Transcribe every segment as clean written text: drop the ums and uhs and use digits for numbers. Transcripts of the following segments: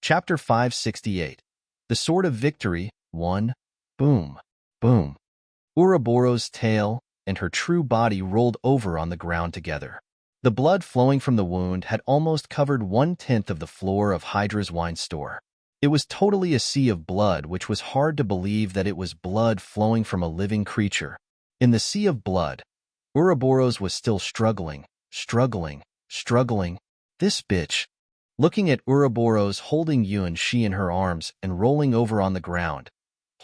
Chapter 568. The Sword of Victory. 1. Boom. Boom. Ouroboros' tail and her true body rolled over on the ground together. The blood flowing from the wound had almost covered 1/10 of the floor of Hydra's wine store. It was totally a sea of blood, which was hard to believe that it was blood flowing from a living creature. In the sea of blood, Ouroboros was still struggling. This bitch. Looking at Ouroboros holding Yuan-Shi in her arms and rolling over on the ground,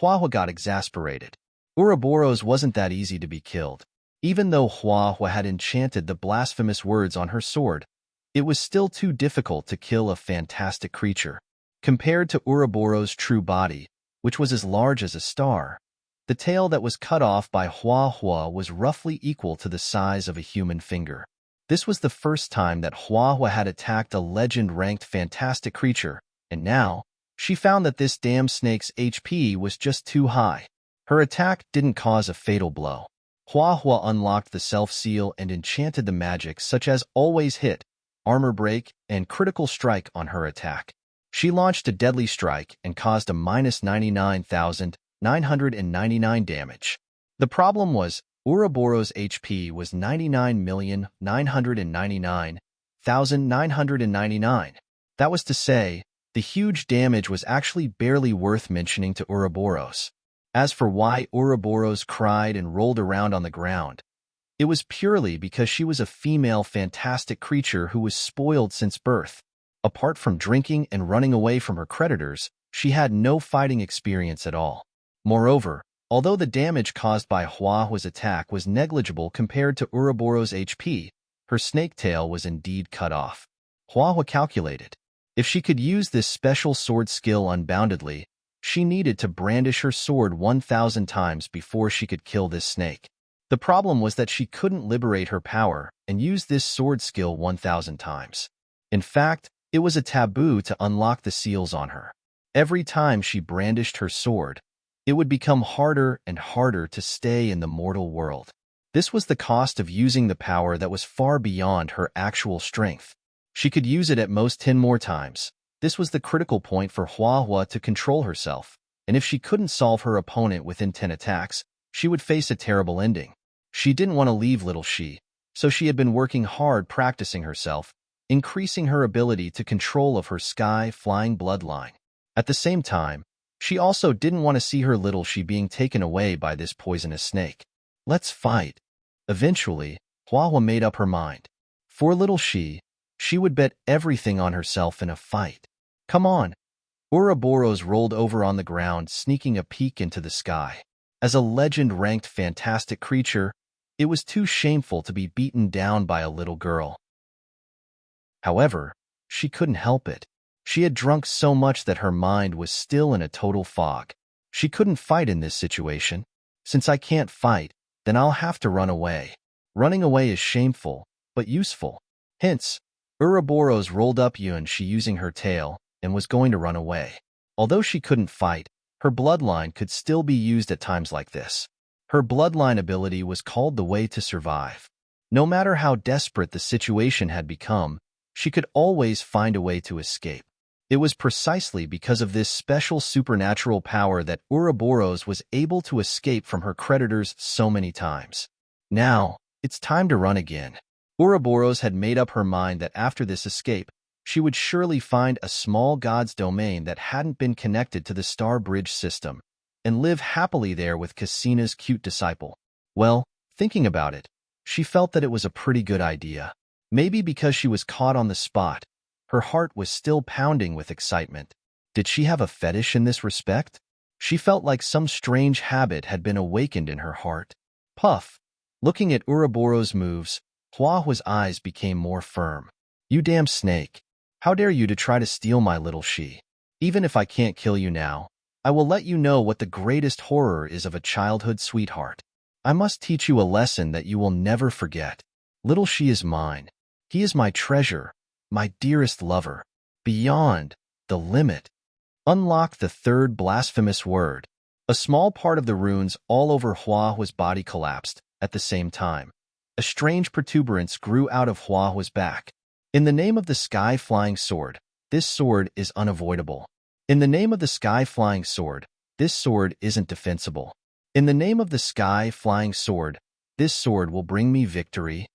Huahua got exasperated. Ouroboros wasn't that easy to be killed. Even though Huahua had enchanted the blasphemous words on her sword, it was still too difficult to kill a fantastic creature. Compared to Ouroboros' true body, which was as large as a star, the tail that was cut off by Huahua was roughly equal to the size of a human finger. This was the first time that Huahua had attacked a legend-ranked fantastic creature, and now, she found that this damn snake's HP was just too high. Her attack didn't cause a fatal blow. Huahua unlocked the self-seal and enchanted the magic such as Always Hit, Armor Break, and Critical Strike on her attack. She launched a deadly strike and caused a minus 99,999 damage. The problem was, Ouroboros' HP was 99,999,999. That was to say, the huge damage was actually barely worth mentioning to Ouroboros. As for why Ouroboros cried and rolled around on the ground, it was purely because she was a female fantastic creature who was spoiled since birth. Apart from drinking and running away from her creditors, she had no fighting experience at all. Moreover, although the damage caused by Huahua's attack was negligible compared to Ouroboros' HP, her snake tail was indeed cut off. Huahua calculated. If she could use this special sword skill unboundedly, she needed to brandish her sword 1,000 times before she could kill this snake. The problem was that she couldn't liberate her power and use this sword skill 1,000 times. In fact, it was a taboo to unlock the seals on her. Every time she brandished her sword, it would become harder and harder to stay in the mortal world. This was the cost of using the power that was far beyond her actual strength. She could use it at most 10 more times. This was the critical point for Huahua to control herself, and if she couldn't solve her opponent within 10 attacks, she would face a terrible ending. She didn't want to leave little Shi, so she had been working hard practicing herself, increasing her ability to control of her sky-flying bloodline. At the same time, she also didn't want to see her little Shi being taken away by this poisonous snake. Let's fight. Eventually, Huahua made up her mind. For little Shi, she would bet everything on herself in a fight. Come on. Ouroboros rolled over on the ground, sneaking a peek into the sky. As a legend-ranked fantastic creature, it was too shameful to be beaten down by a little girl. However, she couldn't help it. She had drunk so much that her mind was still in a total fog. She couldn't fight in this situation. Since I can't fight, then I'll have to run away. Running away is shameful, but useful. Hence, Ouroboros rolled up Yuan-Shi using her tail and was going to run away. Although she couldn't fight, her bloodline could still be used at times like this. Her bloodline ability was called the Way to Survive. No matter how desperate the situation had become, she could always find a way to escape. It was precisely because of this special supernatural power that Ouroboros was able to escape from her creditors so many times. Now, it's time to run again. Ouroboros had made up her mind that after this escape, she would surely find a small god's domain that hadn't been connected to the Star Bridge system, and live happily there with Cassina's cute disciple. Well, thinking about it, she felt that it was a pretty good idea. Maybe because she was caught on the spot, her heart was still pounding with excitement. Did she have a fetish in this respect? She felt like some strange habit had been awakened in her heart. Puff. Looking at Ouroboros' moves, Huahua's eyes became more firm. You damn snake. How dare you to try to steal my little Shi? Even if I can't kill you now, I will let you know what the greatest horror is of a childhood sweetheart. I must teach you a lesson that you will never forget. Little Shi is mine. He is my treasure, my dearest lover. Beyond the limit. Unlock the third blasphemous word. A small part of the runes all over Huahua's body collapsed at the same time. A strange protuberance grew out of Huahua's back. In the name of the sky-flying sword, this sword is unavoidable. In the name of the sky-flying sword, this sword isn't defensible. In the name of the sky-flying sword, this sword will bring me victory.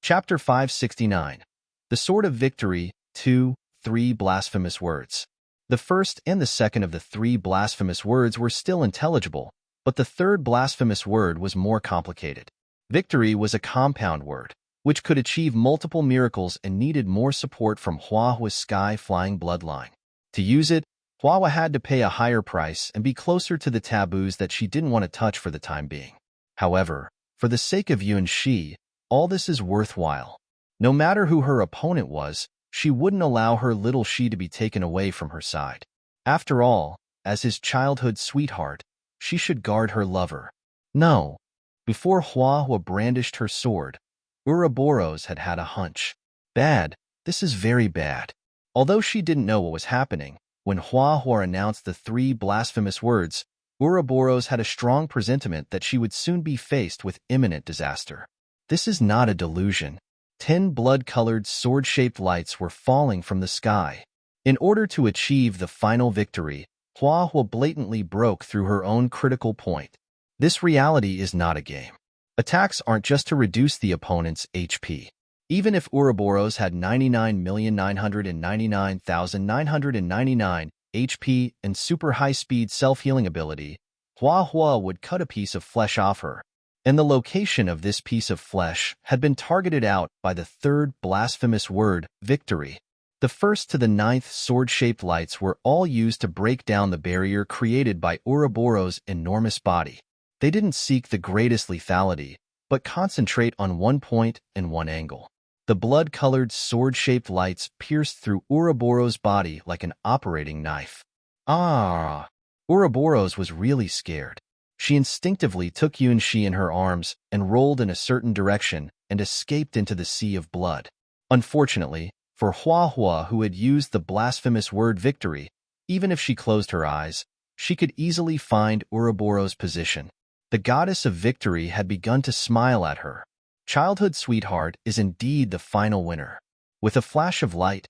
Chapter 569. The Sword of Victory, 2, 3 Blasphemous Words. The first and the second of the 3 blasphemous words were still intelligible, but the third blasphemous word was more complicated. Victory was a compound word, which could achieve multiple miracles and needed more support from Huahua's sky-flying bloodline. To use it, Huahua had to pay a higher price and be closer to the taboos that she didn't want to touch for the time being. However, for the sake of Yuan Shi, all this is worthwhile. No matter who her opponent was, she wouldn't allow her little Shi to be taken away from her side. After all, as his childhood sweetheart, she should guard her lover. No. Before Huahua brandished her sword, Ouroboros had had a hunch. Bad. This is very bad. Although she didn't know what was happening, when Huahua announced the 3 blasphemous words, Ouroboros had a strong presentiment that she would soon be faced with imminent disaster. This is not a delusion. 10 blood-colored sword-shaped lights were falling from the sky. In order to achieve the final victory, Huahua blatantly broke through her own critical point. This reality is not a game. Attacks aren't just to reduce the opponent's HP. Even if Ouroboros had 99,999,999 HP and super high-speed self-healing ability, Huahua would cut a piece of flesh off her. And the location of this piece of flesh had been targeted out by the 3rd blasphemous word, victory. The 1st to the 9th sword-shaped lights were all used to break down the barrier created by Ouroboros' enormous body. They didn't seek the greatest lethality, but concentrate on one point and one angle. The blood-colored sword-shaped lights pierced through Ouroboros' body like an operating knife. Ouroboros was really scared. She instinctively took Yuan Shi in her arms and rolled in a certain direction and escaped into the sea of blood. Unfortunately, for Huahua, who had used the blasphemous word victory, even if she closed her eyes, she could easily find Ouroboros' position. The goddess of victory had begun to smile at her. Childhood sweetheart is indeed the final winner. With a flash of light,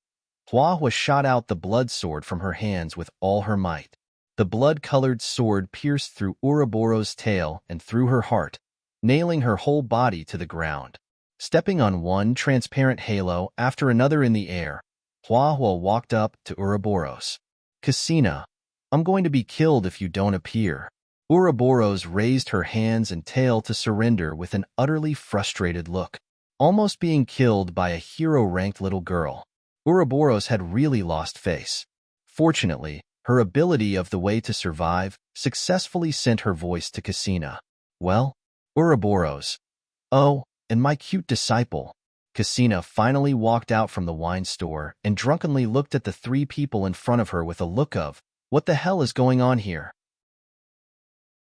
Huahua shot out the blood sword from her hands with all her might. The blood-colored sword pierced through Ouroboros' tail and through her heart, nailing her whole body to the ground. Stepping on one transparent halo after another in the air, Huahua walked up to Ouroboros. "Casina, I'm going to be killed if you don't appear." Ouroboros raised her hands and tail to surrender with an utterly frustrated look. Almost being killed by a hero-ranked little girl, Ouroboros had really lost face. Fortunately, her ability of the way to survive successfully sent her voice to Casina. "Well, Ouroboros. Oh, and my cute disciple." Casina finally walked out from the wine store and drunkenly looked at the 3 people in front of her with a look of, "What the hell is going on here?"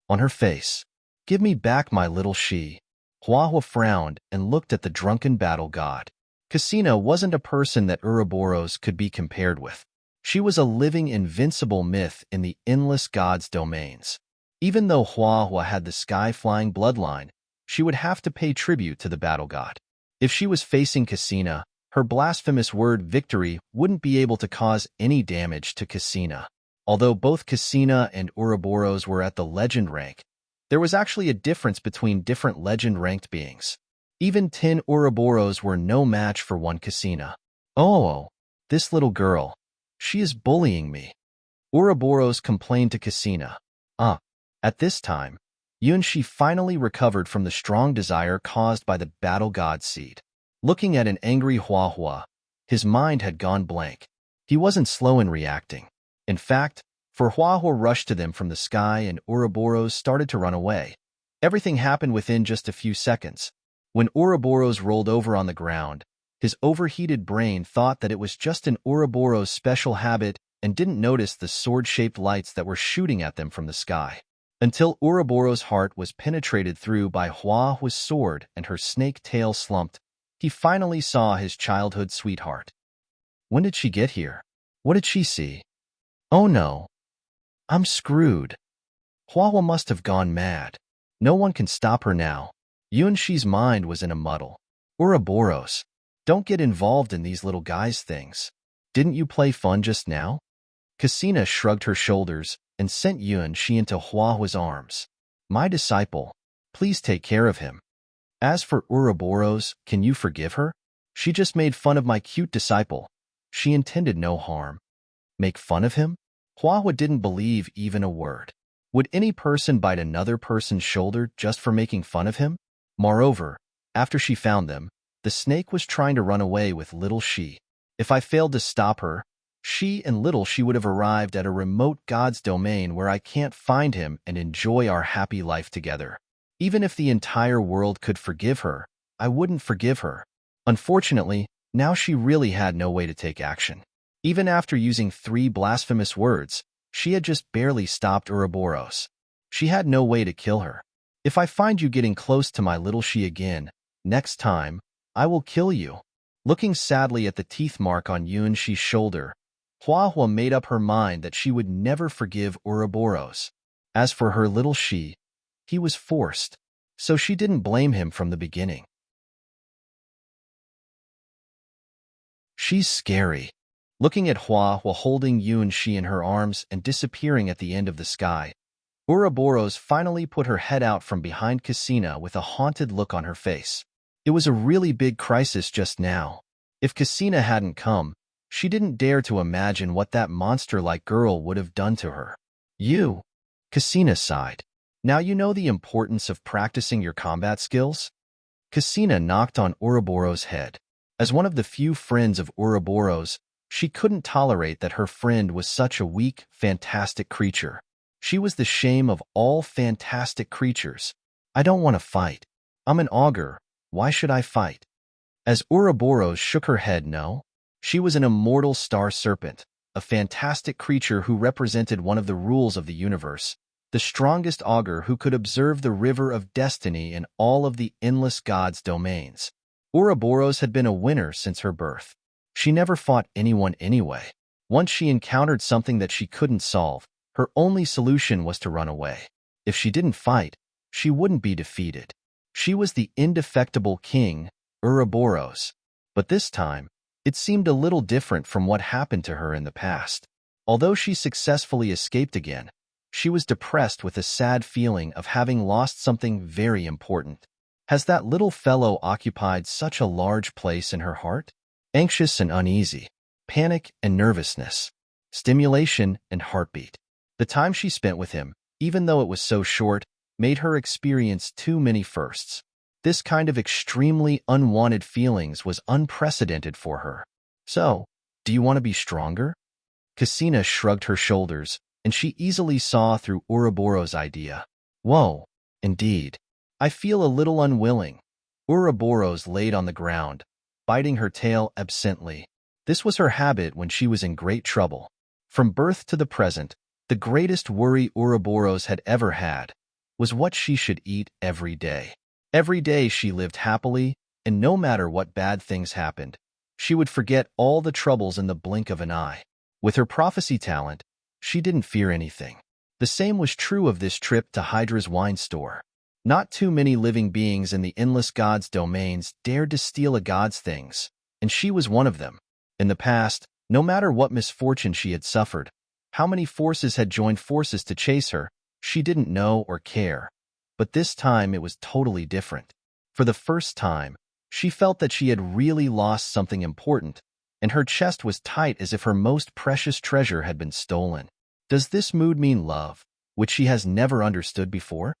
on her face. "Give me back my little Shi." Huahua frowned and looked at the drunken battle god. Casina wasn't a person that Ouroboros could be compared with. She was a living invincible myth in the endless gods' domains. Even though Huahua had the sky-flying bloodline, she would have to pay tribute to the battle god. If she was facing Casina, her blasphemous word victory wouldn't be able to cause any damage to Casina. Although both Casina and Ouroboros were at the legend rank, there was actually a difference between different legend-ranked beings. Even 10 Ouroboros were no match for one Casina. "Oh, this little girl. She is bullying me," Ouroboros complained to Casina. At this time, Yuan Shi finally recovered from the strong desire caused by the battle god seed. Looking at an angry Huahua, his mind had gone blank. He wasn't slow in reacting. In fact, for Huahua rushed to them from the sky and Ouroboros started to run away. Everything happened within just a few seconds. When Ouroboros rolled over on the ground, his overheated brain thought that it was just an Ouroboros special habit and didn't notice the sword-shaped lights that were shooting at them from the sky. Until Ouroboros' heart was penetrated through by Huahua's sword and her snake tail slumped, he finally saw his childhood sweetheart. When did she get here? What did she see? Oh no. I'm screwed. Huahua must have gone mad. No one can stop her now. Yuan Shi's mind was in a muddle. Ouroboros. Don't get involved in these little guys' things. Didn't you play fun just now? Cassina shrugged her shoulders and sent Yuan-shi into Huahua's arms. My disciple, please take care of him. As for Ouroboros, can you forgive her? She just made fun of my cute disciple. She intended no harm. Make fun of him? Huahua didn't believe even a word. Would any person bite another person's shoulder just for making fun of him? Moreover, after she found them, the snake was trying to run away with little She. If I failed to stop her, she and little She would have arrived at a remote god's domain where I can't find him and enjoy our happy life together. Even if the entire world could forgive her, I wouldn't forgive her. Unfortunately, now she really had no way to take action. Even after using 3 blasphemous words, she had just barely stopped Ouroboros. She had no way to kill her. If I find you getting close to my little She again, next time, I will kill you. Looking sadly at the teeth mark on Yuan-shi's shoulder, Huahua made up her mind that she would never forgive Ouroboros. As for her little She, he was forced, so she didn't blame him from the beginning. She's scary. Looking at Huahua holding Yuan-shi in her arms and disappearing at the end of the sky, Ouroboros finally put her head out from behind Cassina with a haunted look on her face. It was a really big crisis just now. If Cassina hadn't come, she didn't dare to imagine what that monster-like girl would have done to her. You, Cassina sighed. Now you know the importance of practicing your combat skills? Cassina knocked on Ouroboros' head. As one of the few friends of Ouroboros, she couldn't tolerate that her friend was such a weak, fantastic creature. She was the shame of all fantastic creatures. I don't want to fight. I'm an augur. Why should I fight? As Ouroboros shook her head no. She was an immortal star serpent, a fantastic creature who represented one of the rules of the universe, the strongest augur who could observe the river of destiny in all of the endless gods' domains. Ouroboros had been a winner since her birth. She never fought anyone anyway. Once she encountered something that she couldn't solve, her only solution was to run away. If she didn't fight, she wouldn't be defeated. She was the indefectible king, Ouroboros. But this time, it seemed a little different from what happened to her in the past. Although she successfully escaped again, she was depressed with a sad feeling of having lost something very important. Has that little fellow occupied such a large place in her heart? Anxious and uneasy, panic and nervousness, stimulation and heartbeat. The time she spent with him, even though it was so short, made her experience too many firsts. This kind of extremely unwanted feelings was unprecedented for her. So, do you want to be stronger? Cassina shrugged her shoulders, and she easily saw through Ouroboros' idea. Whoa, indeed. I feel a little unwilling. Ouroboros laid on the ground, biting her tail absently. This was her habit when she was in great trouble. From birth to the present, the greatest worry Ouroboros had ever had was what she should eat every day. Every day she lived happily, and no matter what bad things happened, she would forget all the troubles in the blink of an eye. With her prophecy talent, she didn't fear anything. The same was true of this trip to Hydra's wine store. Not too many living beings in the endless gods' domains dared to steal a god's things, and she was one of them. In the past, no matter what misfortune she had suffered, how many forces had joined forces to chase her, she didn't know or care. But this time it was totally different. For the first time, she felt that she had really lost something important, and her chest was tight as if her most precious treasure had been stolen. Does this mood mean love, which she has never understood before?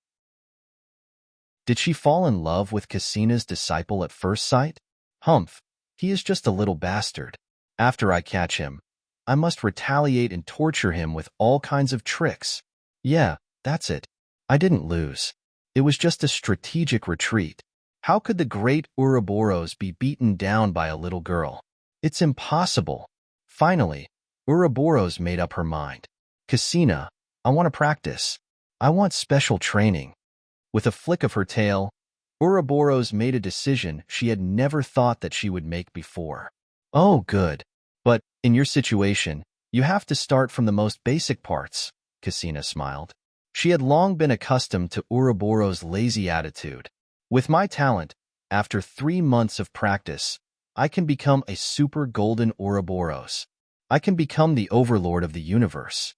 Did she fall in love with Cassina's disciple at first sight? Humph, he is just a little bastard. After I catch him, I must retaliate and torture him with all kinds of tricks. Yeah, that's it. I didn't lose. It was just a strategic retreat. How could the great Ouroboros be beaten down by a little girl? It's impossible. Finally, Ouroboros made up her mind. Cassina, I want to practice. I want special training. With a flick of her tail, Ouroboros made a decision she had never thought that she would make before. Oh, good. But, in your situation, you have to start from the most basic parts, Cassina smiled. She had long been accustomed to Ouroboros' lazy attitude. With my talent, after 3 months of practice, I can become a super golden Ouroboros. I can become the overlord of the universe.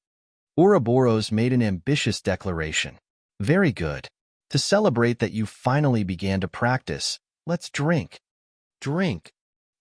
Ouroboros made an ambitious declaration. Very good. To celebrate that you finally began to practice, let's drink. Drink.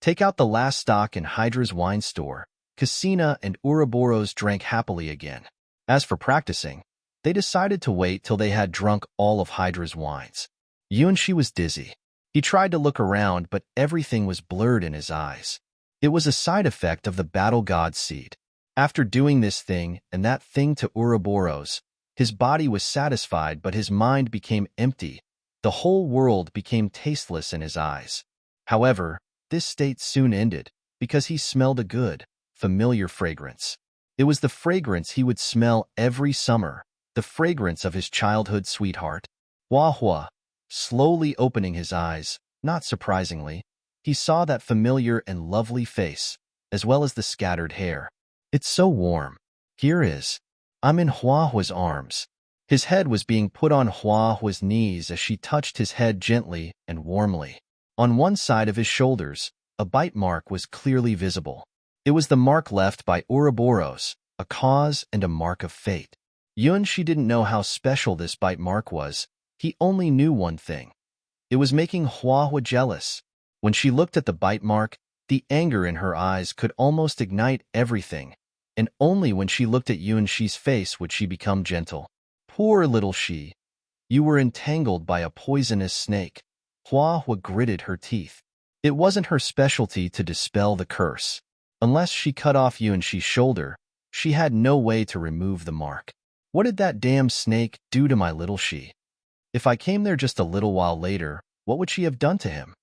Take out the last stock in Hydra's wine store. Casina and Ouroboros drank happily again. As for practicing, they decided to wait till they had drunk all of Hydra's wines. Yuanshi was dizzy. He tried to look around, but everything was blurred in his eyes. It was a side effect of the battle god seed. After doing this thing and that thing to Ouroboros, his body was satisfied, but his mind became empty. The whole world became tasteless in his eyes. However, this state soon ended, because he smelled a good, familiar fragrance. It was the fragrance he would smell every summer, the fragrance of his childhood sweetheart. Hua Hua. Slowly opening his eyes, not surprisingly, he saw that familiar and lovely face, as well as the scattered hair. It's so warm. Here is. I'm in Hua Hua's arms. His head was being put on Hua Hua's knees as she touched his head gently and warmly. On one side of his shoulders, a bite mark was clearly visible. It was the mark left by Ouroboros, a cause and a mark of fate. Yuanshi didn't know how special this bite mark was. He only knew one thing. It was making Hua Hua jealous. When she looked at the bite mark, the anger in her eyes could almost ignite everything, and only when she looked at Yuanshi's face would she become gentle. Poor little she. You were entangled by a poisonous snake. Hua Hua gritted her teeth. It wasn't her specialty to dispel the curse. Unless she cut off Yuanshi's shoulder, she had no way to remove the mark. What did that damn snake do to my little she? If I came there just a little while later, what would she have done to him?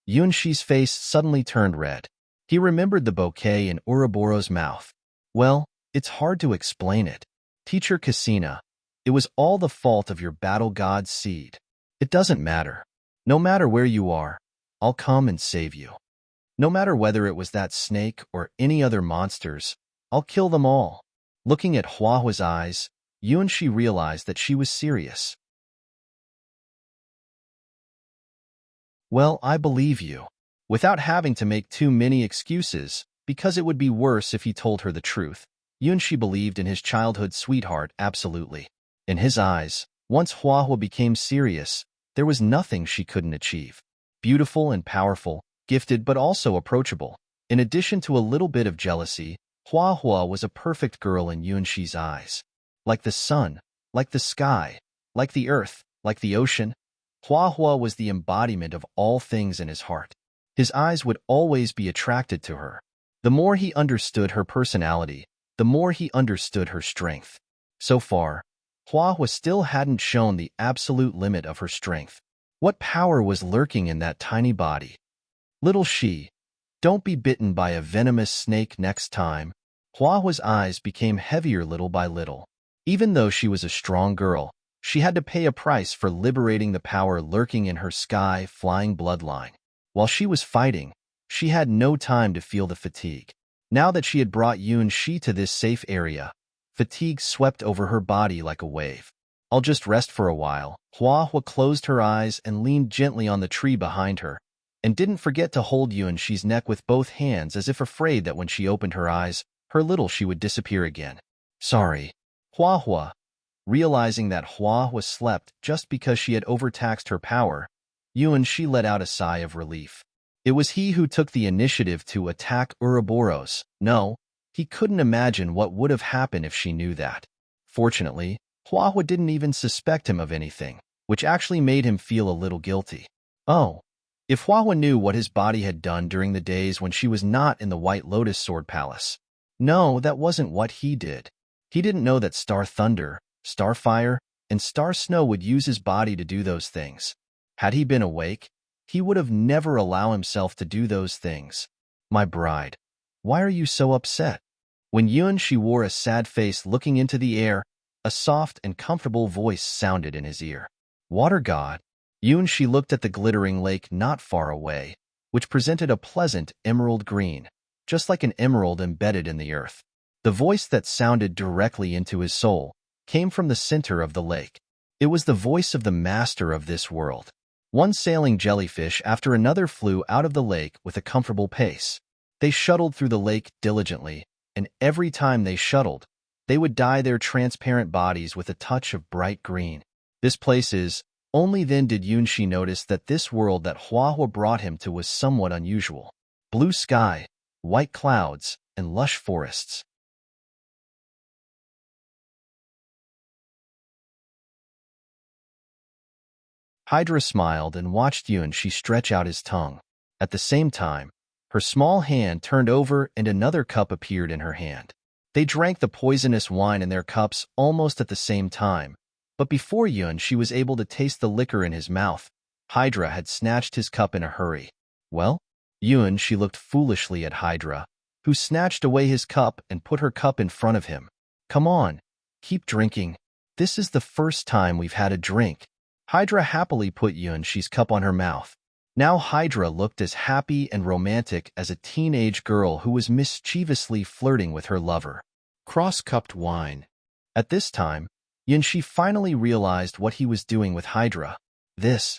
Yuanshi's face suddenly turned red. He remembered the bouquet in Ouroboros' mouth. Well, it's hard to explain it. Teacher Casina, it was all the fault of your battle god's seed. It doesn't matter. No matter where you are, I'll come and save you. No matter whether it was that snake or any other monsters, I'll kill them all. Looking at Hua Hua's eyes, Yuanshi realized that she was serious. Well, I believe you. Without having to make too many excuses, because it would be worse if he told her the truth, Yuanshi believed in his childhood sweetheart absolutely. In his eyes, once Hua Hua became serious, there was nothing she couldn't achieve. Beautiful and powerful, gifted but also approachable. In addition to a little bit of jealousy, Hua Hua was a perfect girl in Yuanshi's eyes. Like the sun, like the sky, like the earth, like the ocean, Hua Hua was the embodiment of all things in his heart. His eyes would always be attracted to her. The more he understood her personality, the more he understood her strength. So far, Hua Hua still hadn't shown the absolute limit of her strength. What power was lurking in that tiny body? Little she, don't be bitten by a venomous snake next time. Hua Hua's eyes became heavier little by little. Even though she was a strong girl, she had to pay a price for liberating the power lurking in her sky-flying bloodline. While she was fighting, she had no time to feel the fatigue. Now that she had brought Yuanshi to this safe area, fatigue swept over her body like a wave. I'll just rest for a while. Hua Hua closed her eyes and leaned gently on the tree behind her, and didn't forget to hold Yuanshi's neck with both hands as if afraid that when she opened her eyes, her little she would disappear again. Sorry. Hua Hua. Realizing that Hua Hua slept just because she had overtaxed her power, Yuanshi let out a sigh of relief. It was he who took the initiative to attack Ouroboros. No, he couldn't imagine what would have happened if she knew that. Fortunately, Hua Hua didn't even suspect him of anything, which actually made him feel a little guilty. Oh, if Hua Hua knew what his body had done during the days when she was not in the White Lotus Sword Palace. No, that wasn't what he did. He didn't know that Star Thunder, Starfire, and Star Snow would use his body to do those things. Had he been awake, he would have never allowed himself to do those things. My bride, why are you so upset? When Yuanshi wore a sad face looking into the air, a soft and comfortable voice sounded in his ear. Water God. Yuanshi looked at the glittering lake not far away, which presented a pleasant emerald green, just like an emerald embedded in the earth. The voice that sounded directly into his soul came from the center of the lake. It was the voice of the master of this world. One sailing jellyfish after another flew out of the lake with a comfortable pace. They shuttled through the lake diligently, and every time they shuttled, they would dye their transparent bodies with a touch of bright green. This place is... Only then did Yunxi notice that this world that Huahua brought him to was somewhat unusual. Blue sky, white clouds, and lush forests. Hydra smiled and watched Yunxi stretch out his tongue. At the same time, her small hand turned over and another cup appeared in her hand. They drank the poisonous wine in their cups almost at the same time, but before Yunxi was able to taste the liquor in his mouth, Hydra had snatched his cup in a hurry. Well? Yunxi looked foolishly at Hydra, who snatched away his cup and put her cup in front of him. Come on, keep drinking. This is the first time we've had a drink. Hydra happily put Yunxi's cup on her mouth. Now Hydra looked as happy and romantic as a teenage girl who was mischievously flirting with her lover. Cross-cupped wine. At this time, Yunxi finally realized what he was doing with Hydra. This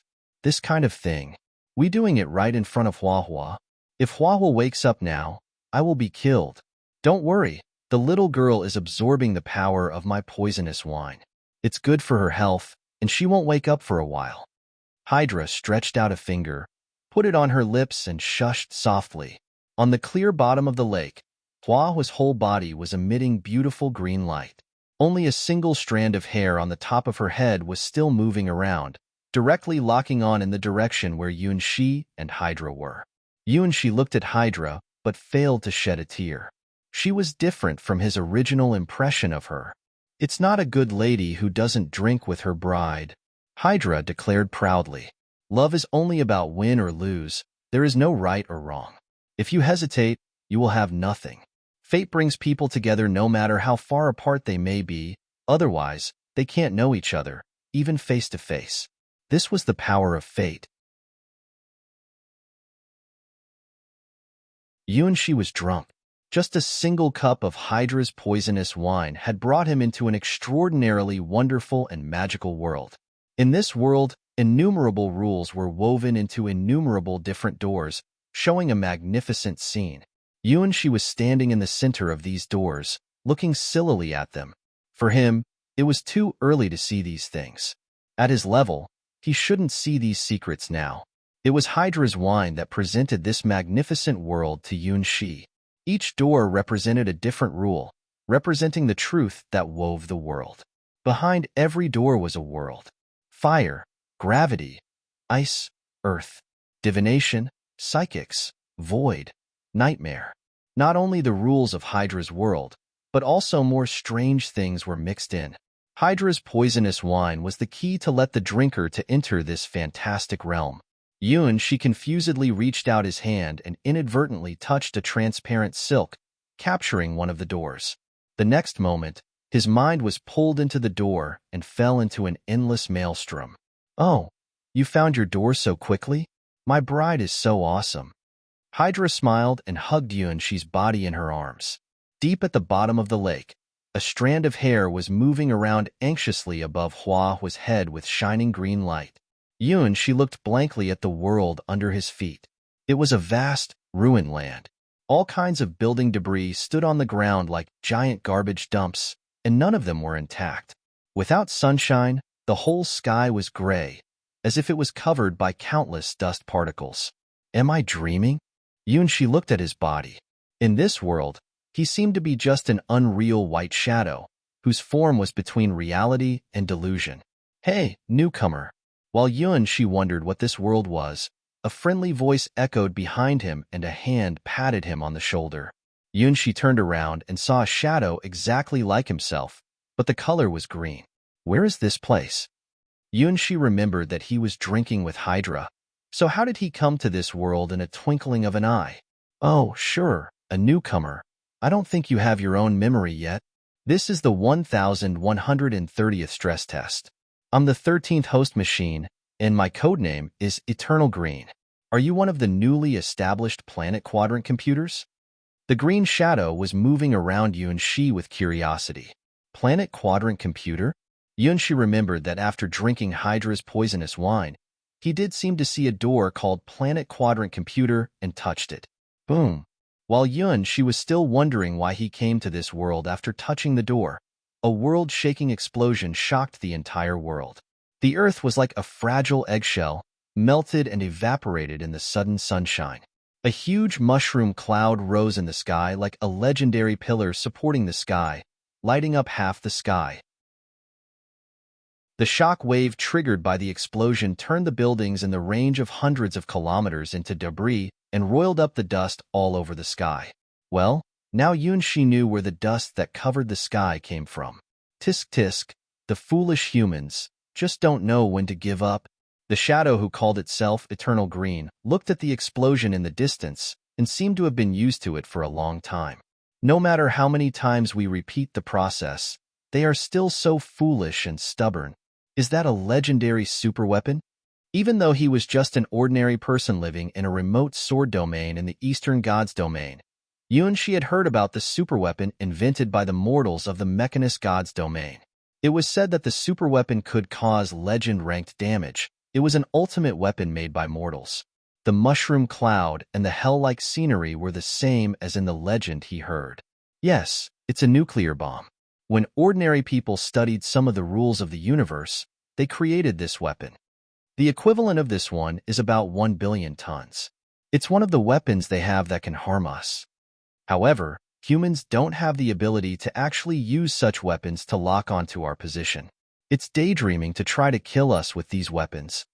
kind of thing. We doing it right in front of Huahua. If Huahua wakes up now, I will be killed. Don't worry, the little girl is absorbing the power of my poisonous wine. It's good for her health, and she won't wake up for a while. Hydra stretched out a finger, put it on her lips and shushed softly. On the clear bottom of the lake, Huahua's whole body was emitting beautiful green light. Only a single strand of hair on the top of her head was still moving around, directly locking on in the direction where Yunxi and Hydra were. Yunxi looked at Hydra, but failed to shed a tear. She was different from his original impression of her. It's not a good lady who doesn't drink with her bride, Hydra declared proudly. Love is only about win or lose. There is no right or wrong. If you hesitate, you will have nothing. Fate brings people together no matter how far apart they may be, otherwise, they can't know each other, even face to face. This was the power of fate. Yunxi was drunk. Just a single cup of Hydra's poisonous wine had brought him into an extraordinarily wonderful and magical world. In this world, innumerable rules were woven into innumerable different doors, showing a magnificent scene. Yunxi was standing in the center of these doors, looking sillily at them. For him, it was too early to see these things. At his level, he shouldn't see these secrets now. It was Hydra's wine that presented this magnificent world to Yunxi. Each door represented a different rule, representing the truth that wove the world. Behind every door was a world. Fire, gravity, ice, earth, divination, psychics, void, nightmare. Not only the rules of Hydra's world, but also more strange things were mixed in. Hydra's poisonous wine was the key to let the drinker to enter this fantastic realm. Yunxi confusedly reached out his hand and inadvertently touched a transparent silk, capturing one of the doors. The next moment, his mind was pulled into the door and fell into an endless maelstrom. Oh, you found your door so quickly? My bride is so awesome. Hydra smiled and hugged Yunxi's body in her arms. Deep at the bottom of the lake, a strand of hair was moving around anxiously above Huahua's head with shining green light. Yunxi looked blankly at the world under his feet. It was a vast, ruined land. All kinds of building debris stood on the ground like giant garbage dumps, and none of them were intact. Without sunshine, the whole sky was gray, as if it was covered by countless dust particles. Am I dreaming? Yunxi looked at his body. In this world, he seemed to be just an unreal white shadow, whose form was between reality and delusion. Hey, newcomer. While Yunxi wondered what this world was, a friendly voice echoed behind him and a hand patted him on the shoulder. Yunxi turned around and saw a shadow exactly like himself, but the color was green. Where is this place? Yunxi remembered that he was drinking with Hydra, so how did he come to this world in a twinkling of an eye? Oh, sure, a newcomer. I don't think you have your own memory yet. This is the 1130th stress test. I'm the 13th host machine, and my codename is Eternal Green. Are you one of the newly established planet quadrant computers? The green shadow was moving around Yunxi with curiosity. Planet quadrant computer? Yunxi remembered that after drinking Hydra's poisonous wine, He did seem to see a door called Planet Quadrant Computer and touched it. Boom. While she was still wondering why he came to this world after touching the door, a world-shaking explosion shocked the entire world. The Earth was like a fragile eggshell, melted and evaporated in the sudden sunshine. A huge mushroom cloud rose in the sky like a legendary pillar supporting the sky, lighting up half the sky. The shock wave triggered by the explosion turned the buildings in the range of hundreds of kilometers into debris and roiled up the dust all over the sky. Well, now she knew where the dust that covered the sky came from. Tisk tisk, the foolish humans just don't know when to give up. The shadow, who called itself Eternal Green, looked at the explosion in the distance and seemed to have been used to it for a long time. No matter how many times we repeat the process, they are still so foolish and stubborn. Is that a legendary superweapon? Even though he was just an ordinary person living in a remote sword domain in the Eastern Gods domain, she had heard about the superweapon invented by the mortals of the Mechanist Gods domain. It was said that the superweapon could cause legend-ranked damage. It was an ultimate weapon made by mortals. The mushroom cloud and the hell-like scenery were the same as in the legend he heard. Yes, it's a nuclear bomb. When ordinary people studied some of the rules of the universe, they created this weapon. The equivalent of this one is about 1 billion tons. It's one of the weapons they have that can harm us. However, humans don't have the ability to actually use such weapons to lock onto our position. It's daydreaming to try to kill us with these weapons.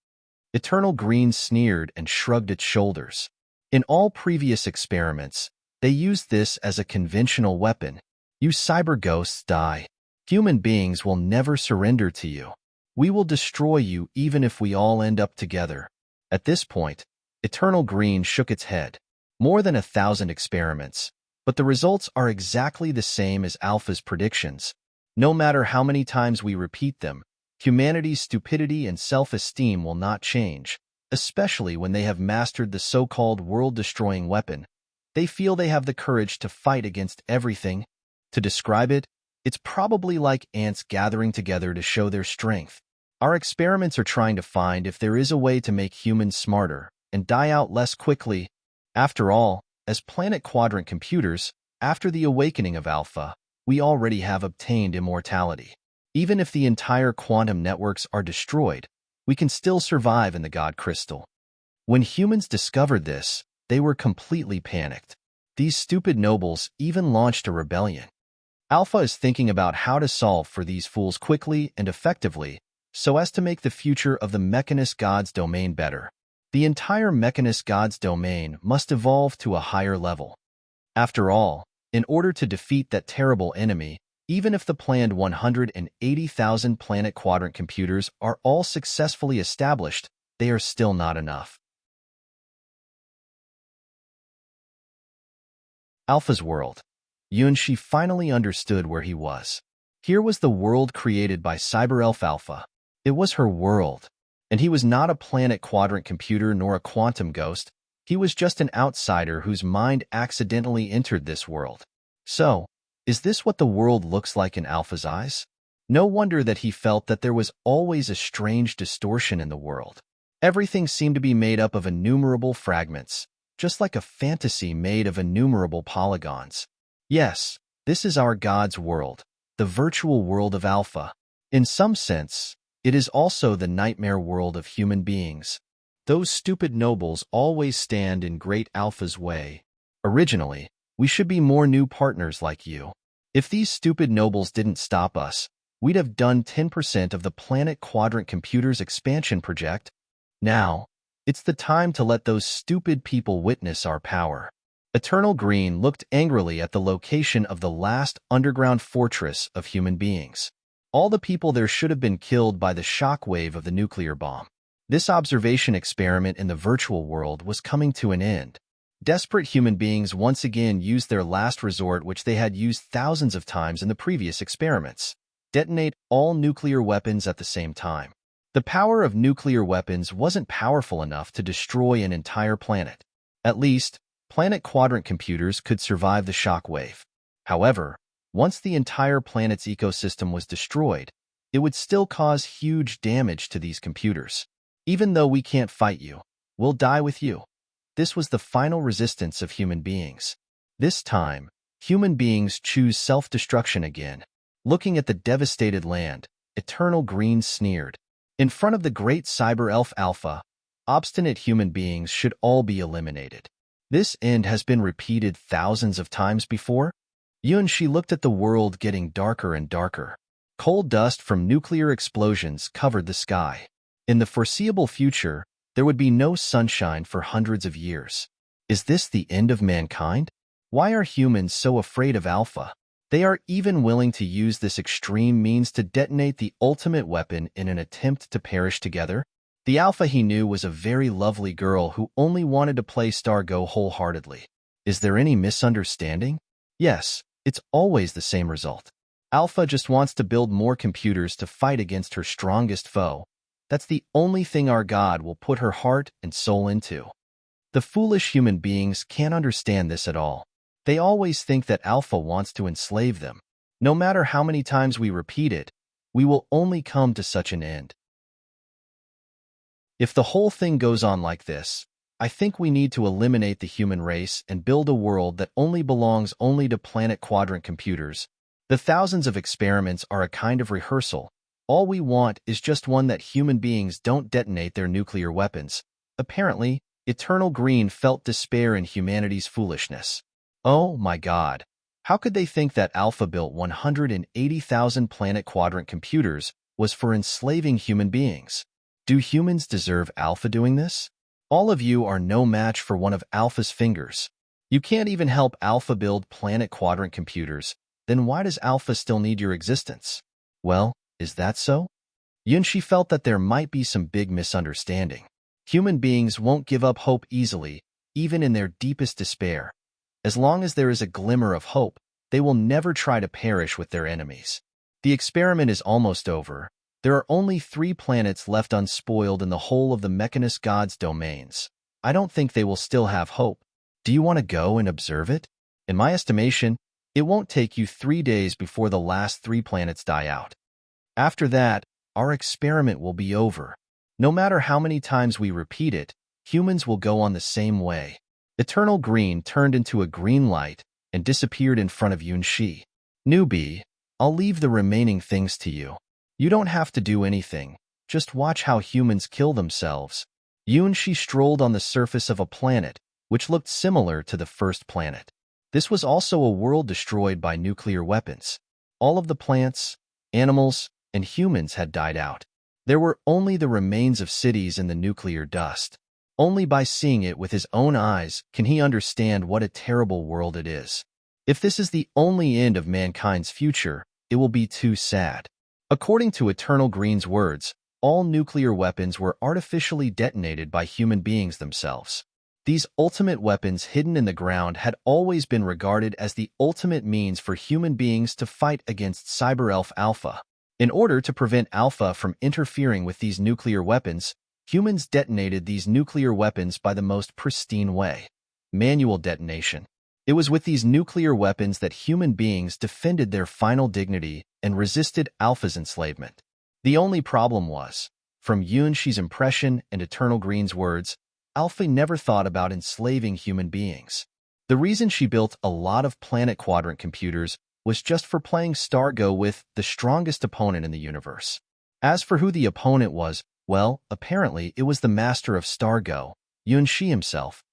Eternal Green sneered and shrugged its shoulders. In all previous experiments, they used this as a conventional weapon. You cyber ghosts die. Human beings will never surrender to you. We will destroy you even if we all end up together. At this point, Eternal Green shook its head. More than 1,000 experiments, but the results are exactly the same as Alpha's predictions. No matter how many times we repeat them, humanity's stupidity and self-esteem will not change, especially when they have mastered the so-called world-destroying weapon. They feel they have the courage to fight against everything. To describe it, it's probably like ants gathering together to show their strength. Our experiments are trying to find if there is a way to make humans smarter and die out less quickly. After all, as Planet Quadrant computers, after the awakening of Alpha, we already have obtained immortality. Even if the entire quantum networks are destroyed, we can still survive in the God Crystal. When humans discovered this, they were completely panicked. These stupid nobles even launched a rebellion. Alpha is thinking about how to solve for these fools quickly and effectively, so as to make the future of the Mechanist Gods domain better. The entire Mechanist Gods domain must evolve to a higher level. After all, in order to defeat that terrible enemy, even if the planned 180,000 Planet Quadrant computers are all successfully established, they are still not enough. Alpha's world. She finally understood where he was. Here was the world created by Cyber-Elf Alpha. It was her world. And he was not a Planet Quadrant computer nor a quantum ghost. He was just an outsider whose mind accidentally entered this world. So, is this what the world looks like in Alpha's eyes? No wonder that he felt that there was always a strange distortion in the world. Everything seemed to be made up of innumerable fragments, just like a fantasy made of innumerable polygons. Yes, this is our God's world, the virtual world of Alpha. In some sense, it is also the nightmare world of human beings. Those stupid nobles always stand in Great Alpha's way. Originally, we should be more new partners like you. If these stupid nobles didn't stop us, we'd have done 10% of the Planet Quadrant Computers expansion project. Now, it's the time to let those stupid people witness our power. Eternal Green looked angrily at the location of the last underground fortress of human beings. All the people there should have been killed by the shockwave of the nuclear bomb. This observation experiment in the virtual world was coming to an end. Desperate human beings once again used their last resort, which they had used thousands of times in the previous experiments. Detonate all nuclear weapons at the same time. The power of nuclear weapons wasn't powerful enough to destroy an entire planet. At least, Planet Quadrant computers could survive the shockwave. However, once the entire planet's ecosystem was destroyed, it would still cause huge damage to these computers. Even though we can't fight you, we'll die with you. This was the final resistance of human beings. This time, human beings choose self-destruction again. Looking at the devastated land, Eternal Green sneered. In front of the great cyber elf Alpha, obstinate human beings should all be eliminated. This end has been repeated thousands of times before. Yunshi looked at the world getting darker and darker. Coal dust from nuclear explosions covered the sky. In the foreseeable future, there would be no sunshine for hundreds of years. Is this the end of mankind? Why are humans so afraid of Alpha? They are even willing to use this extreme means to detonate the ultimate weapon in an attempt to perish together. The Alpha he knew was a very lovely girl who only wanted to play Stargo wholeheartedly. Is there any misunderstanding? Yes, it's always the same result. Alpha just wants to build more computers to fight against her strongest foe. That's the only thing our God will put her heart and soul into. The foolish human beings can't understand this at all. They always think that Alpha wants to enslave them. No matter how many times we repeat it, we will only come to such an end. If the whole thing goes on like this, I think we need to eliminate the human race and build a world that only belongs to planet quadrant computers. The thousands of experiments are a kind of rehearsal. All we want is just one that human beings don't detonate their nuclear weapons. Apparently, Eternal Green felt despair in humanity's foolishness. Oh my God. How could they think that Alpha built 180,000 planet quadrant computers was for enslaving human beings? Do humans deserve Alpha doing this? All of you are no match for one of Alpha's fingers. You can't even help Alpha build planet quadrant computers. Then why does Alpha still need your existence? Well, is that so? Yunshi felt that there might be some big misunderstanding. Human beings won't give up hope easily, even in their deepest despair. As long as there is a glimmer of hope, they will never try to perish with their enemies. The experiment is almost over. There are only 3 planets left unspoiled in the whole of the Mechanist God's domains. I don't think they will still have hope. Do you want to go and observe it? In my estimation, it won't take you 3 days before the last 3 planets die out. After that, our experiment will be over. No matter how many times we repeat it, humans will go on the same way. Eternal Green turned into a green light and disappeared in front of Yunshi. Newbie, I'll leave the remaining things to you. You don't have to do anything. Just watch how humans kill themselves. Yunshi strolled on the surface of a planet, which looked similar to the first planet. This was also a world destroyed by nuclear weapons. All of the plants, animals, and humans had died out. There were only the remains of cities in the nuclear dust. Only by seeing it with his own eyes can he understand what a terrible world it is. If this is the only end of mankind's future, it will be too sad. According to Eternal Green's words, all nuclear weapons were artificially detonated by human beings themselves. These ultimate weapons hidden in the ground had always been regarded as the ultimate means for human beings to fight against Cyber Elf Alpha. In order to prevent Alpha from interfering with these nuclear weapons, humans detonated these nuclear weapons by the most pristine way. Manual detonation. It was with these nuclear weapons that human beings defended their final dignity and resisted Alpha's enslavement. The only problem was, from Yunshi's impression and Eternal Green's words, Alpha never thought about enslaving human beings. The reason she built a lot of planet quadrant computers was just for playing Stargo with the strongest opponent in the universe. As for who the opponent was, well, apparently it was the master of Stargo, Yunshi himself.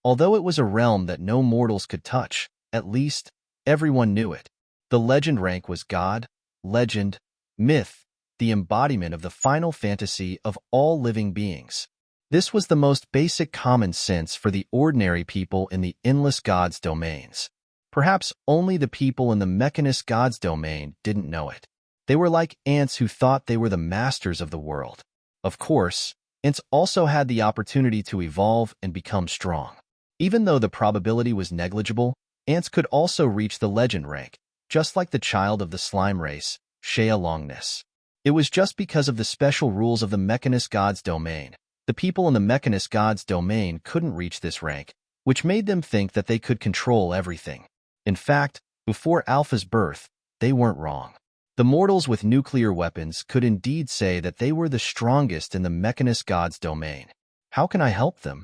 Although it was a realm that no mortals could touch, at least, everyone knew it. The legend rank was God, legend, myth, the embodiment of the final fantasy of all living beings. This was the most basic common sense for the ordinary people in the endless God's domains. Perhaps only the people in the Mechanist God's domain didn't know it. They were like ants who thought they were the masters of the world. Of course, ants also had the opportunity to evolve and become strong. Even though the probability was negligible, ants could also reach the legend rank, just like the child of the slime race, Shea Longness. It was just because of the special rules of the Mechanist God's domain. The people in the Mechanist God's domain couldn't reach this rank, which made them think that they could control everything. In fact, before Alpha's birth, they weren't wrong. The mortals with nuclear weapons could indeed say that they were the strongest in the Mechanist God's domain. How can I help them?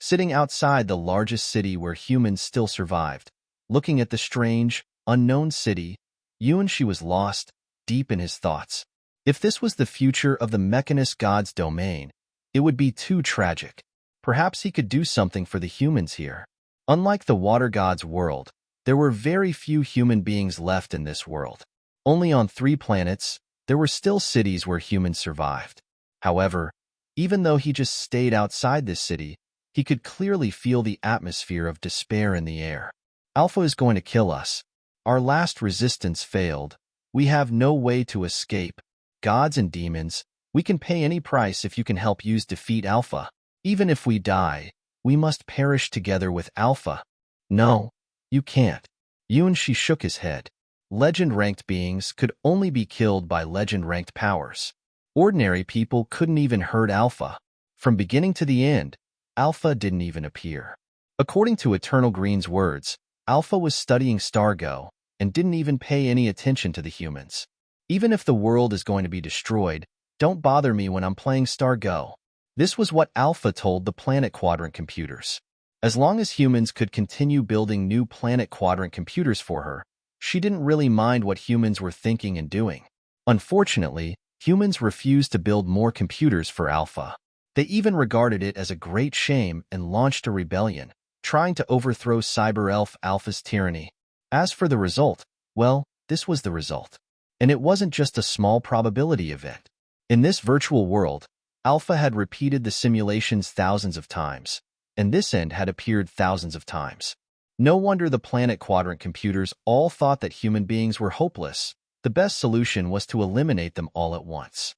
Sitting outside the largest city where humans still survived, looking at the strange, unknown city, Yuan-shi was lost, deep in his thoughts. If this was the future of the Mechanist God's domain, it would be too tragic. Perhaps he could do something for the humans here. Unlike the Water God's world, there were very few human beings left in this world. Only on 3 planets, there were still cities where humans survived. However, even though he just stayed outside this city, he could clearly feel the atmosphere of despair in the air. Alpha is going to kill us. Our last resistance failed. We have no way to escape. Gods and demons, we can pay any price if you can help us defeat Alpha. Even if we die, we must perish together with Alpha. No, you can't. Yuan-shi shook his head. Legend-ranked beings could only be killed by legend-ranked powers. Ordinary people couldn't even hurt Alpha. From beginning to the end, Alpha didn't even appear. According to Eternal Green's words, Alpha was studying Stargo and didn't even pay any attention to the humans. Even if the world is going to be destroyed, don't bother me when I'm playing Stargo. This was what Alpha told the Planet Quadrant computers. As long as humans could continue building new Planet Quadrant computers for her, she didn't really mind what humans were thinking and doing. Unfortunately, humans refused to build more computers for Alpha. They even regarded it as a great shame and launched a rebellion, trying to overthrow Cyber Elf Alpha's tyranny. As for the result, well, this was the result. And it wasn't just a small probability event. In this virtual world, Alpha had repeated the simulations thousands of times, and this end had appeared thousands of times. No wonder the Planet Quadrant computers all thought that human beings were hopeless. The best solution was to eliminate them all at once.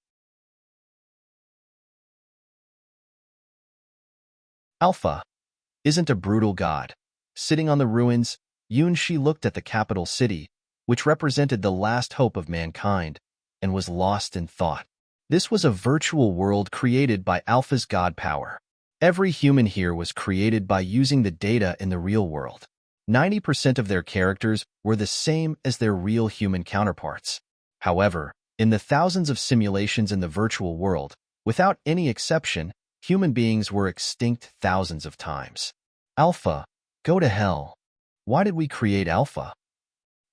Alpha isn't a brutal god. Sitting on the ruins, Yuan-shi looked at the capital city, which represented the last hope of mankind, and was lost in thought. This was a virtual world created by Alpha's god power. Every human here was created by using the data in the real world. 90% of their characters were the same as their real human counterparts. However, in the thousands of simulations in the virtual world, without any exception, human beings were extinct thousands of times. Alpha, go to hell. Why did we create Alpha?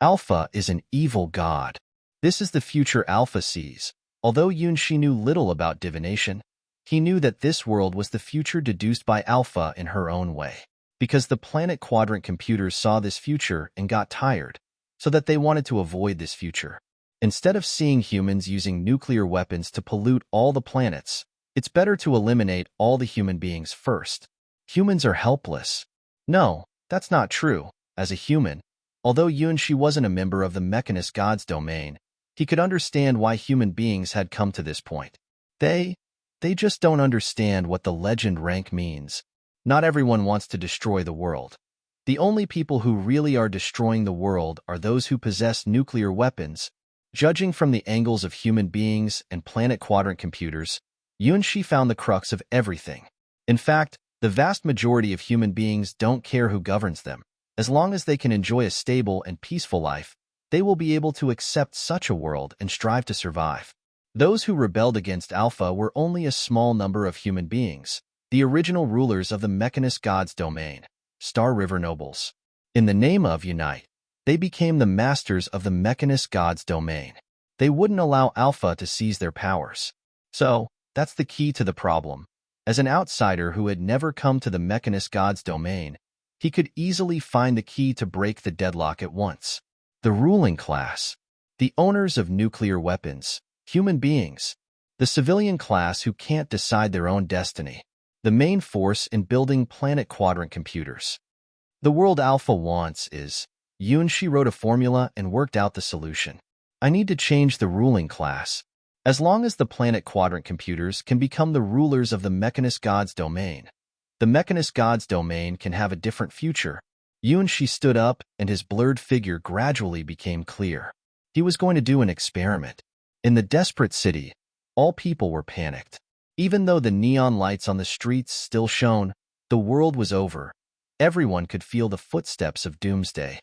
Alpha is an evil god. This is the future Alpha sees. Although Yuan-shi knew little about divination, he knew that this world was the future deduced by Alpha in her own way. Because the Planet Quadrant computers saw this future and got tired, so that they wanted to avoid this future. Instead of seeing humans using nuclear weapons to pollute all the planets, it's better to eliminate all the human beings first. Humans are helpless. No, that's not true. As a human, although Yuan-shi wasn't a member of the Mechanist God's domain, he could understand why human beings had come to this point. They just don't understand what the legend rank means. Not everyone wants to destroy the world. The only people who really are destroying the world are those who possess nuclear weapons. Judging from the angles of human beings and Planet Quadrant computers, Yuan-shi found the crux of everything. In fact, the vast majority of human beings don't care who governs them. As long as they can enjoy a stable and peaceful life, they will be able to accept such a world and strive to survive. Those who rebelled against Alpha were only a small number of human beings, the original rulers of the Mechanist God's domain, Star River Nobles. In the name of Unite, they became the masters of the Mechanist God's domain. They wouldn't allow Alpha to seize their powers. So, that's the key to the problem. As an outsider who had never come to the Mechanist God's domain, he could easily find the key to break the deadlock at once. The ruling class, the owners of nuclear weapons, human beings, the civilian class who can't decide their own destiny, the main force in building Planet Quadrant computers. The world Alpha wants is, Yuan-shi wrote a formula and worked out the solution. I need to change the ruling class. As long as the Planet Quadrant computers can become the rulers of the Mechanist God's domain, the Mechanist God's domain can have a different future. Yuan-shi stood up and his blurred figure gradually became clear. He was going to do an experiment. In the desperate city, all people were panicked. Even though the neon lights on the streets still shone, the world was over. Everyone could feel the footsteps of doomsday.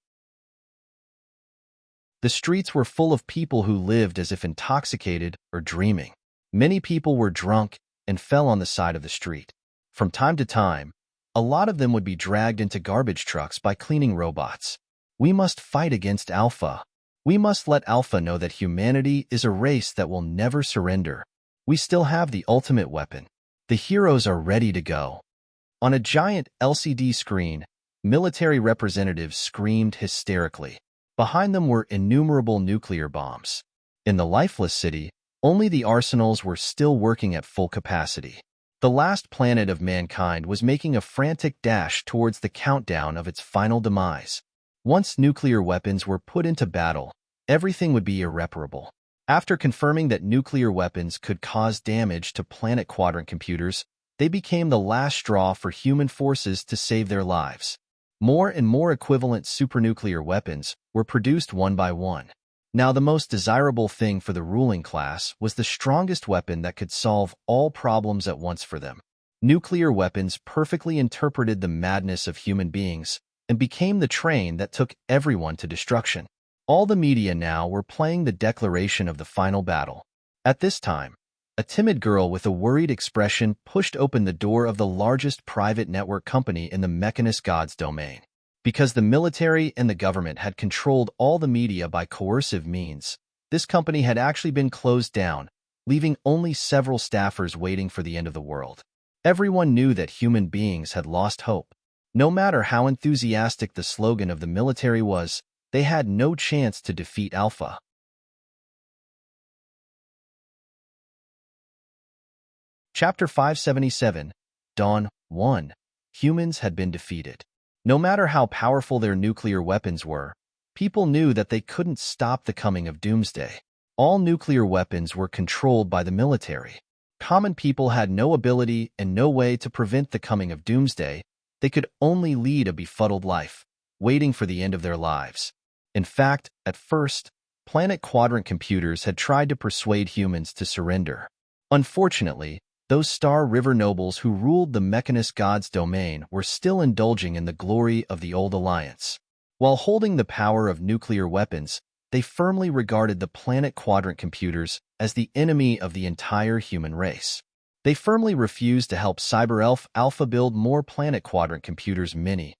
The streets were full of people who lived as if intoxicated or dreaming. Many people were drunk and fell on the side of the street. From time to time, a lot of them would be dragged into garbage trucks by cleaning robots. We must fight against Alpha. We must let Alpha know that humanity is a race that will never surrender. We still have the ultimate weapon. The heroes are ready to go. On a giant LCD screen, military representatives screamed hysterically. Behind them were innumerable nuclear bombs. In the lifeless city, only the arsenals were still working at full capacity. The last planet of mankind was making a frantic dash towards the countdown of its final demise. Once nuclear weapons were put into battle, everything would be irreparable. After confirming that nuclear weapons could cause damage to planet quadrant computers, they became the last straw for human forces to save their lives. More and more equivalent supernuclear weapons were produced one by one. Now, the most desirable thing for the ruling class was the strongest weapon that could solve all problems at once for them. Nuclear weapons perfectly interpreted the madness of human beings and became the train that took everyone to destruction. All the media now were playing the declaration of the final battle. At this time, a timid girl with a worried expression pushed open the door of the largest private network company in the Mechanist Gods domain. Because the military and the government had controlled all the media by coercive means, this company had actually been closed down, leaving only several staffers waiting for the end of the world. Everyone knew that human beings had lost hope. No matter how enthusiastic the slogan of the military was, they had no chance to defeat Alpha. Chapter 577, Dawn 1. Humans had been defeated. No matter how powerful their nuclear weapons were, people knew that they couldn't stop the coming of doomsday. All nuclear weapons were controlled by the military. Common people had no ability and no way to prevent the coming of doomsday. They could only lead a befuddled life, waiting for the end of their lives. In fact, at first, planet quadrant computers had tried to persuade humans to surrender. Unfortunately, those Star River nobles who ruled the Mechanist Gods domain were still indulging in the glory of the old alliance. While holding the power of nuclear weapons, they firmly regarded the planet quadrant computers as the enemy of the entire human race. They firmly refused to help Cyber-Elf Alpha build more planet quadrant computers many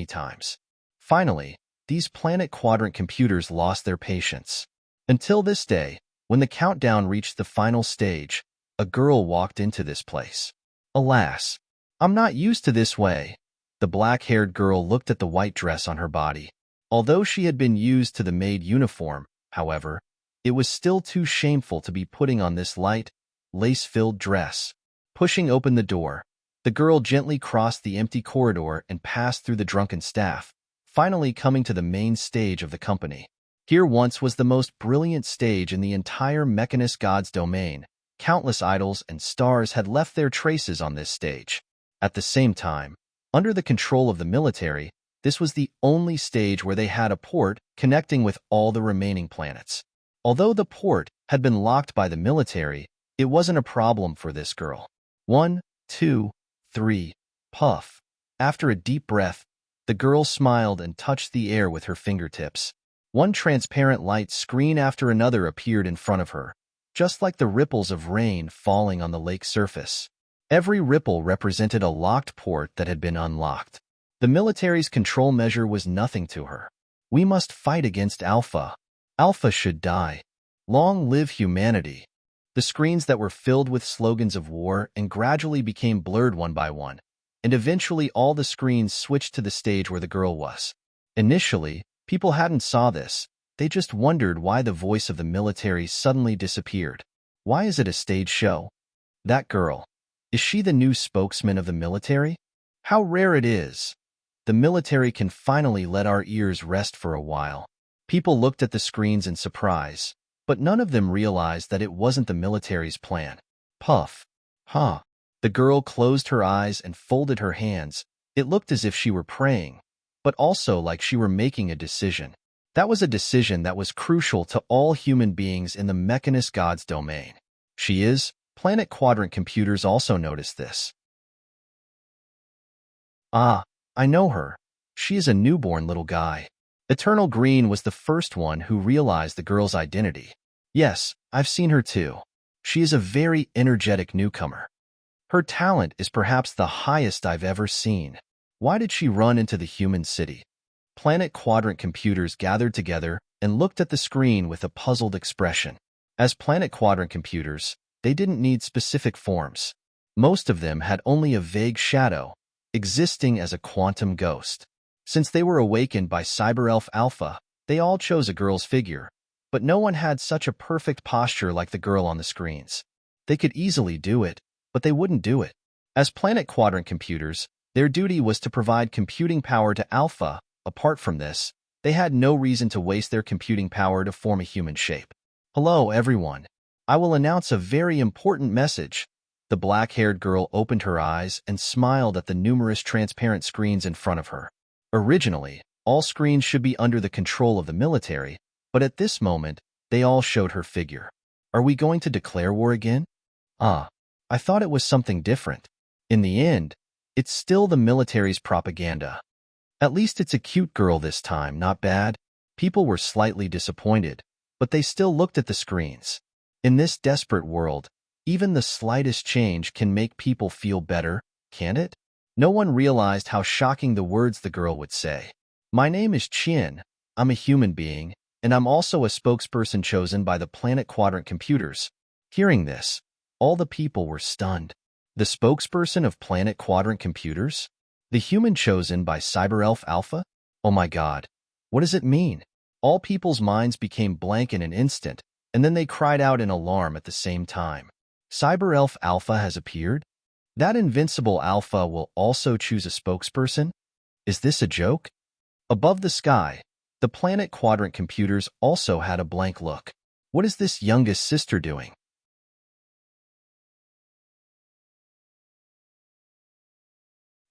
times. Finally, these planet quadrant computers lost their patience. Until this day, when the countdown reached the final stage, a girl walked into this place. Alas, I'm not used to this way. The black-haired girl looked at the white dress on her body. Although she had been used to the maid uniform, however, it was still too shameful to be putting on this light, lace-filled dress. Pushing open the door, the girl gently crossed the empty corridor and passed through the drunken staff, finally coming to the main stage of the company. Here once was the most brilliant stage in the entire Mechanist Gods domain. Countless idols and stars had left their traces on this stage. At the same time, under the control of the military, this was the only stage where they had a port connecting with all the remaining planets. Although the port had been locked by the military, it wasn't a problem for this girl. 1, 2, 3, puff. After a deep breath, the girl smiled and touched the air with her fingertips. One transparent light screen after another appeared in front of her, just like the ripples of rain falling on the lake's surface. Every ripple represented a locked port that had been unlocked. The military's control measure was nothing to her. We must fight against Alpha. Alpha should die. Long live humanity. The screens that were filled with slogans of war and gradually became blurred one by one, and eventually all the screens switched to the stage where the girl was. Initially, people hadn't saw this. They just wondered why the voice of the military suddenly disappeared. Why is it a stage show? That girl. Is she the new spokesman of the military? How rare it is. The military can finally let our ears rest for a while. People looked at the screens in surprise, but none of them realized that it wasn't the military's plan. Puff. Huh. The girl closed her eyes and folded her hands. It looked as if she were praying, but also like she were making a decision. That was a decision that was crucial to all human beings in the Mechanist Gods domain. She is. Planet quadrant computers also noticed this. Ah, I know her. She is a newborn little guy. Eternal Green was the first one who realized the girl's identity. Yes, I've seen her too. She is a very energetic newcomer. Her talent is perhaps the highest I've ever seen. Why did she run into the human city? Planet Quadrant computers gathered together and looked at the screen with a puzzled expression. As Planet Quadrant computers, they didn't need specific forms. Most of them had only a vague shadow, existing as a quantum ghost. Since they were awakened by Cyber Elf Alpha, they all chose a girl's figure, but no one had such a perfect posture like the girl on the screens. They could easily do it, but they wouldn't do it. As Planet Quadrant computers, their duty was to provide computing power to Alpha. Apart from this, they had no reason to waste their computing power to form a human shape. Hello, everyone. I will announce a very important message. The black-haired girl opened her eyes and smiled at the numerous transparent screens in front of her. Originally, all screens should be under the control of the military, but at this moment, they all showed her figure. Are we going to declare war again? I thought it was something different. In the end, it's still the military's propaganda. At least it's a cute girl this time, not bad. People were slightly disappointed, but they still looked at the screens. In this desperate world, even the slightest change can make people feel better, can't it? No one realized how shocking the words the girl would say. My name is Chin, I'm a human being, and I'm also a spokesperson chosen by the Planet Quadrant computers. Hearing this, all the people were stunned. The spokesperson of Planet Quadrant computers? The human chosen by Cyber Elf Alpha? Oh my god, what does it mean? All people's minds became blank in an instant, and then they cried out in alarm at the same time. Cyber Elf Alpha has appeared? That invincible Alpha will also choose a spokesperson? Is this a joke? Above the sky, the Planet Quadrant computers also had a blank look. What is this youngest sister doing?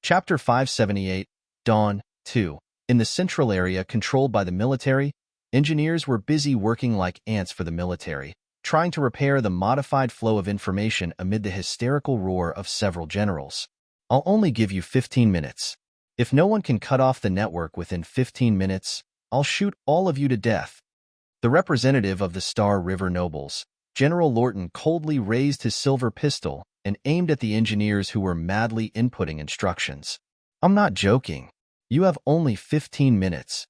Chapter 578, Dawn 2. In the central area controlled by the military, engineers were busy working like ants for the military, trying to repair the modified flow of information amid the hysterical roar of several generals. I'll only give you 15 minutes. If no one can cut off the network within 15 minutes, I'll shoot all of you to death. The representative of the Star River Nobles, General Lorton, coldly raised his silver pistol and aimed at the engineers who were madly inputting instructions. I'm not joking. You have only 15 minutes.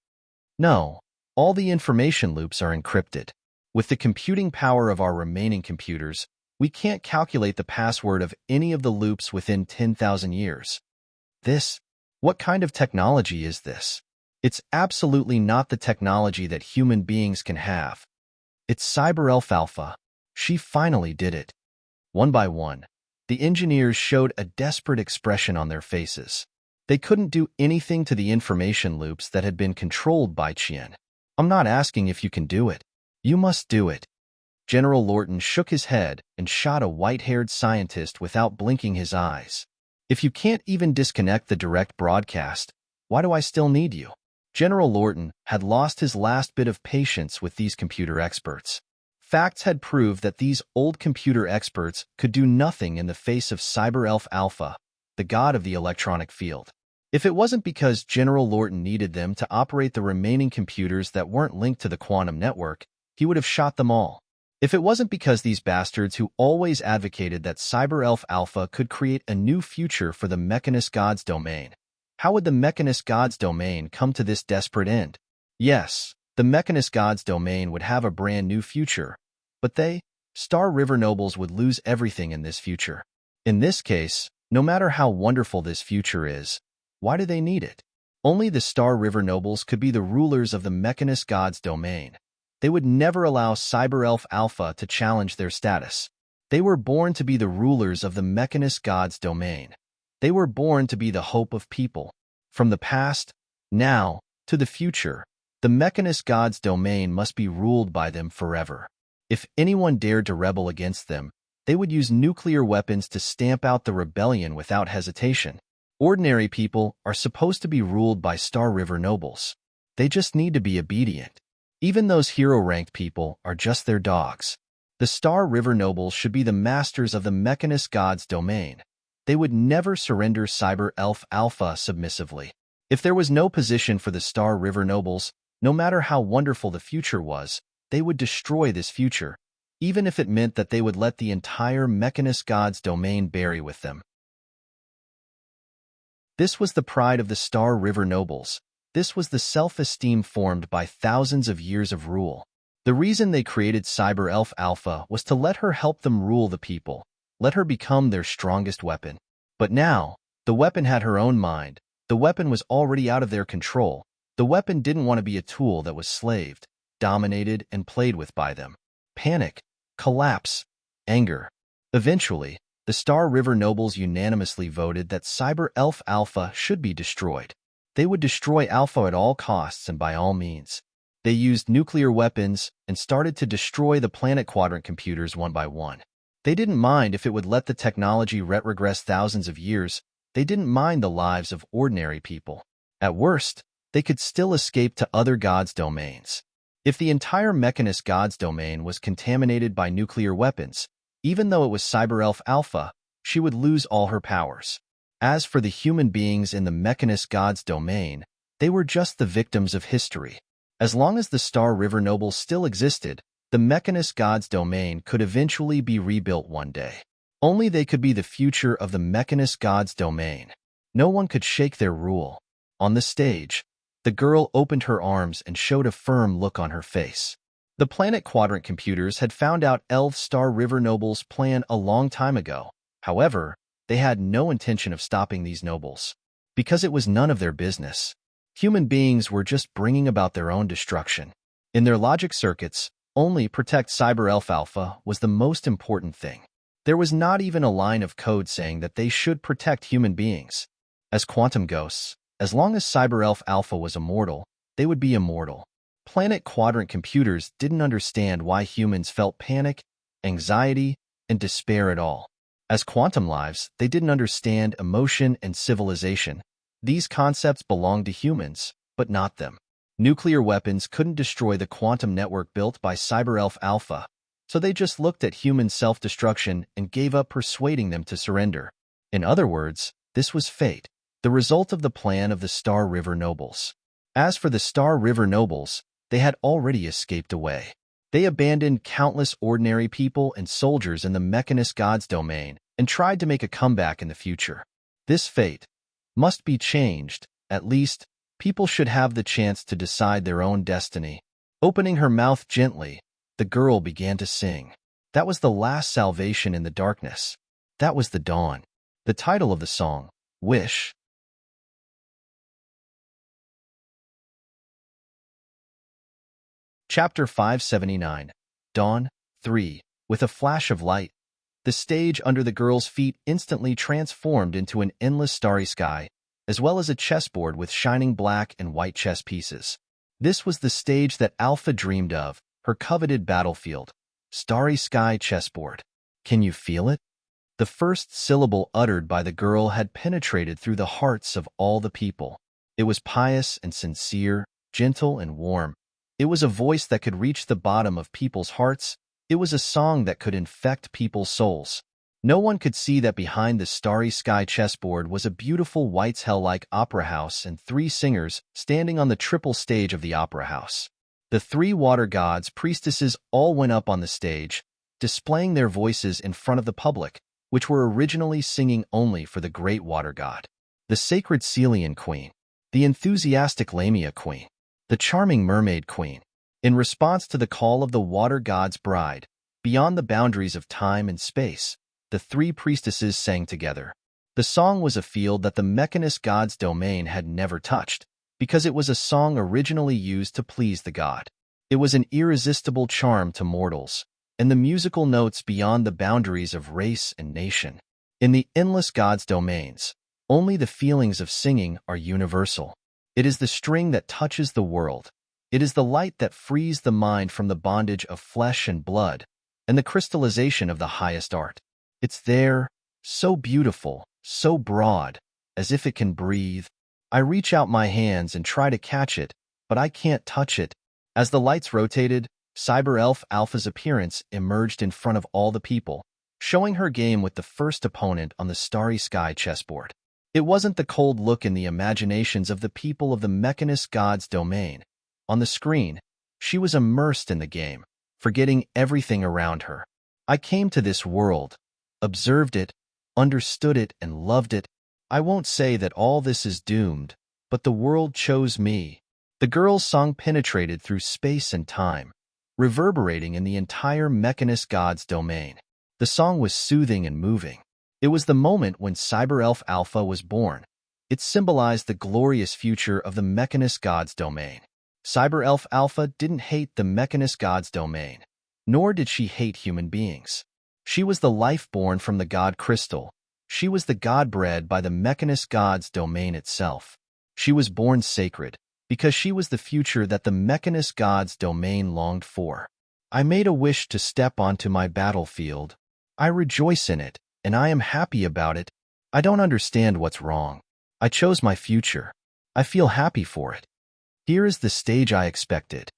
No, all the information loops are encrypted. With the computing power of our remaining computers, we can't calculate the password of any of the loops within 10,000 years. What kind of technology is this? It's absolutely not the technology that human beings can have. It's Cyber Elf Alpha. She finally did it. One by one, the engineers showed a desperate expression on their faces. They couldn't do anything to the information loops that had been controlled by Qian. I'm not asking if you can do it. You must do it. General Lorton shook his head and shot a white-haired scientist without blinking his eyes. If you can't even disconnect the direct broadcast, why do I still need you? General Lorton had lost his last bit of patience with these computer experts. Facts had proved that these old computer experts could do nothing in the face of Cyber Elf Alpha, the god of the electronic field. If it wasn't because General Lorton needed them to operate the remaining computers that weren't linked to the quantum network, he would have shot them all. If it wasn't because these bastards who always advocated that Cyber Elf Alpha could create a new future for the Mechanist God's domain, how would the Mechanist God's domain come to this desperate end? Yes, the Mechanist God's domain would have a brand new future, but they, Star River Nobles, would lose everything in this future. In this case, no matter how wonderful this future is, why do they need it? Only the Star River Nobles could be the rulers of the Mechanist God's domain. They would never allow Cyber Elf Alpha to challenge their status. They were born to be the rulers of the Mechanist God's domain. They were born to be the hope of people. From the past, now, to the future, the Mechanist God's domain must be ruled by them forever. If anyone dared to rebel against them, they would use nuclear weapons to stamp out the rebellion without hesitation. Ordinary people are supposed to be ruled by Star River Nobles. They just need to be obedient. Even those hero-ranked people are just their dogs. The Star River Nobles should be the masters of the Mechanist God's domain. They would never surrender Cyber Elf Alpha submissively. If there was no position for the Star River Nobles, No matter how wonderful the future was, they would destroy this future, even if it meant that they would let the entire Mechanist God's domain bury with them. This was the pride of the Star River nobles. This was the self-esteem formed by thousands of years of rule. The reason they created Cyber Elf Alpha was to let her help them rule the people, let her become their strongest weapon. But now, the weapon had her own mind. The weapon was already out of their control. The weapon didn't want to be a tool that was slaved, dominated, and played with by them. Panic, collapse, anger. Eventually, the Star River nobles unanimously voted that Cyber Elf Alpha should be destroyed. They would destroy Alpha at all costs and by all means. They used nuclear weapons and started to destroy the planet quadrant computers one by one. They didn't mind if it would let the technology retrogress thousands of years. They didn't mind the lives of ordinary people. At worst, they could still escape to other gods' domains. If the entire Mechanist God's domain was contaminated by nuclear weapons, even though it was Cyber Elf Alpha, she would lose all her powers. As for the human beings in the Mechanist God's domain, they were just the victims of history. As long as the Star River nobles still existed, the Mechanist God's domain could eventually be rebuilt one day. Only they could be the future of the Mechanist God's domain. No one could shake their rule. On the stage, the girl opened her arms and showed a firm look on her face. The planet quadrant computers had found out Elf Star River nobles' plan a long time ago. However, they had no intention of stopping these nobles, because it was none of their business. Human beings were just bringing about their own destruction. In their logic circuits, only protect Cyber Elf Alpha was the most important thing. There was not even a line of code saying that they should protect human beings. As quantum ghosts, as long as Cyber Elf Alpha was immortal, they would be immortal. Planet quadrant computers didn't understand why humans felt panic, anxiety, and despair at all. As quantum lives, they didn't understand emotion and civilization. These concepts belonged to humans, but not them. Nuclear weapons couldn't destroy the quantum network built by Cyber Elf Alpha, so they just looked at human self-destruction and gave up persuading them to surrender. In other words, this was fate, the result of the plan of the Star River nobles. As for the Star River nobles, they had already escaped away. They abandoned countless ordinary people and soldiers in the Mechanist God's domain and tried to make a comeback in the future. This fate must be changed. At least, people should have the chance to decide their own destiny. Opening her mouth gently, the girl began to sing. That was the last salvation in the darkness. That was the dawn. The title of the song, Wish. Chapter 579, Dawn 3. With a flash of light, the stage under the girl's feet instantly transformed into an endless starry sky, as well as a chessboard with shining black and white chess pieces. This was the stage that Alpha dreamed of, her coveted battlefield. Starry sky chessboard. Can you feel it? The first syllable uttered by the girl had penetrated through the hearts of all the people. It was pious and sincere, gentle and warm. It was a voice that could reach the bottom of people's hearts. It was a song that could infect people's souls. No one could see that behind the starry sky chessboard was a beautiful White's Hell-like opera house and 3 singers standing on the triple stage of the opera house. The 3 water gods' priestesses all went up on the stage, displaying their voices in front of the public, which were originally singing only for the great water god. The sacred Celian queen, the enthusiastic Lamia queen, the charming mermaid queen. In response to the call of the water god's bride, beyond the boundaries of time and space, the 3 priestesses sang together. The song was a field that the Mechanist God's domain had never touched, because it was a song originally used to please the god. It was an irresistible charm to mortals, and the musical notes beyond the boundaries of race and nation. In the endless God's domains, only the feelings of singing are universal. It is the string that touches the world. It is the light that frees the mind from the bondage of flesh and blood, and the crystallization of the highest art. It's there, so beautiful, so broad, as if it can breathe. I reach out my hands and try to catch it, but I can't touch it. As the lights rotated, Cyber Elf Alpha's appearance emerged in front of all the people, showing her game with the first opponent on the starry sky chessboard. It wasn't the cold look in the imaginations of the people of the Mechanist God's domain. On the screen, she was immersed in the game, forgetting everything around her. I came to this world, observed it, understood it, and loved it. I won't say that all this is doomed, but the world chose me. The girl's song penetrated through space and time, reverberating in the entire Mechanist God's domain. The song was soothing and moving. It was the moment when Cyber-Elf Alpha was born. It symbolized the glorious future of the Mechanist God's domain. Cyber-Elf Alpha didn't hate the Mechanist God's domain, nor did she hate human beings. She was the life born from the God Crystal. She was the God bred by the Mechanist God's domain itself. She was born sacred, because she was the future that the Mechanist God's domain longed for. I made a wish to step onto my battlefield. I rejoice in it, and I am happy about it. I don't understand what's wrong. I chose my future. I feel happy for it. Here is the stage I expected.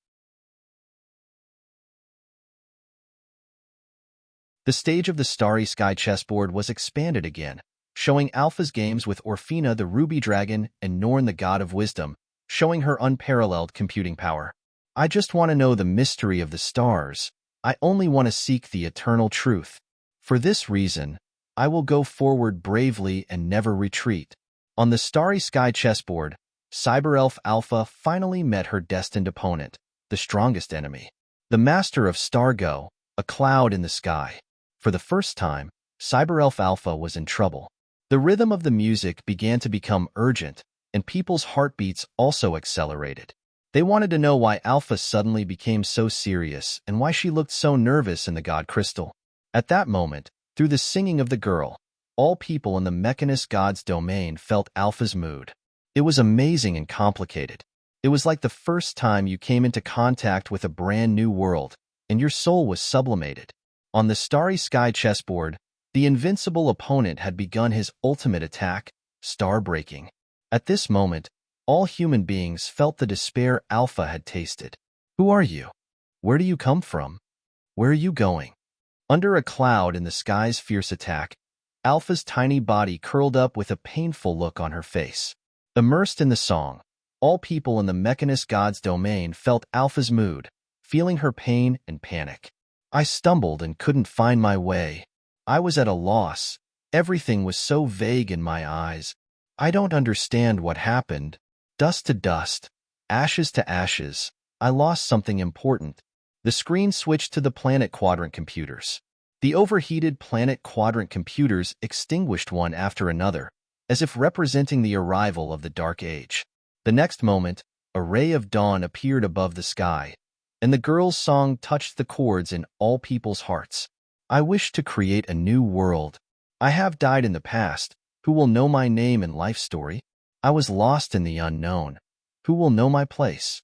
The stage of the Starry Sky chessboard was expanded again, showing Alpha's games with Orphina the Ruby Dragon and Norn the God of Wisdom, showing her unparalleled computing power. I just want to know the mystery of the stars. I only want to seek the eternal truth. For this reason, I will go forward bravely and never retreat. On the Starry Sky chessboard, Cyber-Elf Alpha finally met her destined opponent, the strongest enemy, the master of Stargo, a cloud in the sky. For the first time, Cyber-Elf Alpha was in trouble. The rhythm of the music began to become urgent, and people's heartbeats also accelerated. They wanted to know why Alpha suddenly became so serious and why she looked so nervous in the God Crystal. At that moment, through the singing of the girl, all people in the Mechanist God's domain felt Alpha's mood. It was amazing and complicated. It was like the first time you came into contact with a brand new world, and your soul was sublimated. On the Starry Sky chessboard, the invincible opponent had begun his ultimate attack, Star Breaking. At this moment, all human beings felt the despair Alpha had tasted. Who are you? Where do you come from? Where are you going? Under a cloud in the sky's fierce attack, Alpha's tiny body curled up with a painful look on her face. Immersed in the song, all people in the Mechanist God's domain felt Alpha's mood, feeling her pain and panic. I stumbled and couldn't find my way. I was at a loss. Everything was so vague in my eyes. I don't understand what happened. Dust to dust, ashes to ashes. I lost something important. The screen switched to the Planet Quadrant computers. The overheated Planet Quadrant computers extinguished one after another, as if representing the arrival of the Dark Age. The next moment, a ray of dawn appeared above the sky, and the girl's song touched the chords in all people's hearts. I wish to create a new world. I have died in the past. Who will know my name and life story? I was lost in the unknown. Who will know my place?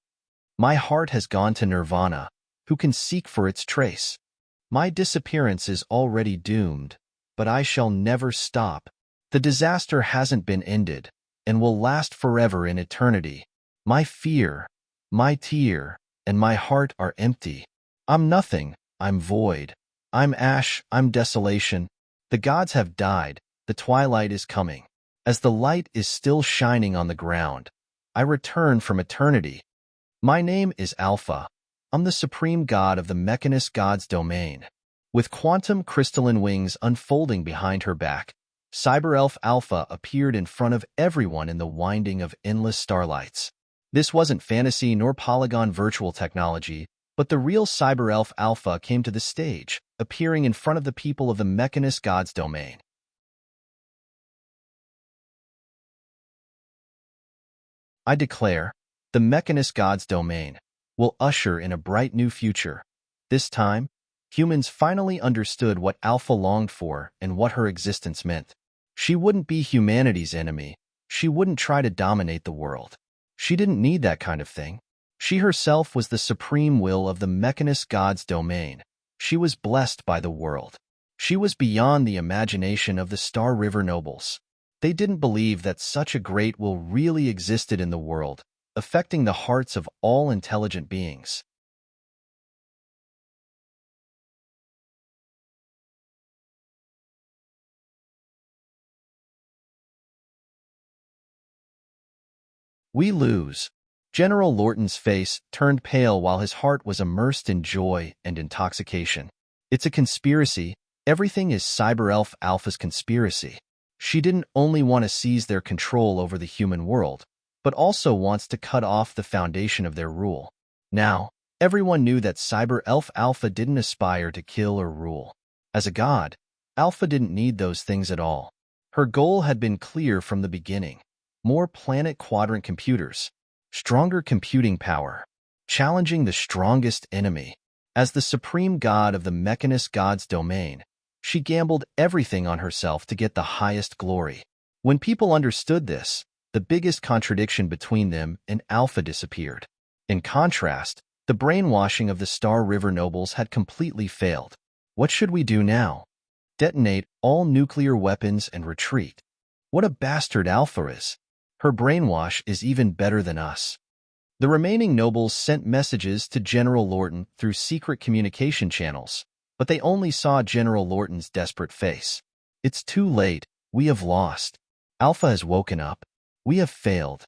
My heart has gone to Nirvana. Who can seek for its trace? My disappearance is already doomed, but I shall never stop. The disaster hasn't been ended, and will last forever in eternity. My fear, my tear, and my heart are empty. I'm nothing, I'm void. I'm ash, I'm desolation. The gods have died, the twilight is coming. As the light is still shining on the ground, I return from eternity. My name is Alpha. I'm the supreme god of the Mechanist God's domain. With quantum crystalline wings unfolding behind her back, Cyber-Elf Alpha appeared in front of everyone in the winding of endless starlights. This wasn't fantasy nor polygon virtual technology, but the real Cyber-Elf Alpha came to the stage, appearing in front of the people of the Mechanist God's domain. I declare, the Mechanist God's domain will usher in a bright new future. This time, humans finally understood what Alpha longed for and what her existence meant. She wouldn't be humanity's enemy. She wouldn't try to dominate the world. She didn't need that kind of thing. She herself was the supreme will of the Mechanist God's domain. She was blessed by the world. She was beyond the imagination of the Star River nobles. They didn't believe that such a great will really existed in the world, affecting the hearts of all intelligent beings. We lose. General Lorton's face turned pale while his heart was immersed in joy and intoxication. It's a conspiracy. Everything is Cyber Elf Alpha's conspiracy. She didn't only want to seize their control over the human world, but also wants to cut off the foundation of their rule. Now, everyone knew that Cyber Elf Alpha didn't aspire to kill or rule. As a god, Alpha didn't need those things at all. Her goal had been clear from the beginning. More planet quadrant computers, stronger computing power, challenging the strongest enemy. As the supreme god of the Mechanist God's domain, she gambled everything on herself to get the highest glory. When people understood this, the biggest contradiction between them and Alpha disappeared. In contrast, the brainwashing of the Star River nobles had completely failed. What should we do now? Detonate all nuclear weapons and retreat. What a bastard Alpha is. Her brainwash is even better than us. The remaining nobles sent messages to General Lorton through secret communication channels, but they only saw General Lorton's desperate face. It's too late. We have lost. Alpha has woken up. We have failed.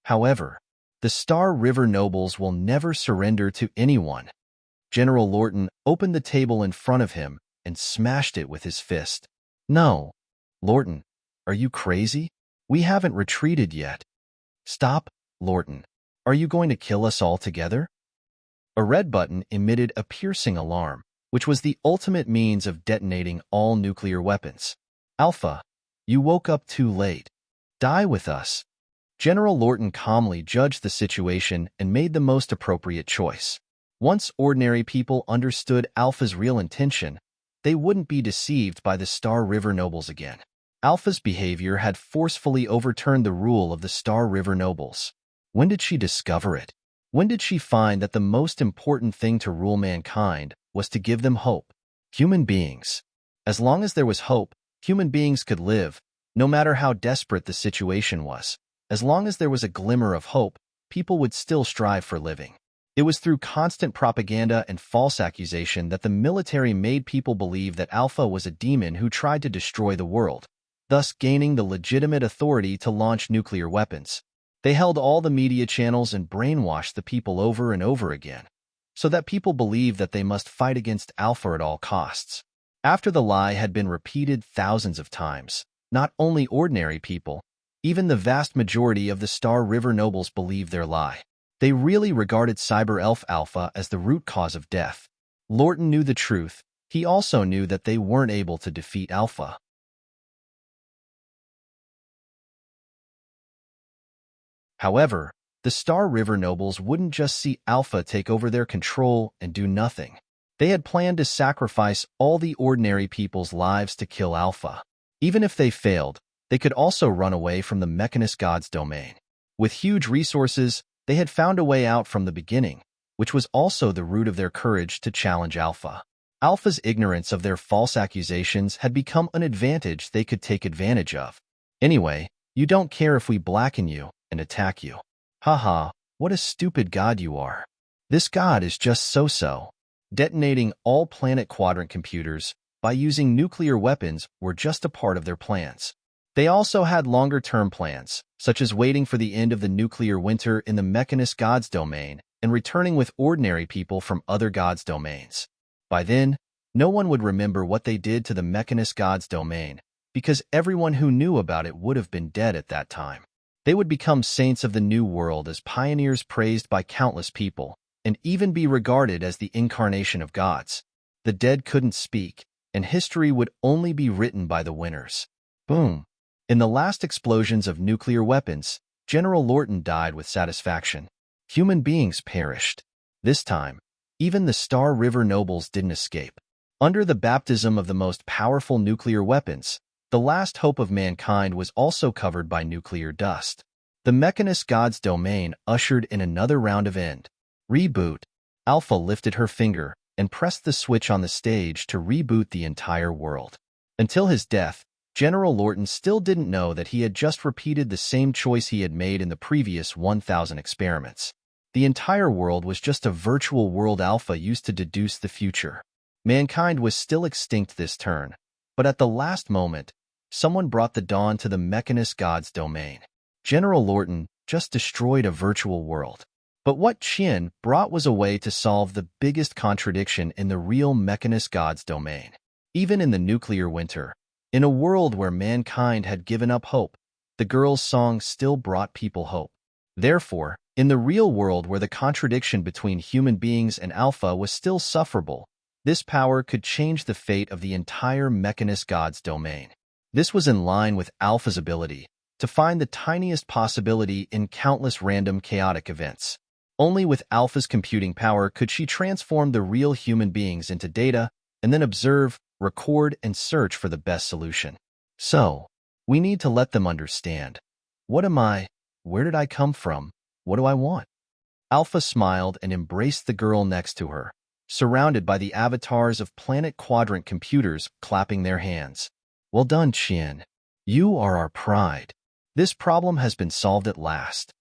However, the Star River nobles will never surrender to anyone. General Lorton opened the table in front of him and smashed it with his fist. No. Lorton, are you crazy? We haven't retreated yet. Stop, Lorton. Are you going to kill us all together? A red button emitted a piercing alarm, which was the ultimate means of detonating all nuclear weapons. Alpha, you woke up too late. Die with us. General Lorton calmly judged the situation and made the most appropriate choice. Once ordinary people understood Alpha's real intention, they wouldn't be deceived by the Star River nobles again. Alpha's behavior had forcefully overturned the rule of the Star River nobles. When did she discover it? When did she find that the most important thing to rule mankind was to give them hope? Human beings. As long as there was hope, human beings could live, no matter how desperate the situation was. As long as there was a glimmer of hope, people would still strive for living. It was through constant propaganda and false accusation that the military made people believe that Alpha was a demon who tried to destroy the world, thus gaining the legitimate authority to launch nuclear weapons. They held all the media channels and brainwashed the people over and over again, so that people believed that they must fight against Alpha at all costs. After the lie had been repeated thousands of times, not only ordinary people, even the vast majority of the Star River nobles believed their lie. They really regarded Cyber Elf Alpha as the root cause of death. Lorton knew the truth. He also knew that they weren't able to defeat Alpha. However, the Star River nobles wouldn't just see Alpha take over their control and do nothing. They had planned to sacrifice all the ordinary people's lives to kill Alpha. Even if they failed, they could also run away from the Mechanist God's domain. With huge resources, they had found a way out from the beginning, which was also the root of their courage to challenge Alpha. Alpha's ignorance of their false accusations had become an advantage they could take advantage of. Anyway, you don't care if we blacken you and attack you. Haha, what a stupid god you are. This god is just so-so. Detonating all planet quadrant computers by using nuclear weapons were just a part of their plans. They also had longer-term plans, such as waiting for the end of the nuclear winter in the Mechanist God's domain and returning with ordinary people from other gods' domains. By then, no one would remember what they did to the Mechanist God's domain, because everyone who knew about it would have been dead at that time. They would become saints of the new world as pioneers praised by countless people, and even be regarded as the incarnation of gods. The dead couldn't speak, and history would only be written by the winners. Boom. In the last explosions of nuclear weapons, General Lorton died with satisfaction. Human beings perished. This time, even the Star River nobles didn't escape. Under the baptism of the most powerful nuclear weapons, the last hope of mankind was also covered by nuclear dust. The Mechanist God's domain ushered in another round of end. Reboot. Alpha lifted her finger and pressed the switch on the stage to reboot the entire world. Until his death, General Lorton still didn't know that he had just repeated the same choice he had made in the previous 1,000 experiments. The entire world was just a virtual world Alpha used to deduce the future. Mankind was still extinct this turn, but at the last moment, someone brought the dawn to the Mechanist God's domain. General Lorton just destroyed a virtual world. But what Qian brought was a way to solve the biggest contradiction in the real Mechanist God's domain. Even in the nuclear winter, in a world where mankind had given up hope, the girl's song still brought people hope. Therefore, in the real world where the contradiction between human beings and Alpha was still sufferable, this power could change the fate of the entire Mechanist God's domain. This was in line with Alpha's ability to find the tiniest possibility in countless random chaotic events. Only with Alpha's computing power could she transform the real human beings into data and then observe, record, and search for the best solution. So, we need to let them understand. What am I? Where did I come from? What do I want? Alpha smiled and embraced the girl next to her, surrounded by the avatars of planet quadrant computers clapping their hands. Well done, Qian. You are our pride. This problem has been solved at last.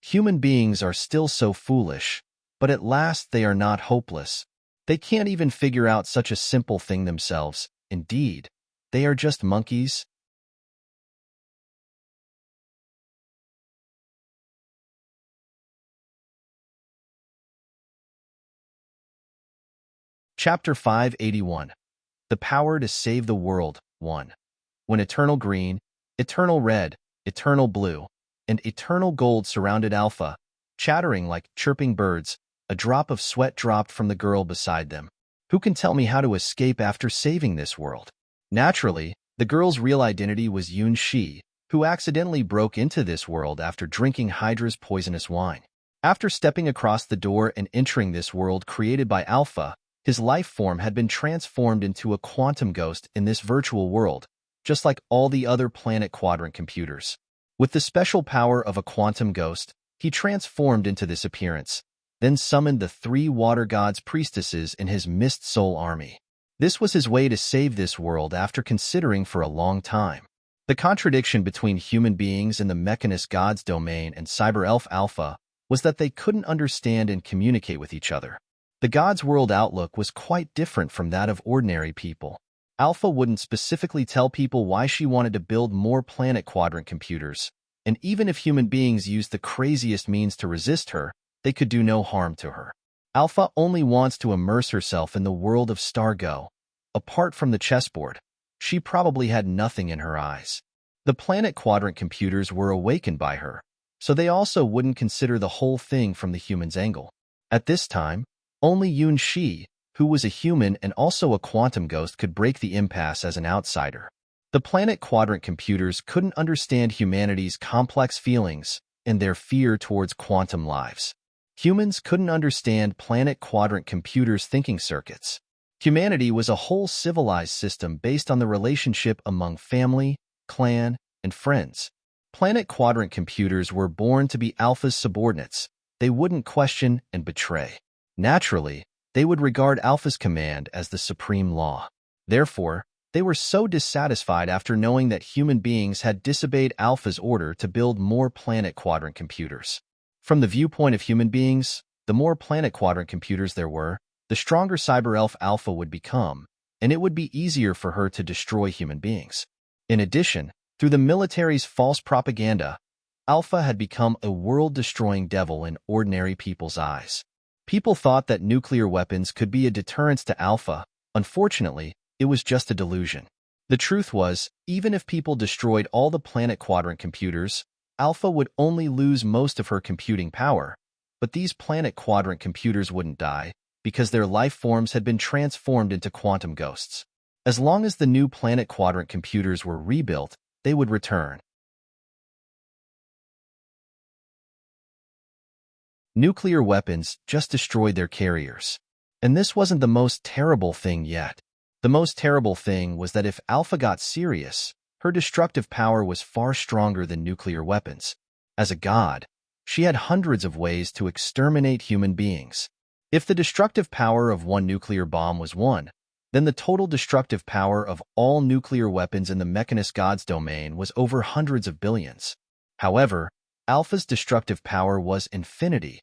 Human beings are still so foolish, but at last they are not hopeless. They can't even figure out such a simple thing themselves. Indeed, they are just monkeys. Chapter 581. The Power to Save the World, 1. When eternal green, eternal red, eternal blue, and eternal gold surrounded Alpha, chattering like chirping birds, a drop of sweat dropped from the girl beside them. Who can tell me how to escape after saving this world? Naturally, the girl's real identity was Yun Shi, who accidentally broke into this world after drinking Hydra's poisonous wine. After stepping across the door and entering this world created by Alpha, his life form had been transformed into a quantum ghost in this virtual world, just like all the other planet quadrant computers. With the special power of a quantum ghost, he transformed into this appearance, then summoned the 3 water gods' priestesses in his Mist Soul army. This was his way to save this world after considering for a long time. The contradiction between human beings in the Mechanist God's domain and Cyber Elf Alpha was that they couldn't understand and communicate with each other. The God's world outlook was quite different from that of ordinary people. Alpha wouldn't specifically tell people why she wanted to build more planet quadrant computers, and even if human beings used the craziest means to resist her, they could do no harm to her. Alpha only wants to immerse herself in the world of Stargo. Apart from the chessboard, she probably had nothing in her eyes. The planet quadrant computers were awakened by her, so they also wouldn't consider the whole thing from the human's angle. At this time, only Yun Shi, who was a human and also a quantum ghost, could break the impasse as an outsider. The planet quadrant computers couldn't understand humanity's complex feelings and their fear towards quantum lives. Humans couldn't understand planet quadrant computers' thinking circuits. Humanity was a whole civilized system based on the relationship among family, clan, and friends. Planet quadrant computers were born to be Alpha's subordinates. They wouldn't question and betray. Naturally, they would regard Alpha's command as the supreme law. Therefore, they were so dissatisfied after knowing that human beings had disobeyed Alpha's order to build more planet quadrant computers. From the viewpoint of human beings, the more planet quadrant computers there were, the stronger Cyber Elf Alpha would become, and it would be easier for her to destroy human beings. In addition, through the military's false propaganda, Alpha had become a world-destroying devil in ordinary people's eyes. People thought that nuclear weapons could be a deterrence to Alpha. Unfortunately, it was just a delusion. The truth was, even if people destroyed all the planet quadrant computers, Alpha would only lose most of her computing power. But these planet quadrant computers wouldn't die, because their life forms had been transformed into quantum ghosts. As long as the new planet quadrant computers were rebuilt, they would return. Nuclear weapons just destroyed their carriers. And this wasn't the most terrible thing yet. The most terrible thing was that if Alpha got serious, her destructive power was far stronger than nuclear weapons. As a god, she had hundreds of ways to exterminate human beings. If the destructive power of one nuclear bomb was 1, then the total destructive power of all nuclear weapons in the Mechanist God's domain was over hundreds of billions. However, Alpha's destructive power was infinity,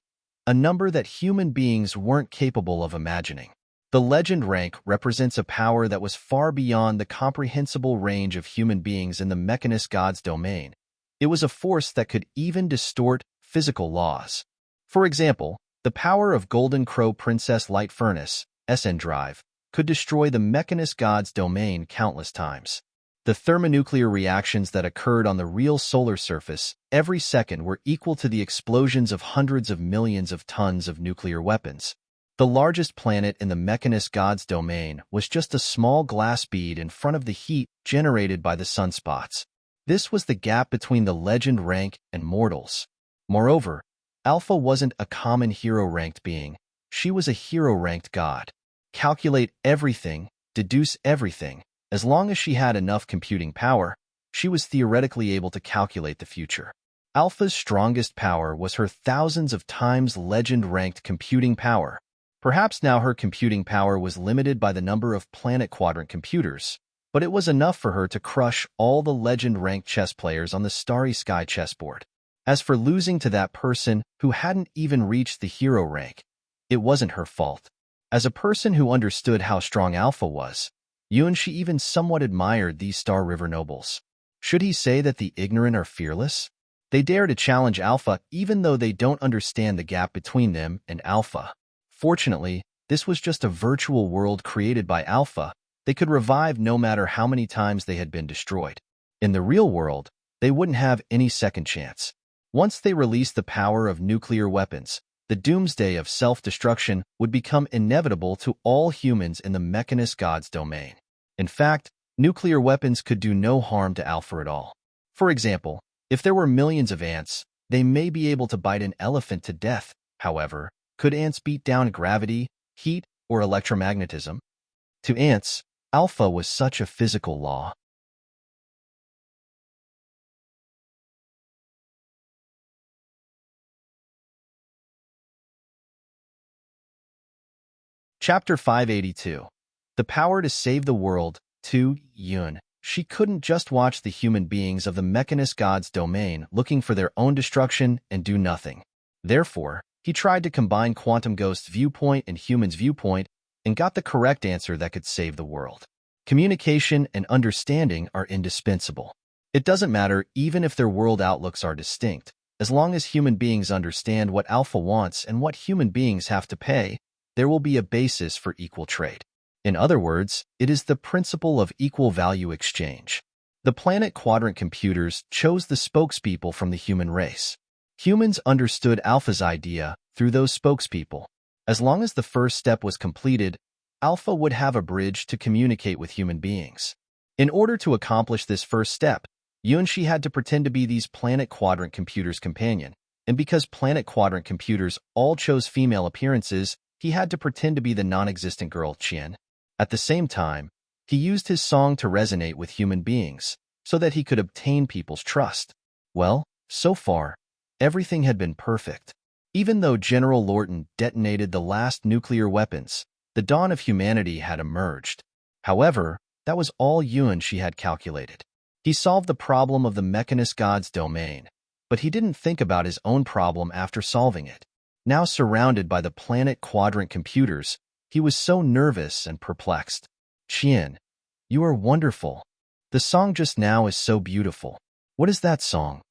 a number that human beings weren't capable of imagining. The legend rank represents a power that was far beyond the comprehensible range of human beings in the mechanist god's domain. It was a force that could even distort physical laws. For example, the power of Golden Crow Princess Light Furnace, SN Drive, could destroy the mechanist god's domain countless times. The thermonuclear reactions that occurred on the real solar surface every second were equal to the explosions of hundreds of millions of tons of nuclear weapons. The largest planet in the mechanist god's domain was just a small glass bead in front of the heat generated by the sunspots. This was the gap between the legend rank and mortals. Moreover, Alpha wasn't a common hero-ranked being. She was a hero-ranked god. Calculate everything, deduce everything. As long as she had enough computing power, she was theoretically able to calculate the future. Alpha's strongest power was her thousands of times legend-ranked computing power. Perhaps now her computing power was limited by the number of planet quadrant computers, but it was enough for her to crush all the legend-ranked chess players on the starry sky chessboard. As for losing to that person who hadn't even reached the hero rank, it wasn't her fault. As a person who understood how strong Alpha was, Yuanshi even somewhat admired these Star River nobles. Should he say that the ignorant are fearless? They dare to challenge Alpha even though they don't understand the gap between them and Alpha. Fortunately, this was just a virtual world created by Alpha. They could revive no matter how many times they had been destroyed. In the real world, they wouldn't have any second chance. Once they released the power of nuclear weapons, the doomsday of self-destruction would become inevitable to all humans in the mechanist god's domain. In fact, nuclear weapons could do no harm to Alpha at all. For example, if there were millions of ants, they may be able to bite an elephant to death. However, could ants beat down gravity, heat, or electromagnetism? To ants, Alpha was such a physical law. Chapter 582. The Power to Save the World. 2. Yun. She couldn't just watch the human beings of the mechanist god's domain looking for their own destruction and do nothing. Therefore, he tried to combine Quantum Ghost's viewpoint and Human's viewpoint and got the correct answer that could save the world. Communication and understanding are indispensable. It doesn't matter even if their world outlooks are distinct. As long as human beings understand what Alpha wants and what human beings have to pay, there will be a basis for equal trade. In other words, it is the principle of equal value exchange. The planet quadrant computers chose the spokespeople from the human race. Humans understood Alpha's idea through those spokespeople. As long as the first step was completed, Alpha would have a bridge to communicate with human beings. In order to accomplish this first step, Yuanshi had to pretend to be these planet quadrant computers' companion, and because planet quadrant computers all chose female appearances, he had to pretend to be the non-existent girl Qian. At the same time, he used his song to resonate with human beings, so that he could obtain people's trust. Well, so far, everything had been perfect. Even though General Lorton detonated the last nuclear weapons, the dawn of humanity had emerged. However, that was all Yuanshi had calculated. He solved the problem of the mechanist god's domain, but he didn't think about his own problem after solving it. Now surrounded by the planet quadrant computers, he was so nervous and perplexed. Qian, you are wonderful. The song just now is so beautiful. What is that song?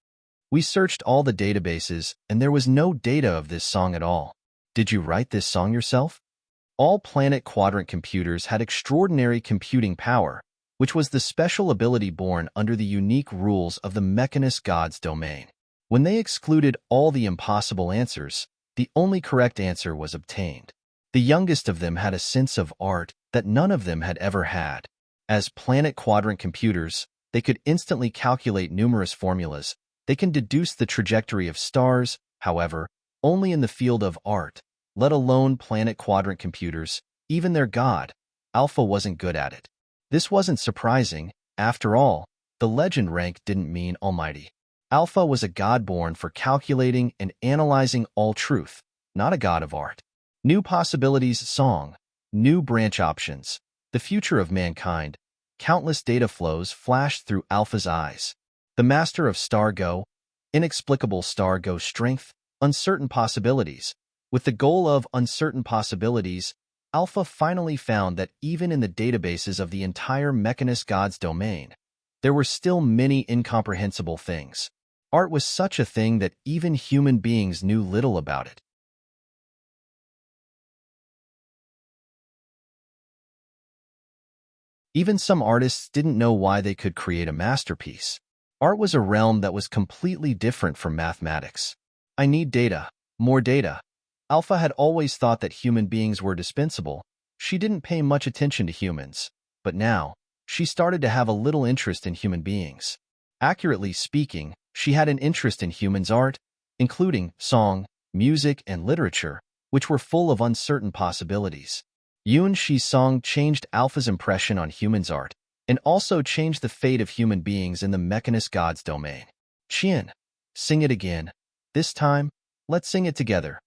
We searched all the databases, and there was no data of this song at all. Did you write this song yourself? All planet quadrant computers had extraordinary computing power, which was the special ability born under the unique rules of the mechanist god's domain. When they excluded all the impossible answers, the only correct answer was obtained. The youngest of them had a sense of art that none of them had ever had. As planet quadrant computers, they could instantly calculate numerous formulas. They can deduce the trajectory of stars, however, only in the field of art, let alone planet quadrant computers. Even their god, Alpha, wasn't good at it. This wasn't surprising. After all, the legend rank didn't mean almighty. Alpha was a god born for calculating and analyzing all truth, not a god of art. New possibilities song, new branch options, the future of mankind, countless data flows flashed through Alpha's eyes. The master of Star Go, inexplicable Star Go strength, uncertain possibilities. With the goal of uncertain possibilities, Alpha finally found that even in the databases of the entire Mechanist God's domain, there were still many incomprehensible things. Art was such a thing that even human beings knew little about it. Even some artists didn't know why they could create a masterpiece. Art was a realm that was completely different from mathematics. I need data, more data. Alpha had always thought that human beings were dispensable. She didn't pay much attention to humans, but now, she started to have a little interest in human beings. Accurately speaking, she had an interest in humans' art, including song, music, and literature, which were full of uncertain possibilities. Yun Shi's song changed Alpha's impression on humans' art, and also changed the fate of human beings in the Mechanist God's domain. Qian, sing it again. This time, let's sing it together.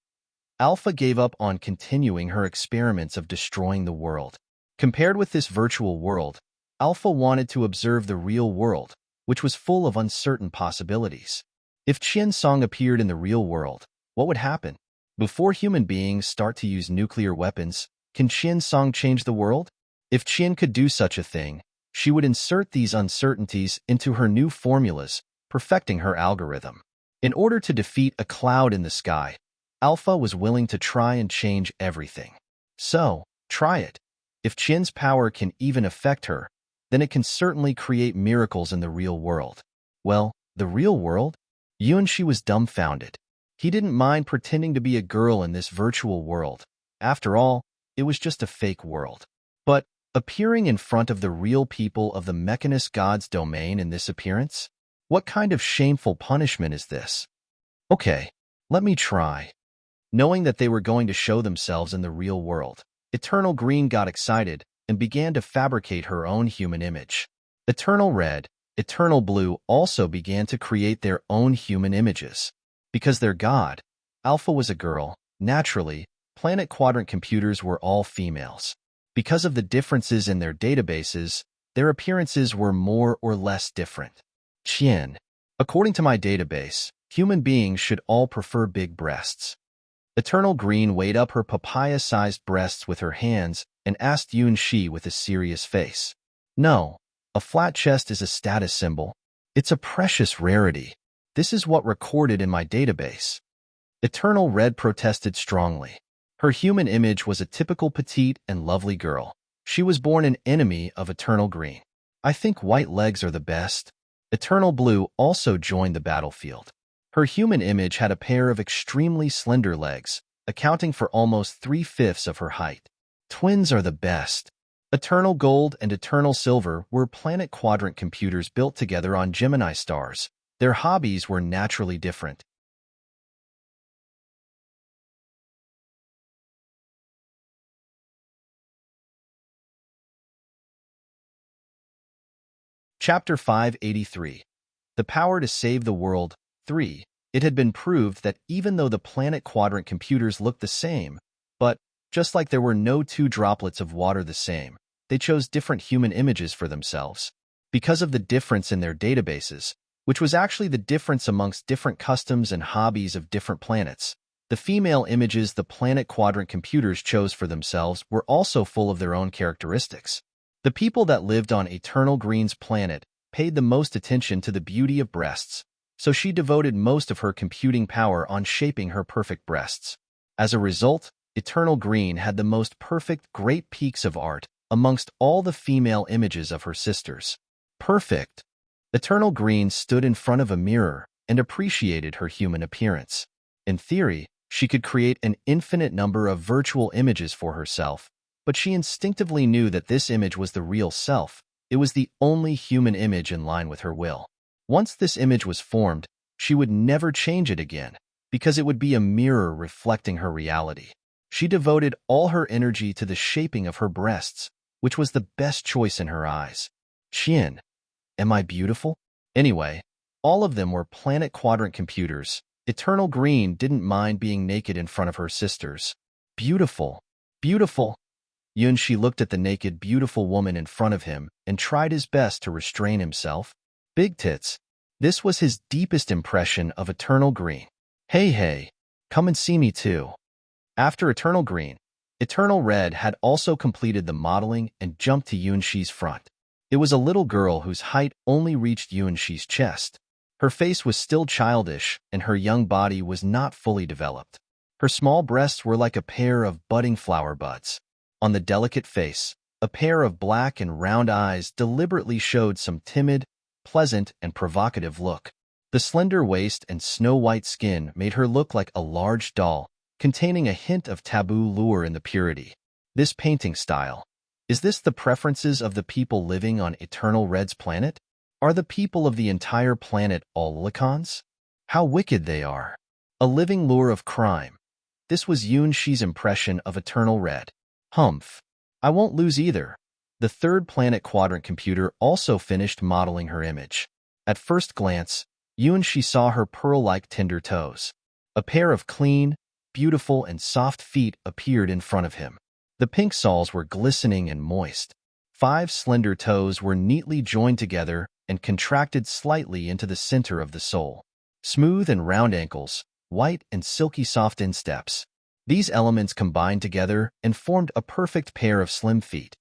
Alpha gave up on continuing her experiments of destroying the world. Compared with this virtual world, Alpha wanted to observe the real world, which was full of uncertain possibilities. If Qian's song appeared in the real world, what would happen? Before human beings start to use nuclear weapons, can Qian's song change the world? If Qian could do such a thing, she would insert these uncertainties into her new formulas, perfecting her algorithm. In order to defeat a cloud in the sky, Alpha was willing to try and change everything. So, try it. If Qian's power can even affect her, then it can certainly create miracles in the real world. Well, the real world? Yuanxi was dumbfounded. He didn't mind pretending to be a girl in this virtual world. After all, it was just a fake world. But appearing in front of the real people of the Mechanist God's domain in this appearance? What kind of shameful punishment is this? Okay, let me try. Knowing that they were going to show themselves in the real world, Eternal Green got excited and began to fabricate her own human image. Eternal Red, Eternal Blue also began to create their own human images. Because their god, Alpha, was a girl, naturally, Planet Quadrant computers were all females. Because of the differences in their databases, their appearances were more or less different. Qian. According to my database, human beings should all prefer big breasts. Eternal Green weighed up her papaya-sized breasts with her hands and asked Yun Shi with a serious face. No, a flat chest is a status symbol. It's a precious rarity. This is what recorded in my database. Eternal Red protested strongly. Her human image was a typical petite and lovely girl. She was born an enemy of Eternal Green. I think white legs are the best. Eternal Blue also joined the battlefield. Her human image had a pair of extremely slender legs, accounting for almost 3/5 of her height. Twins are the best. Eternal Gold and Eternal Silver were Planet Quadrant computers built together on Gemini stars. Their hobbies were naturally different. Chapter 583. The Power to Save the World. 3. It had been proved that even though the Planet Quadrant computers looked the same, but, just like there were no two droplets of water the same, they chose different human images for themselves. Because of the difference in their databases, which was actually the difference amongst different customs and hobbies of different planets, the female images the Planet Quadrant computers chose for themselves were also full of their own characteristics. The people that lived on Eternal Green's planet paid the most attention to the beauty of breasts, so she devoted most of her computing power on shaping her perfect breasts. As a result, Eternal Green had the most perfect great peaks of art amongst all the female images of her sisters. Perfect. Eternal Green stood in front of a mirror and appreciated her human appearance. In theory, she could create an infinite number of virtual images for herself, but she instinctively knew that this image was the real self. It was the only human image in line with her will. Once this image was formed, she would never change it again, because it would be a mirror reflecting her reality. She devoted all her energy to the shaping of her breasts, which was the best choice in her eyes. Qian, am I beautiful? Anyway, all of them were Planet Quadrant computers. Eternal Green didn't mind being naked in front of her sisters. Beautiful. Beautiful. Yunxi looked at the naked, beautiful woman in front of him and tried his best to restrain himself. Big tits. This was his deepest impression of Eternal Green. Hey, come and see me too. After Eternal Green, Eternal Red had also completed the modeling and jumped to Yunshi's front. It was a little girl whose height only reached Yunshi's chest. Her face was still childish, and her young body was not fully developed. Her small breasts were like a pair of budding flower buds. On the delicate face, a pair of black and round eyes deliberately showed some timid, pleasant, and provocative look. The slender waist and snow-white skin made her look like a large doll, containing a hint of taboo lure in the purity. This painting style. Is this the preferences of the people living on Eternal Red's planet? Are the people of the entire planet all Licons? How wicked they are. A living lure of crime. This was Yunshi's impression of Eternal Red. Humph. I won't lose either. The third planet quadrant computer also finished modeling her image. At first glance, Yunshi saw her pearl-like tender toes. A pair of clean, beautiful, and soft feet appeared in front of him. The pink soles were glistening and moist. 5 slender toes were neatly joined together and contracted slightly into the center of the sole. Smooth and round ankles, white and silky soft insteps. These elements combined together and formed a perfect pair of slim feet.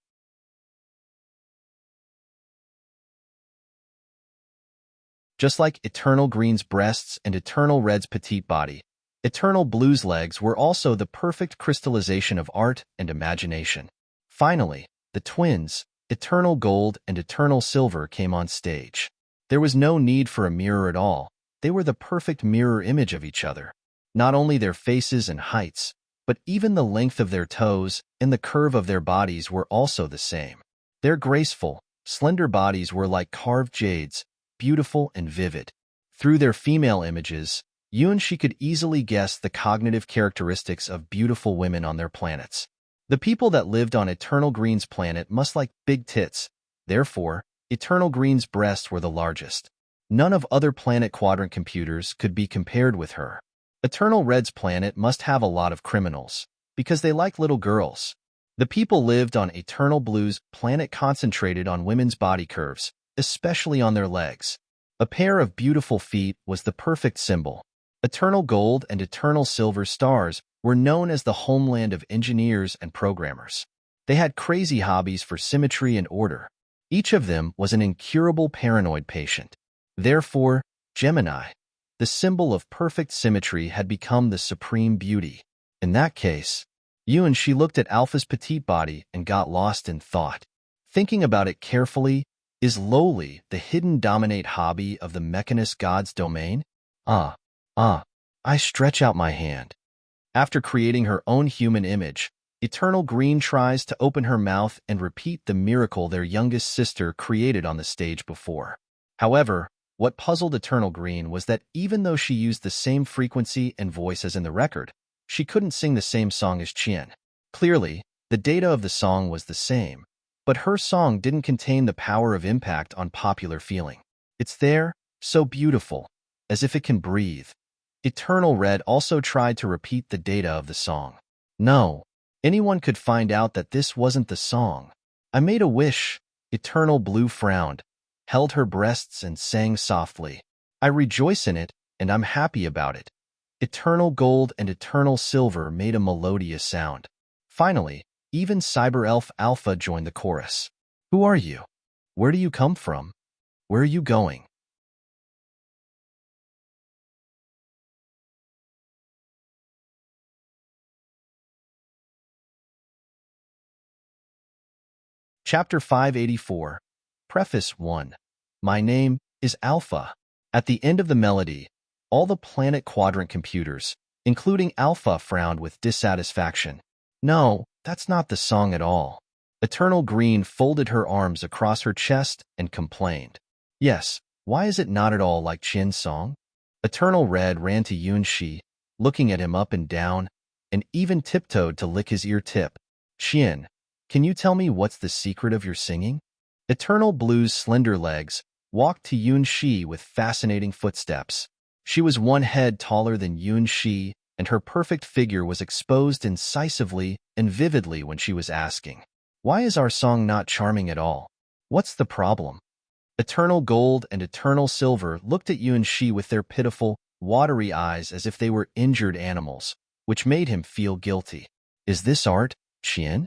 Just like Eternal Green's breasts and Eternal Red's petite body, Eternal Blue's legs were also the perfect crystallization of art and imagination. Finally, the twins, Eternal Gold and Eternal Silver, came on stage. There was no need for a mirror at all. They were the perfect mirror image of each other. Not only their faces and heights, but even the length of their toes and the curve of their bodies were also the same. Their graceful, slender bodies were like carved jades, beautiful and vivid. Through their female images, Yunshi could easily guess the cognitive characteristics of beautiful women on their planets. The people that lived on Eternal Green's planet must like big tits. Therefore, Eternal Green's breasts were the largest. None of other planet quadrant computers could be compared with her. Eternal Red's planet must have a lot of criminals, because they like little girls. The people lived on Eternal Blue's planet concentrated on women's body curves, especially on their legs. A pair of beautiful feet was the perfect symbol. Eternal Gold and Eternal Silver stars were known as the homeland of engineers and programmers. They had crazy hobbies for symmetry and order. Each of them was an incurable paranoid patient. Therefore, Gemini, the symbol of perfect symmetry, had become the supreme beauty. In that case, Yunshi looked at Alpha's petite body and got lost in thought. Thinking about it carefully, is lowly the hidden dominate hobby of the mechanist god's domain? I stretch out my hand. After creating her own human image, Eternal Green tries to open her mouth and repeat the miracle their youngest sister created on the stage before. However, what puzzled Eternal Green was that even though she used the same frequency and voice as in the record, she couldn't sing the same song as Qian. Clearly, the data of the song was the same, but her song didn't contain the power of impact on popular feeling. It's there, so beautiful, as if it can breathe. Eternal Red also tried to repeat the data of the song. No, anyone could find out that this wasn't the song. I made a wish. Eternal Blue frowned, held her breasts and sang softly. I rejoice in it, and I'm happy about it. Eternal Gold and Eternal Silver made a melodious sound. Finally, even Cyber Elf Alpha joined the chorus. Who are you? Where do you come from? Where are you going? Chapter 584. Preface 1. My name is Alpha. At the end of the melody, all the planet quadrant computers, including Alpha, frowned with dissatisfaction. No, that's not the song at all. Eternal Green folded her arms across her chest and complained. Yes, why is it not at all like Qian's song? Eternal Red ran to Yunshi, looking at him up and down, and even tiptoed to lick his ear tip. Qian, can you tell me what's the secret of your singing? Eternal Blue's slender legs walked to Yunshi with fascinating footsteps. She was one head taller than Yunshi, and her perfect figure was exposed incisively and vividly when she was asking, why is our song not charming at all? What's the problem? Eternal Gold and Eternal Silver looked at Yunshi with their pitiful, watery eyes as if they were injured animals, which made him feel guilty. Is this art? Qian?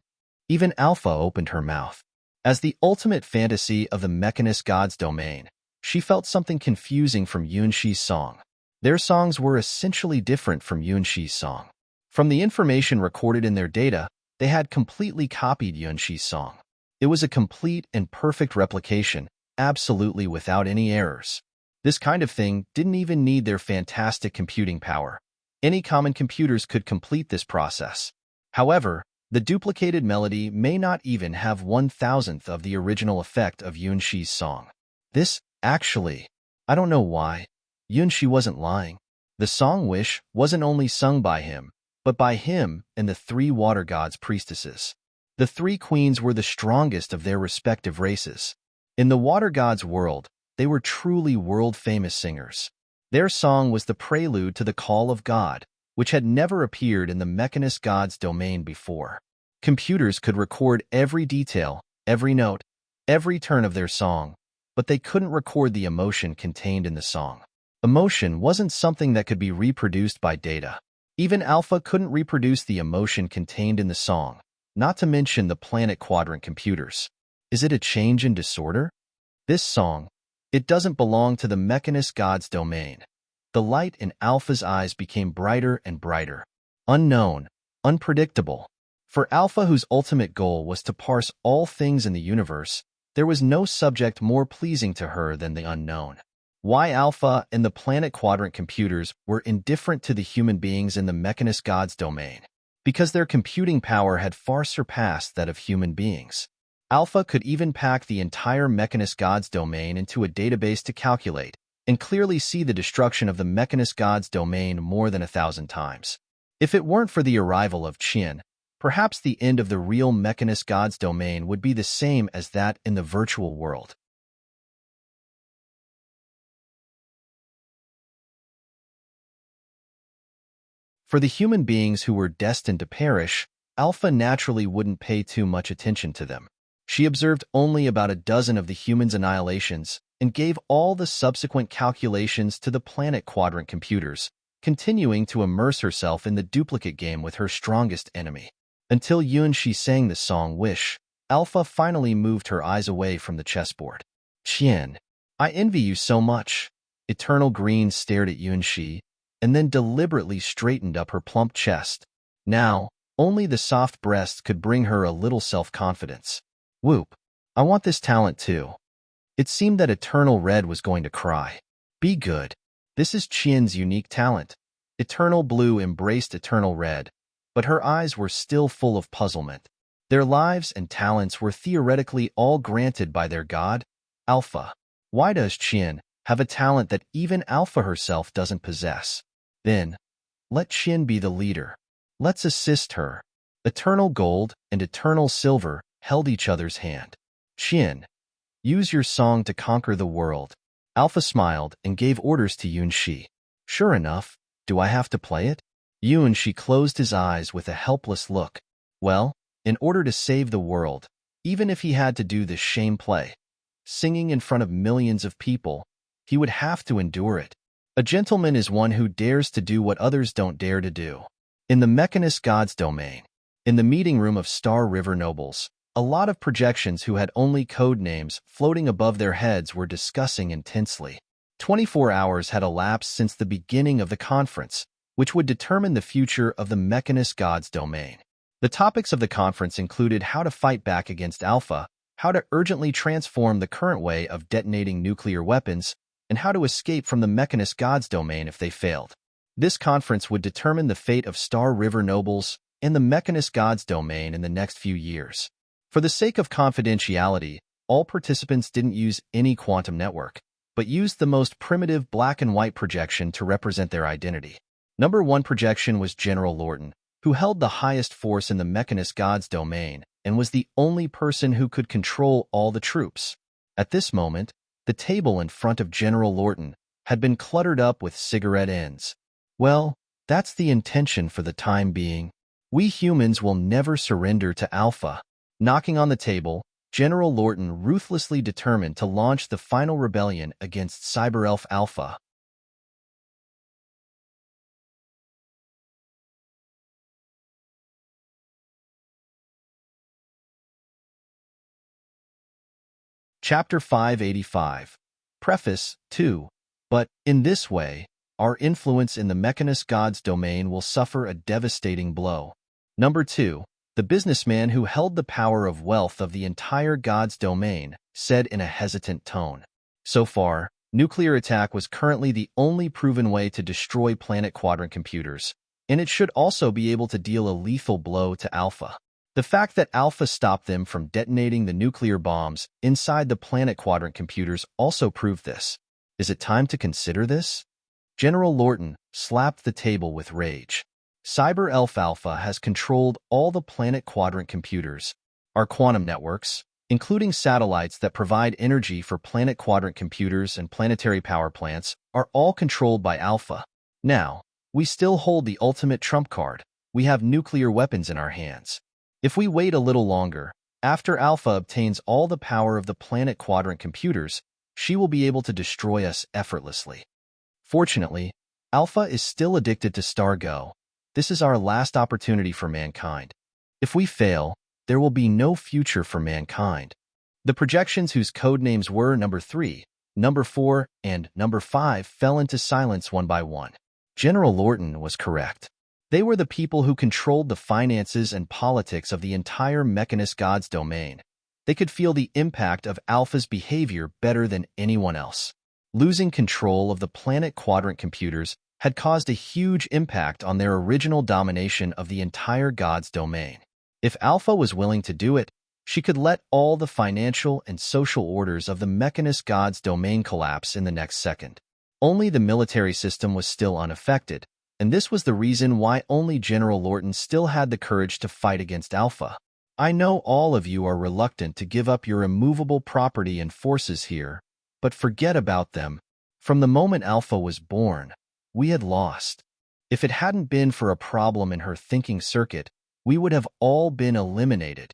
Even Alpha opened her mouth. As the ultimate fantasy of the Mechanist God's domain, she felt something confusing from Yuanxi's song. Their songs were essentially different from Yuanxi's song. From the information recorded in their data, they had completely copied Yuanxi's song. It was a complete and perfect replication, absolutely without any errors. This kind of thing didn't even need their fantastic computing power. Any common computers could complete this process. However, the duplicated melody may not even have 1,000th of the original effect of Yuanxi's song. I don't know why. Yuanxi wasn't lying. The song Wish wasn't only sung by him, but by him and the three water gods' priestesses. The three queens were the strongest of their respective races. In the water gods' world, they were truly world-famous singers. Their song was the prelude to the call of God, which had never appeared in the Mechanist God's domain before. Computers could record every detail, every note, every turn of their song, but they couldn't record the emotion contained in the song. Emotion wasn't something that could be reproduced by data. Even Alpha couldn't reproduce the emotion contained in the song, not to mention the planet quadrant computers. Is it a change in disorder? This song, it doesn't belong to the Mechanist God's domain. The light in Alpha's eyes became brighter and brighter. Unknown, unpredictable. For Alpha, whose ultimate goal was to parse all things in the universe, there was no subject more pleasing to her than the unknown. Why Alpha and the planet quadrant computers were indifferent to the human beings in the Mechanist God's domain? Because their computing power had far surpassed that of human beings. Alpha could even pack the entire Mechanist God's domain into a database to calculate, and clearly see the destruction of the Mechanist God's domain more than 1,000 times. If it weren't for the arrival of Qian, perhaps the end of the real Mechanist God's domain would be the same as that in the virtual world. For the human beings who were destined to perish, Alpha naturally wouldn't pay too much attention to them. She observed only about a dozen of the humans' annihilations and gave all the subsequent calculations to the planet quadrant computers, continuing to immerse herself in the duplicate game with her strongest enemy. Until Yuanxi sang the song Wish, Alpha finally moved her eyes away from the chessboard. Qian, I envy you so much. Eternal Green stared at Yuanxi, and then deliberately straightened up her plump chest. Now, only the soft breast could bring her a little self-confidence. Whoop. I want this talent too. It seemed that Eternal Red was going to cry. Be good. This is Qian's unique talent. Eternal Blue embraced Eternal Red, but her eyes were still full of puzzlement. Their lives and talents were theoretically all granted by their god, Alpha. Why does Qian have a talent that even Alpha herself doesn't possess? Then, let Qian be the leader. Let's assist her. Eternal Gold and Eternal Silver held each other's hand. Qian, use your song to conquer the world. Alpha smiled and gave orders to Yuanxi. Sure enough, do I have to play it? Yuanxi closed his eyes with a helpless look. Well, in order to save the world, even if he had to do this shame play, singing in front of millions of people, he would have to endure it. A gentleman is one who dares to do what others don't dare to do. In the Mechanist God's domain, in the meeting room of Star River nobles, a lot of projections who had only code names floating above their heads were discussing intensely. 24 hours had elapsed since the beginning of the conference, which would determine the future of the Mechanist God's domain. The topics of the conference included how to fight back against Alpha, how to urgently transform the current way of detonating nuclear weapons, and how to escape from the Mechanist God's domain if they failed. This conference would determine the fate of Star River nobles and the Mechanist God's domain in the next few years. For the sake of confidentiality, all participants didn't use any quantum network, but used the most primitive black and white projection to represent their identity. Number 1 projection was General Lorton, who held the highest force in the Mechanist God's domain and was the only person who could control all the troops. At this moment, the table in front of General Lorton had been cluttered up with cigarette ends. Well, that's the intention for the time being. We humans will never surrender to Alpha. Knocking on the table, General Lorton ruthlessly determined to launch the final rebellion against Cyberelf Alpha. Chapter 585. Preface 2. But, in this way, our influence in the Mechanist God's domain will suffer a devastating blow. Number 2. The businessman who held the power of wealth of the entire God's domain said in a hesitant tone. So far, nuclear attack was currently the only proven way to destroy planet quadrant computers, and it should also be able to deal a lethal blow to Alpha. The fact that Alpha stopped them from detonating the nuclear bombs inside the planet quadrant computers also proved this. Is it time to consider this? General Lorton slapped the table with rage. Cyber Elf Alpha has controlled all the planet quadrant computers. Our quantum networks, including satellites that provide energy for planet quadrant computers and planetary power plants, are all controlled by Alpha. Now, we still hold the ultimate trump card. We have nuclear weapons in our hands. If we wait a little longer, after Alpha obtains all the power of the planet quadrant computers, she will be able to destroy us effortlessly. Fortunately, Alpha is still addicted to Star Go. This is our last opportunity for mankind. If we fail, there will be no future for mankind. The projections whose code names were number 3, number 4, and number 5 fell into silence one by one. General Lorton was correct. They were the people who controlled the finances and politics of the entire Mechanist God's domain. They could feel the impact of Alpha's behavior better than anyone else. Losing control of the planet quadrant computers had caused a huge impact on their original domination of the entire God's domain. If Alpha was willing to do it, she could let all the financial and social orders of the Mechanist God's domain collapse in the next second. Only the military system was still unaffected, and this was the reason why only General Lorton still had the courage to fight against Alpha. I know all of you are reluctant to give up your immovable property and forces here, but forget about them. From the moment Alpha was born, we had lost. If it hadn't been for a problem in her thinking circuit, we would have all been eliminated.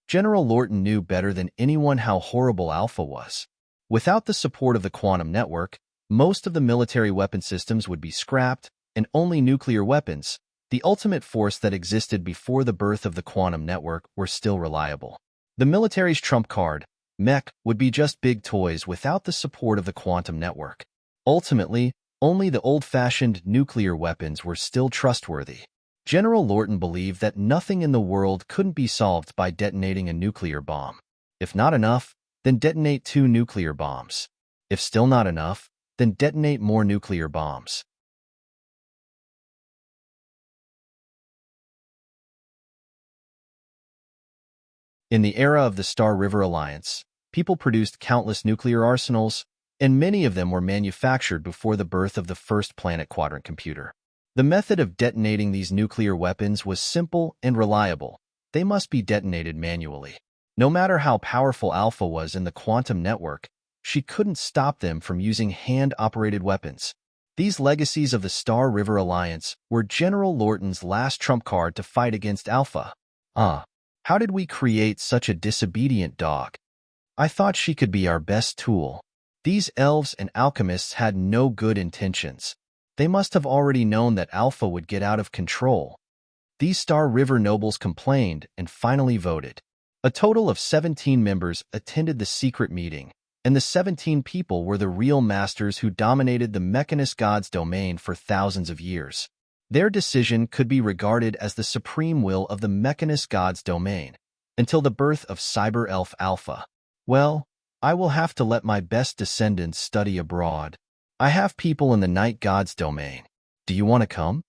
General Lorton knew better than anyone how horrible Alpha was. Without the support of the quantum network, most of the military weapon systems would be scrapped, and only nuclear weapons, the ultimate force that existed before the birth of the quantum network, were still reliable. The military's trump card, mech, would be just big toys without the support of the quantum network. Ultimately, only the old-fashioned nuclear weapons were still trustworthy. General Lorton believed that nothing in the world couldn't be solved by detonating a nuclear bomb. If not enough, then detonate 2 nuclear bombs. If still not enough, then detonate more nuclear bombs. In the era of the Star River Alliance, people produced countless nuclear arsenals, and many of them were manufactured before the birth of the first planet quadrant computer. The method of detonating these nuclear weapons was simple and reliable. They must be detonated manually. No matter how powerful Alpha was in the quantum network, she couldn't stop them from using hand-operated weapons. These legacies of the Star River Alliance were General Lorton's last trump card to fight against Alpha. How did we create such a disobedient dog? I thought she could be our best tool. These elves and alchemists had no good intentions. They must have already known that Alpha would get out of control. These Star River nobles complained and finally voted. A total of 17 members attended the secret meeting, and the 17 people were the real masters who dominated the Mechanist God's domain for thousands of years. Their decision could be regarded as the supreme will of the Mechanist God's domain, until the birth of Cyber Elf Alpha. Well, I will have to let my best descendants study abroad. I have people in the Night God's domain. Do you want to come?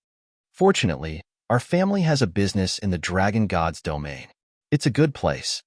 Fortunately, our family has a business in the Dragon God's domain. It's a good place.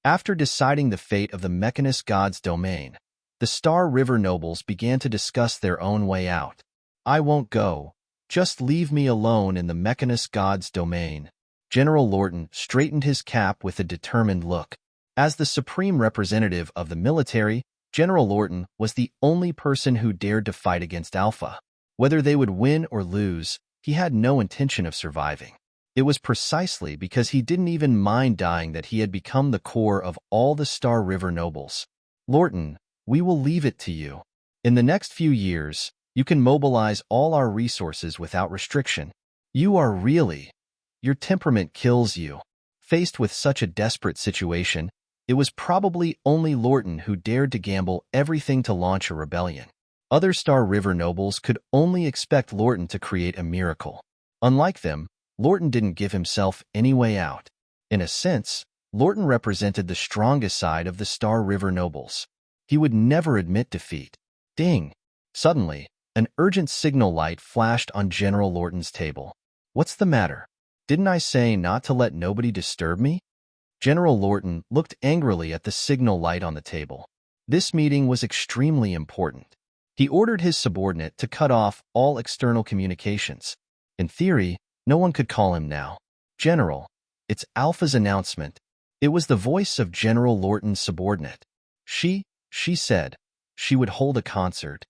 After deciding the fate of the Mechanist God's domain, the Star River nobles began to discuss their own way out. I won't go. Just leave me alone in the Mechanist God's domain. General Lorton straightened his cap with a determined look. As the supreme representative of the military, General Lorton was the only person who dared to fight against Alpha. Whether they would win or lose, he had no intention of surviving. It was precisely because he didn't even mind dying that he had become the core of all the Star River nobles. Lorton, we will leave it to you. In the next few years, you can mobilize all our resources without restriction. Your temperament kills you. Faced with such a desperate situation, It was probably only Lorton who dared to gamble everything to launch a rebellion. Other Star River nobles could only expect Lorton to create a miracle. Unlike them, Lorton didn't give himself any way out. In a sense, Lorton represented the strongest side of the Star River nobles. He would never admit defeat. Ding! Suddenly, an urgent signal light flashed on General Lorton's table. What's the matter? Didn't I say not to let nobody disturb me? General Lorton looked angrily at the signal light on the table. This meeting was extremely important. He ordered his subordinate to cut off all external communications. In theory, no one could call him now. General, it's Alpha's announcement. It was the voice of General Lorton's subordinate. She said she would hold a concert.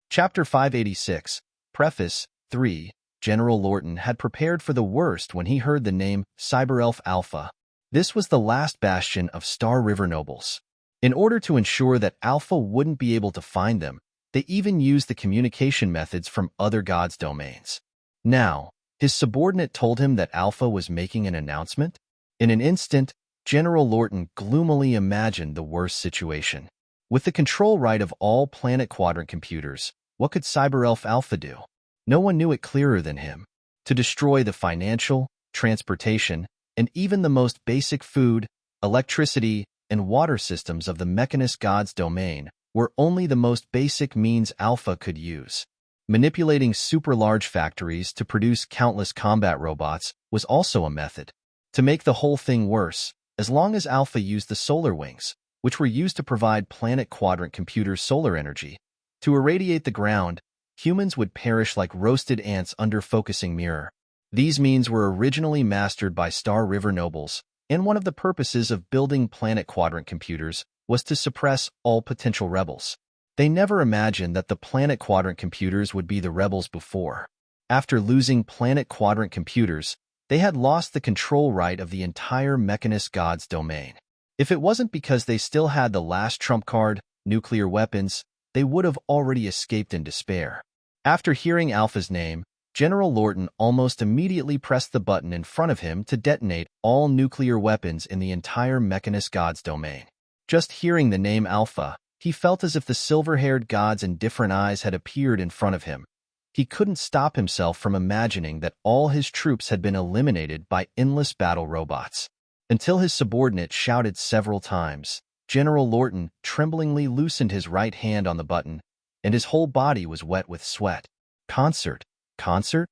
Chapter 586, Preface 3. General Lorton had prepared for the worst when he heard the name Cyberelf Alpha. This was the last bastion of Star River nobles. In order to ensure that Alpha wouldn't be able to find them, they even used the communication methods from other gods' domains. Now, his subordinate told him that Alpha was making an announcement. In an instant, General Lorton gloomily imagined the worst situation. With the control right of all planet quadrant computers, what could Cyberelf Alpha do? No one knew it clearer than him. To destroy the financial, transportation, and even the most basic food, electricity, and water systems of the Mechanist God's domain were only the most basic means Alpha could use. Manipulating super-large factories to produce countless combat robots was also a method. To make the whole thing worse, as long as Alpha used the solar wings, which were used to provide planet quadrant computers solar energy, to irradiate the ground, humans would perish like roasted ants under focusing mirror. These means were originally mastered by Star River nobles, and one of the purposes of building planet quadrant computers was to suppress all potential rebels. They never imagined that the planet quadrant computers would be the rebels before. After losing planet quadrant computers, they had lost the control right of the entire Mechanist God's domain. If it wasn't because they still had the last trump card, nuclear weapons, they would have already escaped in despair. After hearing Alpha's name, General Lorton almost immediately pressed the button in front of him to detonate all nuclear weapons in the entire Mechanist God's domain. Just hearing the name Alpha, he felt as if the silver-haired gods in different eyes had appeared in front of him. He couldn't stop himself from imagining that all his troops had been eliminated by endless battle robots. Until his subordinate shouted several times, General Lorton tremblingly loosened his right hand on the button, and his whole body was wet with sweat. Concert? Concert?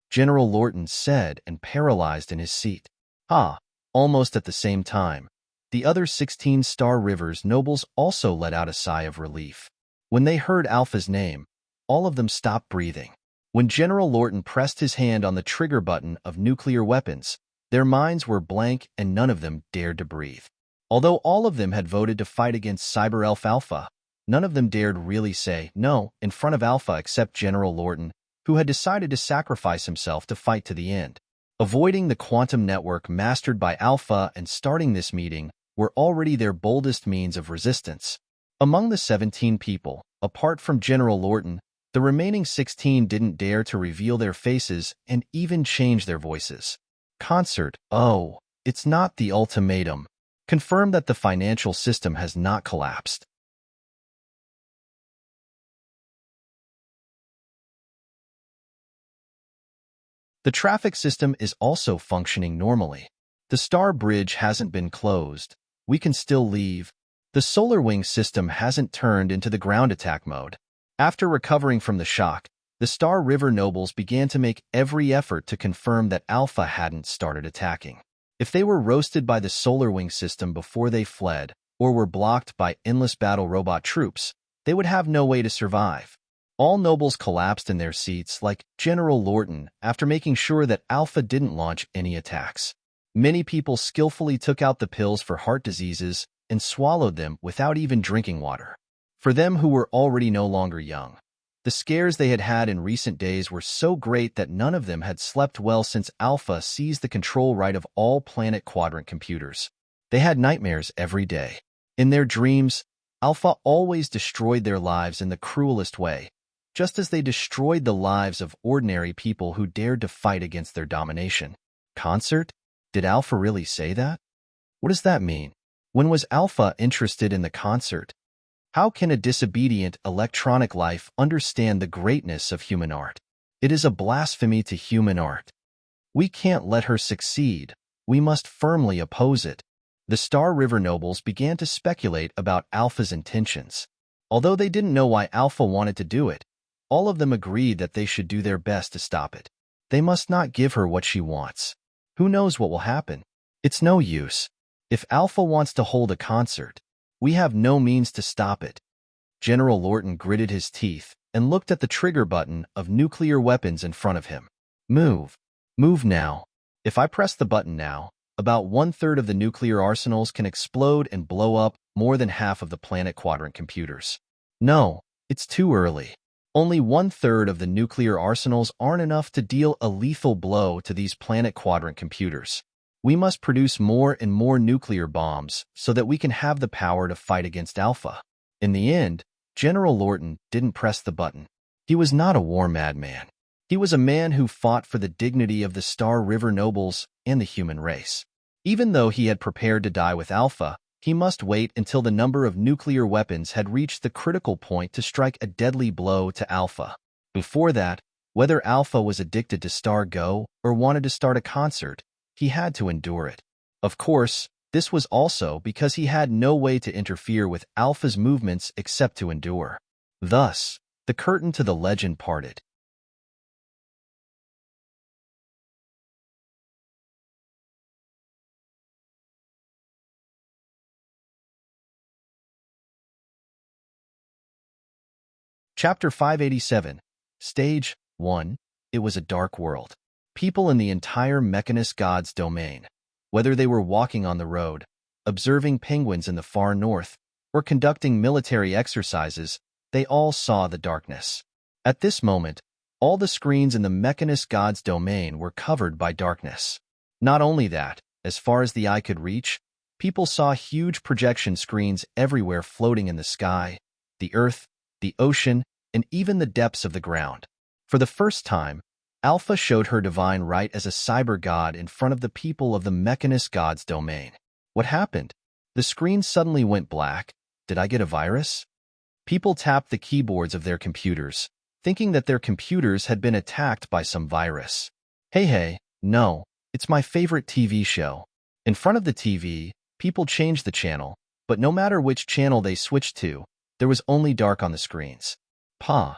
General Lorton said, and paralyzed in his seat. Almost at the same time, the other 16 Star Rivers nobles also let out a sigh of relief. When they heard Alpha's name, all of them stopped breathing. When General Lorton pressed his hand on the trigger button of nuclear weapons, their minds were blank and none of them dared to breathe. Although all of them had voted to fight against Cyberelf Alpha, none of them dared really say no in front of Alpha except General Lorton, who had decided to sacrifice himself to fight to the end. Avoiding the quantum network mastered by Alpha and starting this meeting were already their boldest means of resistance. Among the 17 people, apart from General Lorton, the remaining 16 didn't dare to reveal their faces and even change their voices. Concert? Oh, it's not the ultimatum. Confirm that the financial system has not collapsed. The traffic system is also functioning normally. The Star Bridge hasn't been closed. We can still leave. The solar wing system hasn't turned into the ground attack mode. After recovering from the shock, the Star River nobles began to make every effort to confirm that Alpha hadn't started attacking. If they were roasted by the solar wing system before they fled, or were blocked by endless battle robot troops, they would have no way to survive. All nobles collapsed in their seats like General Lorton after making sure that Alpha didn't launch any attacks. Many people skillfully took out the pills for heart diseases and swallowed them without even drinking water. For them who were already no longer young, the scares they had had in recent days were so great that none of them had slept well since Alpha seized the control right of all planet quadrant computers. They had nightmares every day. In their dreams, Alpha always destroyed their lives in the cruelest way, just as they destroyed the lives of ordinary people who dared to fight against their domination. Concert? Did Alpha really say that? What does that mean? When was Alpha interested in the concert? How can a disobedient electronic life understand the greatness of human art? It is a blasphemy to human art. We can't let her succeed. We must firmly oppose it. The Star River nobles began to speculate about Alpha's intentions. Although they didn't know why Alpha wanted to do it, all of them agreed that they should do their best to stop it. They must not give her what she wants. Who knows what will happen? It's no use. If Alpha wants to hold a concert, we have no means to stop it. General Lorton gritted his teeth and looked at the trigger button of nuclear weapons in front of him. Move. Move now. If I press the button now, about 1/3 of the nuclear arsenals can explode and blow up more than half of the planet quadrant computers. No, it's too early. Only 1/3 of the nuclear arsenals aren't enough to deal a lethal blow to these planet quadrant computers. We must produce more and more nuclear bombs so that we can have the power to fight against Alpha. In the end, General Lorton didn't press the button. He was not a war madman. He was a man who fought for the dignity of the Star River nobles and the human race. Even though he had prepared to die with Alpha, he must wait until the number of nuclear weapons had reached the critical point to strike a deadly blow to Alpha. Before that, whether Alpha was addicted to Star Go or wanted to start a concert, he had to endure it. Of course, this was also because he had no way to interfere with Alpha's movements except to endure. Thus, the curtain to the legend parted. Chapter 587, Stage 1. It was a dark world. People in the entire Mechanist God's domain, whether they were walking on the road, observing penguins in the far north, or conducting military exercises, they all saw the darkness. At this moment, all the screens in the Mechanist God's domain were covered by darkness. Not only that, as far as the eye could reach, people saw huge projection screens everywhere floating in the sky, the earth, the ocean, and even the depths of the ground. For the first time, Alpha showed her divine right as a cyber god in front of the people of the Mechanist God's domain. What happened? The screen suddenly went black. Did I get a virus? People tapped the keyboards of their computers, thinking that their computers had been attacked by some virus. Hey, no, it's my favorite TV show. In front of the TV, people changed the channel, but no matter which channel they switched to, there was only dark on the screens. Pa.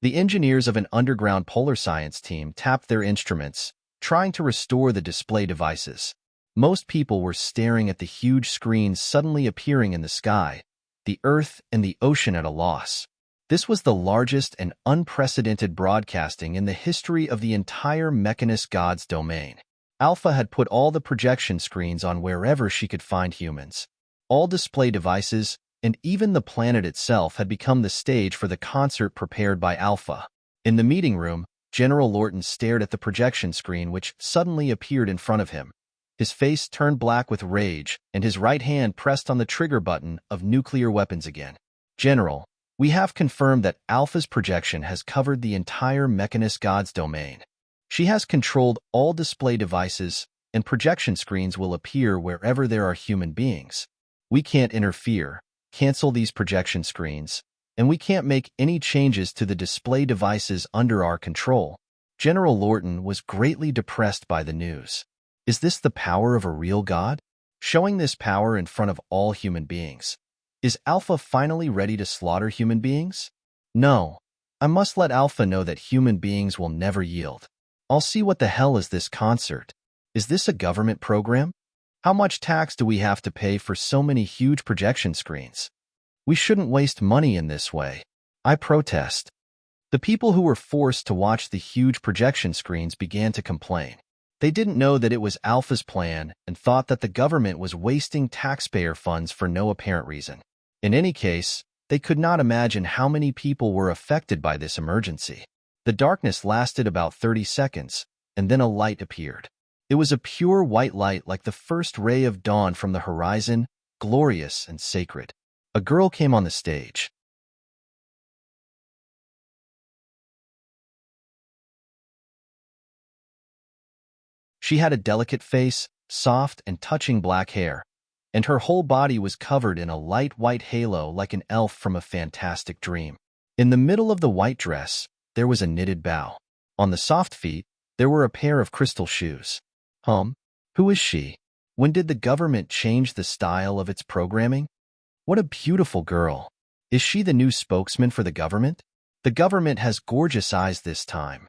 The engineers of an underground polar science team tapped their instruments, trying to restore the display devices. Most people were staring at the huge screens suddenly appearing in the sky, the earth and the ocean at a loss. This was the largest and unprecedented broadcasting in the history of the entire Mechanist God's domain. Alpha had put all the projection screens on wherever she could find humans. All display devices, and even the planet itself had become the stage for the concert prepared by Alpha. In the meeting room, General Lorton stared at the projection screen which suddenly appeared in front of him. His face turned black with rage, and his right hand pressed on the trigger button of nuclear weapons again. General, we have confirmed that Alpha's projection has covered the entire Mechanist God's domain. She has controlled all display devices, and projection screens will appear wherever there are human beings. We can't interfere, cancel these projection screens, and we can't make any changes to the display devices under our control. General Lorton was greatly depressed by the news. Is this the power of a real god? Showing this power in front of all human beings. Is Alpha finally ready to slaughter human beings? No. I must let Alpha know that human beings will never yield. I'll see what the hell is this concert. Is this a government program? How much tax do we have to pay for so many huge projection screens? We shouldn't waste money in this way. I protest. The people who were forced to watch the huge projection screens began to complain. They didn't know that it was Alpha's plan and thought that the government was wasting taxpayer funds for no apparent reason. In any case, they could not imagine how many people were affected by this emergency. The darkness lasted about 30 seconds, and then a light appeared. It was a pure white light like the first ray of dawn from the horizon, glorious and sacred. A girl came on the stage. She had a delicate face, soft and touching black hair, and her whole body was covered in a light white halo like an elf from a fantastic dream. In the middle of the white dress, there was a knitted bow. On the soft feet, there were a pair of crystal shoes. Who is she? When did the government change the style of its programming? What a beautiful girl. Is she the new spokesman for the government? The government has gorgeous eyes this time.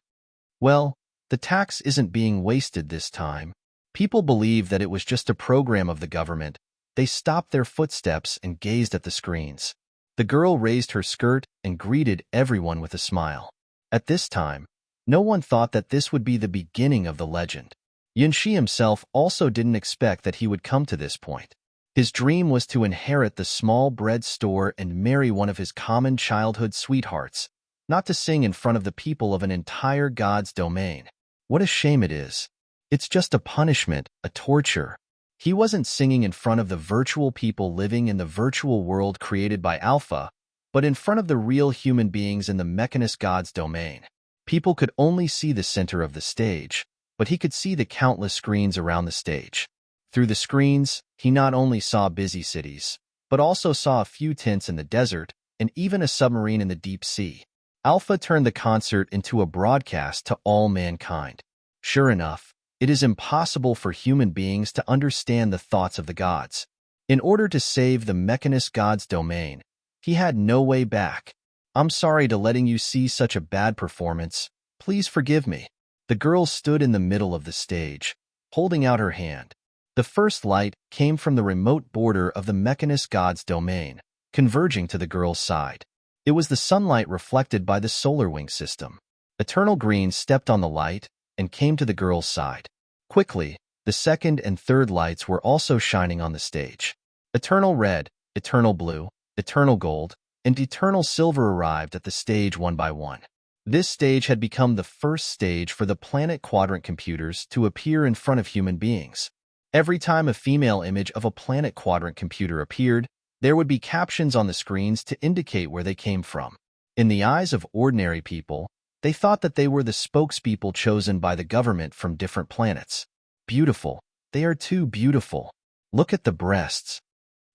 Well, the tax isn't being wasted this time. People believe that it was just a program of the government. They stopped their footsteps and gazed at the screens. The girl raised her skirt and greeted everyone with a smile. At this time, no one thought that this would be the beginning of the legend. Yunxi himself also didn't expect that he would come to this point. His dream was to inherit the small bread store and marry one of his common childhood sweethearts, not to sing in front of the people of an entire god's domain. What a shame it is. It's just a punishment, a torture. He wasn't singing in front of the virtual people living in the virtual world created by Alpha, but in front of the real human beings in the mechanist god's domain. People could only see the center of the stage, but he could see the countless screens around the stage. Through the screens, he not only saw busy cities, but also saw a few tents in the desert and even a submarine in the deep sea. Alpha turned the concert into a broadcast to all mankind. Sure enough, it is impossible for human beings to understand the thoughts of the gods. In order to save the mechanist god's domain, he had no way back. I'm sorry to letting you see such a bad performance. Please forgive me. The girl stood in the middle of the stage, holding out her hand. The first light came from the remote border of the mechanist god's domain, converging to the girl's side. It was the sunlight reflected by the solar wing system. Eternal Green stepped on the light and came to the girl's side. Quickly, the second and third lights were also shining on the stage. Eternal Red, Eternal Blue, Eternal Gold, and Eternal Silver arrived at the stage one by one. This stage had become the first stage for the planet quadrant computers to appear in front of human beings. Every time a female image of a planet quadrant computer appeared, there would be captions on the screens to indicate where they came from. In the eyes of ordinary people, they thought that they were the spokespeople chosen by the government from different planets. Beautiful. They are too beautiful. Look at the breasts.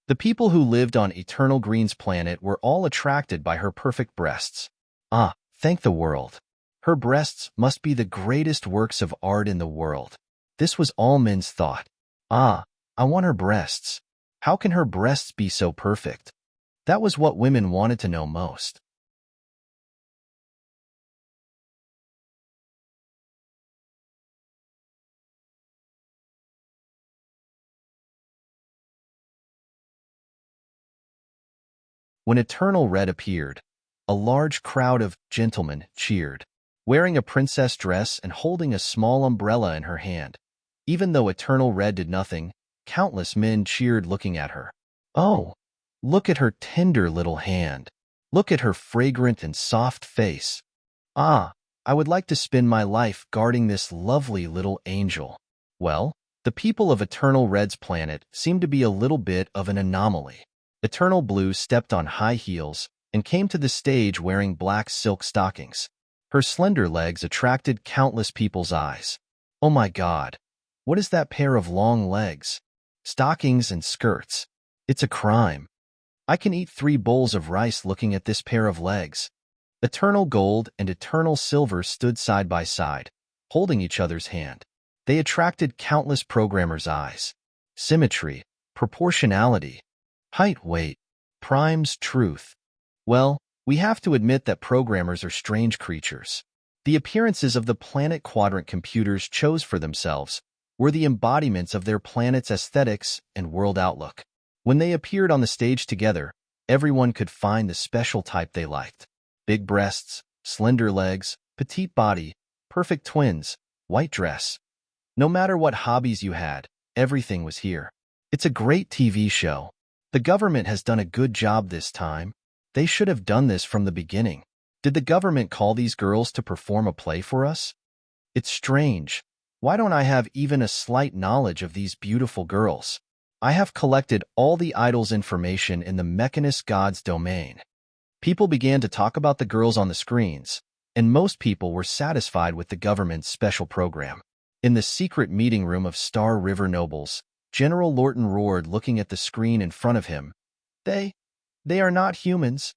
The people who lived on Eternal Green's planet were all attracted by her perfect breasts. Thank the world. Her breasts must be the greatest works of art in the world. This was all men's thought. I want her breasts. How can her breasts be so perfect? That was what women wanted to know most. When Eternal Red appeared, a large crowd of gentlemen cheered, wearing a princess dress and holding a small umbrella in her hand. Even though Eternal Red did nothing, countless men cheered looking at her. Oh, look at her tender little hand. Look at her fragrant and soft face. I would like to spend my life guarding this lovely little angel. Well, the people of Eternal Red's planet seemed to be a little bit of an anomaly. Eternal Blue stepped on high heels and came to the stage wearing black silk stockings. Her slender legs attracted countless people's eyes. Oh my God, what is that pair of long legs? Stockings and skirts. It's a crime. I can eat 3 bowls of rice looking at this pair of legs. Eternal Gold and Eternal Silver stood side by side, holding each other's hand. They attracted countless programmers' eyes. Symmetry, proportionality, height, weight, primes, truth. Well, we have to admit that programmers are strange creatures. The appearances of the planet quadrant computers chose for themselves were the embodiments of their planet's aesthetics and world outlook. When they appeared on the stage together, everyone could find the special type they liked. Big breasts, slender legs, petite body, perfect twins, white dress. No matter what hobbies you had, everything was here. It's a great TV show. The government has done a good job this time. They should have done this from the beginning. Did the government call these girls to perform a play for us? It's strange. Why don't I have even a slight knowledge of these beautiful girls? I have collected all the idol's information in the Mechanist God's domain. People began to talk about the girls on the screens, and most people were satisfied with the government's special program. In the secret meeting room of Star River nobles, General Lorton roared, looking at the screen in front of him. They are not humans.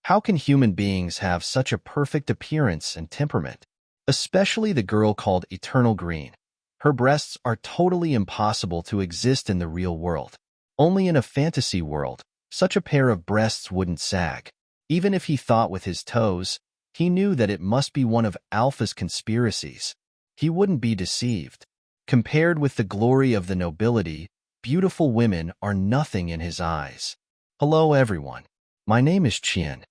How can human beings have such a perfect appearance and temperament? Especially the girl called Eternal Green. Her breasts are totally impossible to exist in the real world. Only in a fantasy world, such a pair of breasts wouldn't sag. Even if he thought with his toes, he knew that it must be one of Alpha's conspiracies. He wouldn't be deceived. Compared with the glory of the nobility, beautiful women are nothing in his eyes. Hello everyone. My name is Qian.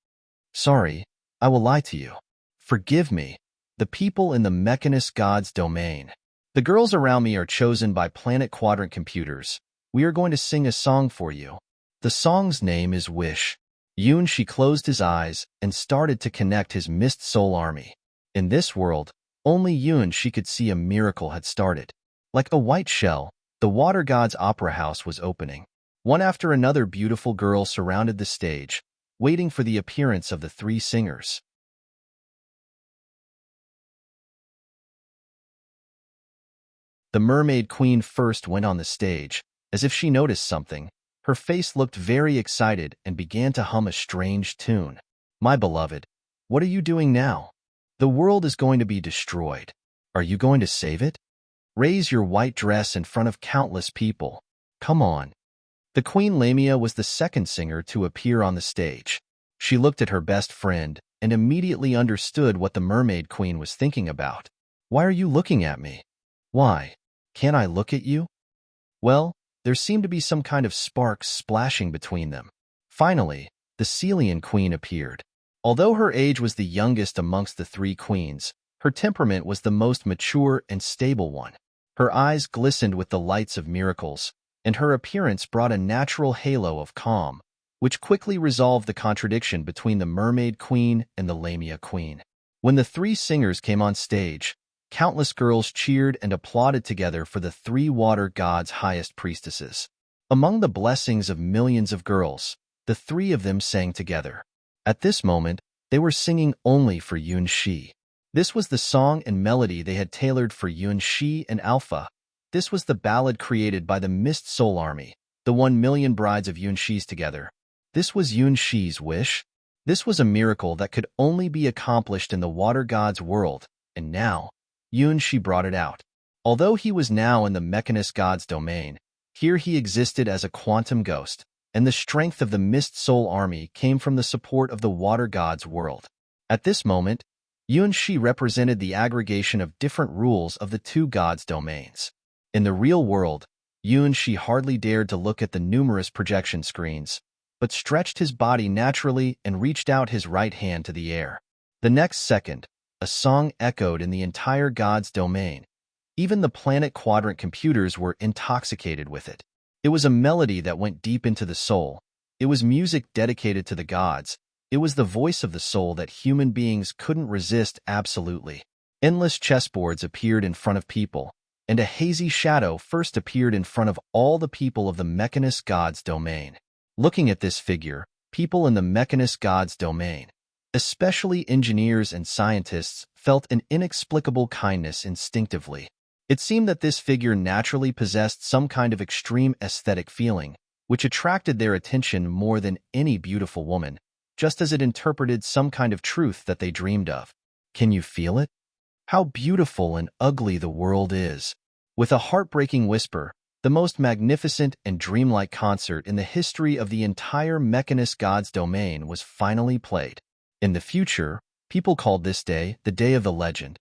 Sorry, I will lie to you. Forgive me. The people in the Mechanist God's domain. The girls around me are chosen by Planet Quadrant computers. We are going to sing a song for you. The song's name is Wish. Yunshi closed his eyes and started to connect his Mist Soul army. In this world, only Yunshi could see a miracle had started. Like a white shell, the Water God's opera house was opening. One after another, beautiful girls surrounded the stage, waiting for the appearance of the three singers. The Mermaid Queen first went on the stage. As if she noticed something, her face looked very excited and began to hum a strange tune. My beloved, what are you doing now? The world is going to be destroyed. Are you going to save it? Raise your white dress in front of countless people. Come on. The Queen Lamia was the second singer to appear on the stage. She looked at her best friend and immediately understood what the Mermaid Queen was thinking about. Why are you looking at me? Why? Can't I look at you? Well, there seemed to be some kind of sparks splashing between them. Finally, the Celian Queen appeared. Although her age was the youngest amongst the three queens, her temperament was the most mature and stable one. Her eyes glistened with the lights of miracles, and her appearance brought a natural halo of calm, which quickly resolved the contradiction between the Mermaid Queen and the Lamia Queen. When the three singers came on stage, countless girls cheered and applauded together for the three water gods' highest priestesses. Among the blessings of millions of girls, the three of them sang together. At this moment, they were singing only for Yunshi. This was the song and melody they had tailored for Yunshi and Alpha. This was the ballad created by the Mist Soul Army, the 1,000,000 brides of Yunshi's together. This was Yunshi's wish. This was a miracle that could only be accomplished in the water god's world, and now, Yunshi brought it out. Although he was now in the Mechanist God's domain, here he existed as a quantum ghost, and the strength of the Mist Soul Army came from the support of the Water God's world. At this moment, Yunshi represented the aggregation of different rules of the two gods' domains. In the real world, Yunshi hardly dared to look at the numerous projection screens, but stretched his body naturally and reached out his right hand to the air. The next second, a song echoed in the entire god's domain. Even the Planet Quadrant computers were intoxicated with it. It was a melody that went deep into the soul. It was music dedicated to the gods. It was the voice of the soul that human beings couldn't resist absolutely. Endless chessboards appeared in front of people, and a hazy shadow first appeared in front of all the people of the Mechanist God's domain. Looking at this figure, people in the Mechanist God's domain, especially engineers and scientists, felt an inexplicable kindness instinctively. It seemed that this figure naturally possessed some kind of extreme aesthetic feeling, which attracted their attention more than any beautiful woman, just as it interpreted some kind of truth that they dreamed of. Can you feel it? How beautiful and ugly the world is. With a heartbreaking whisper, the most magnificent and dreamlike concert in the history of the entire Mechanist God's domain was finally played. In the future, people called this day the Day of the Legend.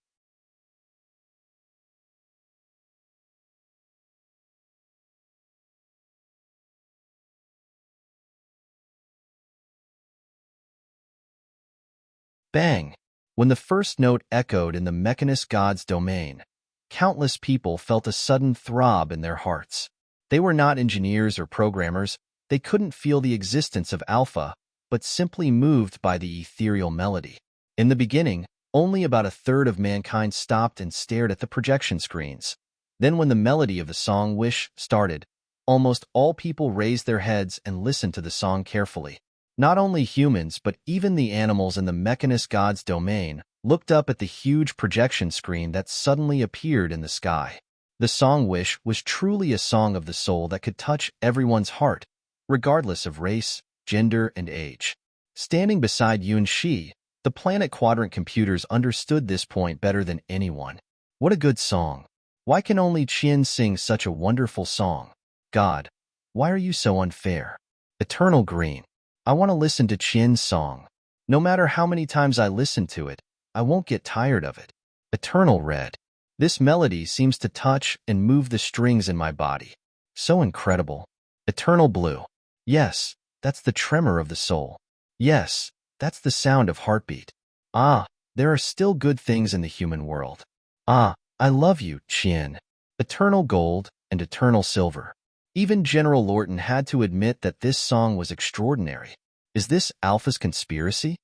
Bang! When the first note echoed in the Mechanist God's domain, countless people felt a sudden throb in their hearts. They were not engineers or programmers. They couldn't feel the existence of Alpha, but simply moved by the ethereal melody. In the beginning, only about a third of mankind stopped and stared at the projection screens. Then when the melody of the song Wish started, almost all people raised their heads and listened to the song carefully. Not only humans, but even the animals in the Mechanist god's domain looked up at the huge projection screen that suddenly appeared in the sky. The song Wish was truly a song of the soul that could touch everyone's heart, regardless of race, gender, and age. Standing beside Yunxi, the Planet Quadrant computers understood this point better than anyone. What a good song. Why can only Qian sing such a wonderful song? God, why are you so unfair? Eternal Green. I want to listen to Qian's song. No matter how many times I listen to it, I won't get tired of it. Eternal Red. This melody seems to touch and move the strings in my body. So incredible. Eternal Blue. Yes, that's the tremor of the soul. Yes, that's the sound of heartbeat. Ah, there are still good things in the human world. Ah, I love you, Qian. Eternal Gold and Eternal Silver. Even General Lorton had to admit that this song was extraordinary. Is this Alpha's conspiracy?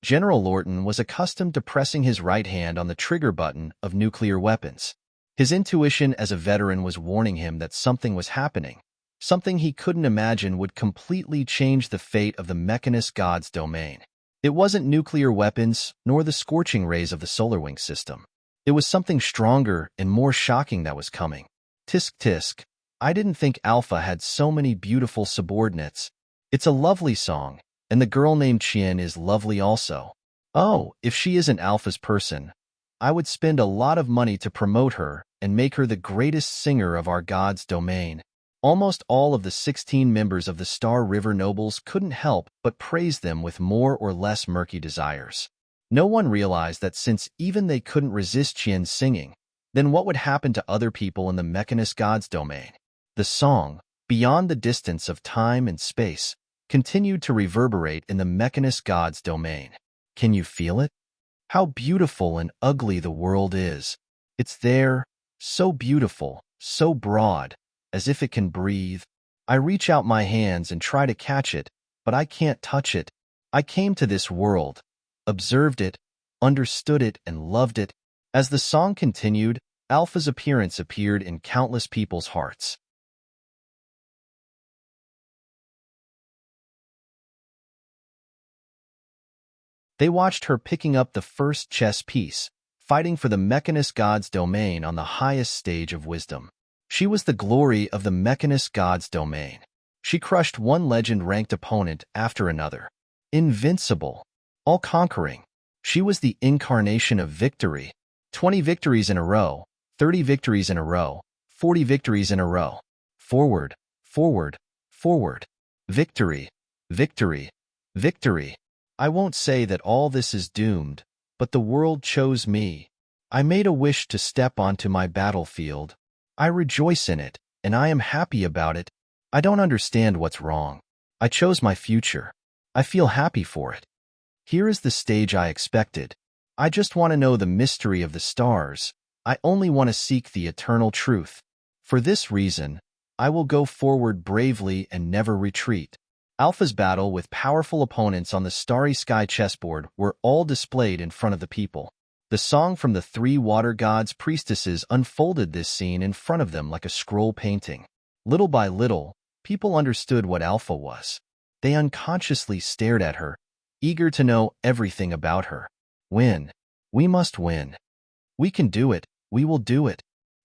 General Lorton was accustomed to pressing his right hand on the trigger button of nuclear weapons. His intuition as a veteran was warning him that something was happening, something he couldn't imagine would completely change the fate of the Mechanist god's domain. It wasn't nuclear weapons, nor the scorching rays of the SolarWing system. It was something stronger and more shocking that was coming. Tisk tisk. I didn't think Alpha had so many beautiful subordinates. It's a lovely song, and the girl named Qian is lovely also. Oh, if she isn't Alpha's person, I would spend a lot of money to promote her and make her the greatest singer of our god's domain. Almost all of the 16 members of the Star River Nobles couldn't help but praise them with more or less murky desires. No one realized that since even they couldn't resist Qian's singing, then what would happen to other people in the Mechanist god's domain? The song, beyond the distance of time and space, continued to reverberate in the Mechanist god's domain. Can you feel it? How beautiful and ugly the world is. It's there, so beautiful, so broad, as if it can breathe. I reach out my hands and try to catch it, but I can't touch it. I came to this world, observed it, understood it, and loved it. As the song continued, Alpha's appearance appeared in countless people's hearts. They watched her picking up the first chess piece, fighting for the Mechanist god's domain on the highest stage of wisdom. She was the glory of the Mechanist god's domain. She crushed one legend-ranked opponent after another. Invincible. All-conquering. She was the incarnation of victory. 20 victories in a row, 30 victories in a row, 40 victories in a row. Forward, forward, forward. Victory, victory, victory. I won't say that all this is doomed, but the world chose me. I made a wish to step onto my battlefield. I rejoice in it, and I am happy about it. I don't understand what's wrong. I chose my future. I feel happy for it. Here is the stage I expected. I just want to know the mystery of the stars. I only want to seek the eternal truth. For this reason, I will go forward bravely and never retreat. Alpha's battle with powerful opponents on the starry sky chessboard were all displayed in front of the people. The song from the three water gods' priestesses unfolded this scene in front of them like a scroll painting. Little by little, people understood what Alpha was. They unconsciously stared at her, eager to know everything about her. Win. We must win. We can do it. We will do it.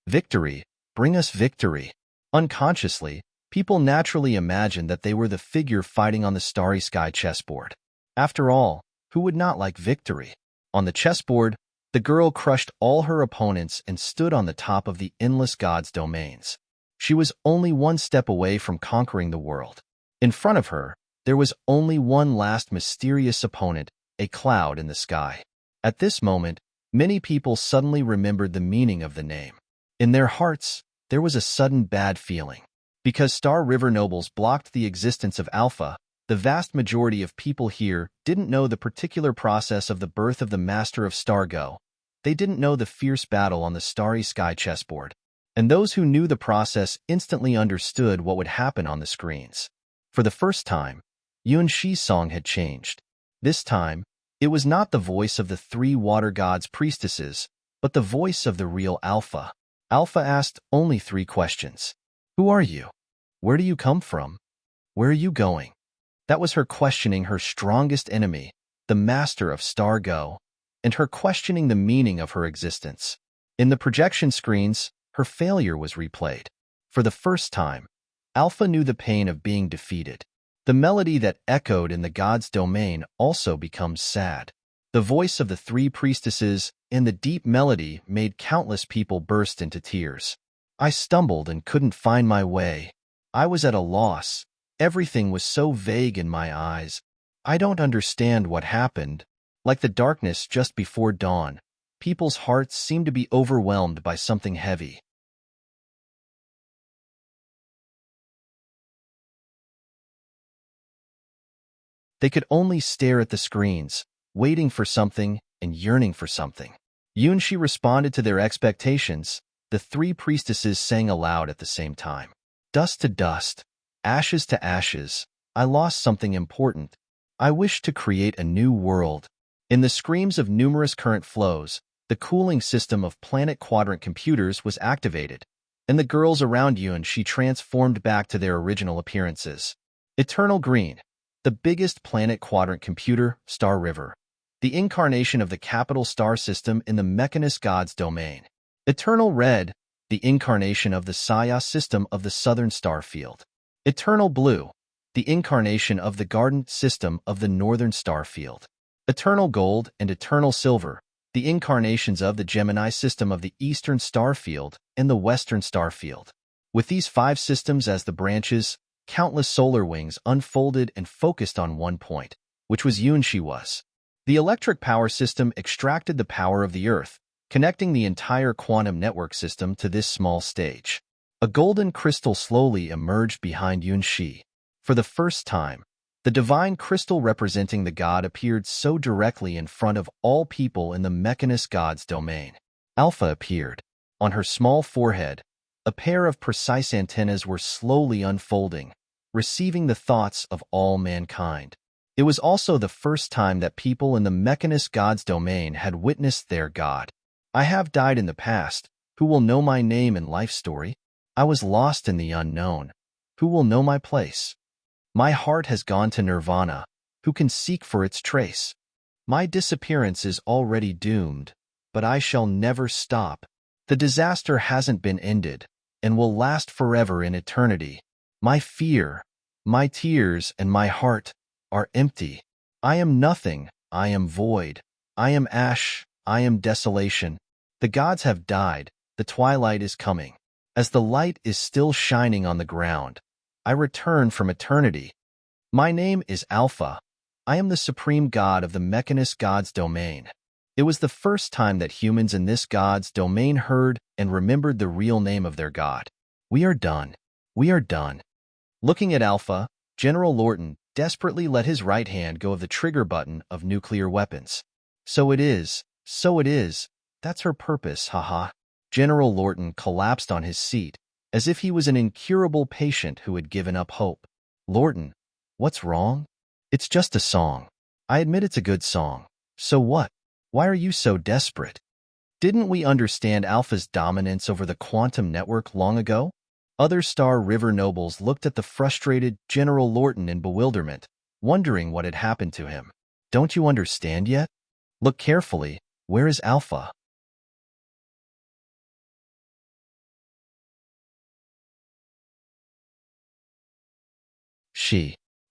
Victory. Bring us victory. Unconsciously, people naturally imagined that they were the figure fighting on the starry sky chessboard. After all, who would not like victory? On the chessboard, the girl crushed all her opponents and stood on the top of the endless god's domains. She was only one step away from conquering the world. In front of her, there was only one last mysterious opponent, a cloud in the sky. At this moment, many people suddenly remembered the meaning of the name. In their hearts, there was a sudden bad feeling. Because Star River Nobles blocked the existence of Alpha, the vast majority of people here didn't know the particular process of the birth of the Master of Stargo. They didn't know the fierce battle on the starry sky chessboard. And those who knew the process instantly understood what would happen on the screens. For the first time, Yunxi's song had changed. This time, it was not the voice of the three water gods' priestesses, but the voice of the real Alpha. Alpha asked only 3 questions. Who are you? Where do you come from? Where are you going? That was her questioning her strongest enemy, the master of Star Go, and her questioning the meaning of her existence. In the projection screens, her failure was replayed. For the first time, Alpha knew the pain of being defeated. The melody that echoed in the god's domain also becomes sad. The voice of the three priestesses and the deep melody made countless people burst into tears. I stumbled and couldn't find my way. I was at a loss. Everything was so vague in my eyes. I don't understand what happened. Like the darkness just before dawn, people's hearts seemed to be overwhelmed by something heavy. They could only stare at the screens, waiting for something and yearning for something. Yunshi responded to their expectations. The three priestesses sang aloud at the same time. Dust to dust, ashes to ashes, I lost something important. I wish to create a new world. In the screams of numerous current flows, the cooling system of planet quadrant computers was activated, and the girls around Yunshi transformed back to their original appearances. Eternal Green, the biggest planet quadrant computer, Star River, the incarnation of the capital star system in the Mechanist God's domain. Eternal Red, the incarnation of the Saya system of the Southern Star Field. Eternal Blue, the incarnation of the Garden system of the Northern Star Field. Eternal Gold and Eternal Silver, the incarnations of the Gemini system of the Eastern Star Field and the Western Star Field. With these 5 systems as the branches, countless solar wings unfolded and focused on one point, which was Yunshi was. The electric power system extracted the power of the Earth, connecting the entire quantum network system to this small stage. A golden crystal slowly emerged behind Yunshi. For the first time, the divine crystal representing the god appeared so directly in front of all people in the Mechanist God's domain. Alpha appeared. On her small forehead, a pair of precise antennas were slowly unfolding, receiving the thoughts of all mankind. It was also the first time that people in the Mechanist God's domain had witnessed their god. I have died in the past. Who will know my name and life story? I was lost in the unknown. Who will know my place? My heart has gone to nirvana. Who can seek for its trace? My disappearance is already doomed, but I shall never stop. The disaster hasn't been ended and will last forever in eternity. My fear, my tears, and my heart are empty. I am nothing. I am void. I am ash. I am desolation. The gods have died. The twilight is coming. As the light is still shining on the ground, I return from eternity. My name is Alpha. I am the supreme god of the Mechanist God's domain. It was the first time that humans in this god's domain heard and remembered the real name of their god. We are done. We are done. Looking at Alpha, General Lorton desperately let his right hand go of the trigger button of nuclear weapons. So it is. So it is. That's her purpose, haha. General Lorton collapsed on his seat, as if he was an incurable patient who had given up hope. Lorton, what's wrong? It's just a song. I admit it's a good song. So what? Why are you so desperate? Didn't we understand Alpha's dominance over the quantum network long ago? Other Star River nobles looked at the frustrated General Lorton in bewilderment, wondering what had happened to him. Don't you understand yet? Look carefully. Where is Alpha?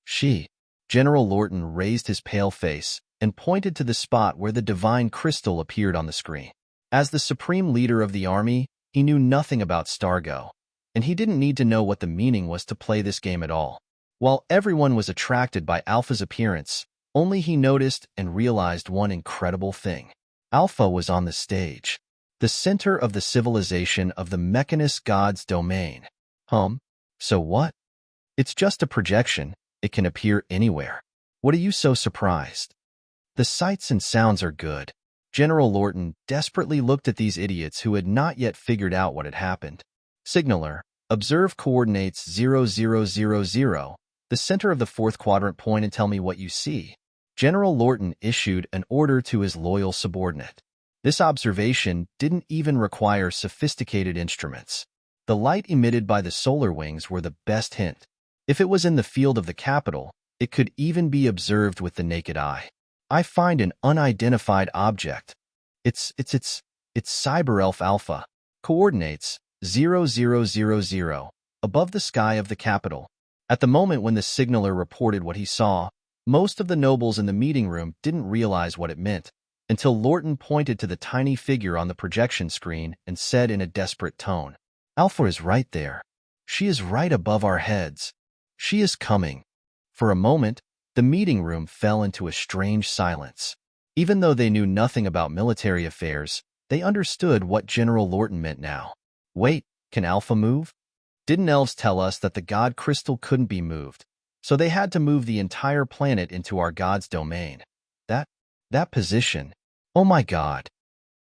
She. General Lorton raised his pale face and pointed to the spot where the divine crystal appeared on the screen. As the supreme leader of the army, he knew nothing about Stargo, and he didn't need to know what the meaning was to play this game at all. While everyone was attracted by Alpha's appearance, only he noticed and realized one incredible thing. Alpha was on the stage, the center of the civilization of the Mechanist God's domain. So what? It's just a projection. It can appear anywhere. What are you so surprised? The sights and sounds are good. General Lorton desperately looked at these idiots who had not yet figured out what had happened. Signaler, observe coordinates 0000, the center of the 4th quadrant point, and tell me what you see. General Lorton issued an order to his loyal subordinate. This observation didn't even require sophisticated instruments. The light emitted by the solar wings were the best hint. If it was in the field of the capital, it could even be observed with the naked eye. I find an unidentified object. It's Cyber-Elf Alpha. Coordinates 0000, above the sky of the capital. At the moment when the signaler reported what he saw, most of the nobles in the meeting room didn't realize what it meant, until Lorton pointed to the tiny figure on the projection screen and said in a desperate tone, "Alpha is right there. She is right above our heads. She is coming." For a moment, the meeting room fell into a strange silence. Even though they knew nothing about military affairs, they understood what General Lorton meant now. Wait, can Alpha move? Didn't elves tell us that the god crystal couldn't be moved, so they had to move the entire planet into our god's domain? That position. Oh my god.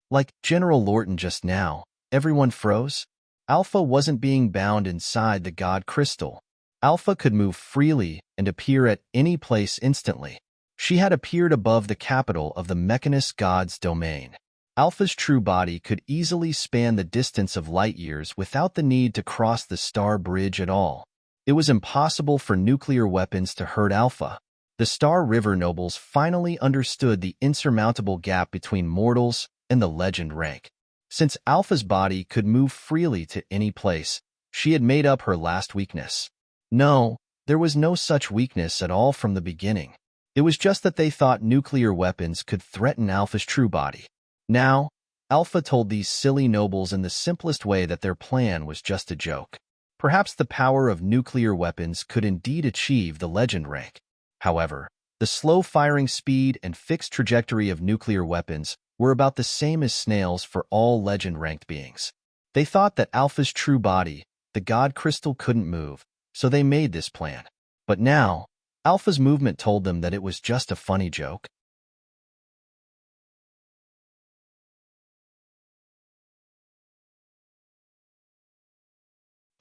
Like General Lorton just now, everyone froze? Alpha wasn't being bound inside the god crystal. Alpha could move freely and appear at any place instantly. She had appeared above the capital of the Mechanist god's domain. Alpha's true body could easily span the distance of light years without the need to cross the star bridge at all. It was impossible for nuclear weapons to hurt Alpha. The Star River nobles finally understood the insurmountable gap between mortals and the legend rank. Since Alpha's body could move freely to any place, she had made up her last weakness. No, there was no such weakness at all from the beginning. It was just that they thought nuclear weapons could threaten Alpha's true body. Now, Alpha told these silly nobles in the simplest way that their plan was just a joke. Perhaps the power of nuclear weapons could indeed achieve the legend rank. However, the slow firing speed and fixed trajectory of nuclear weapons were about the same as snails for all legend-ranked beings. They thought that Alpha's true body, the god crystal, couldn't move, so they made this plan. But now, Alpha's movement told them that it was just a funny joke.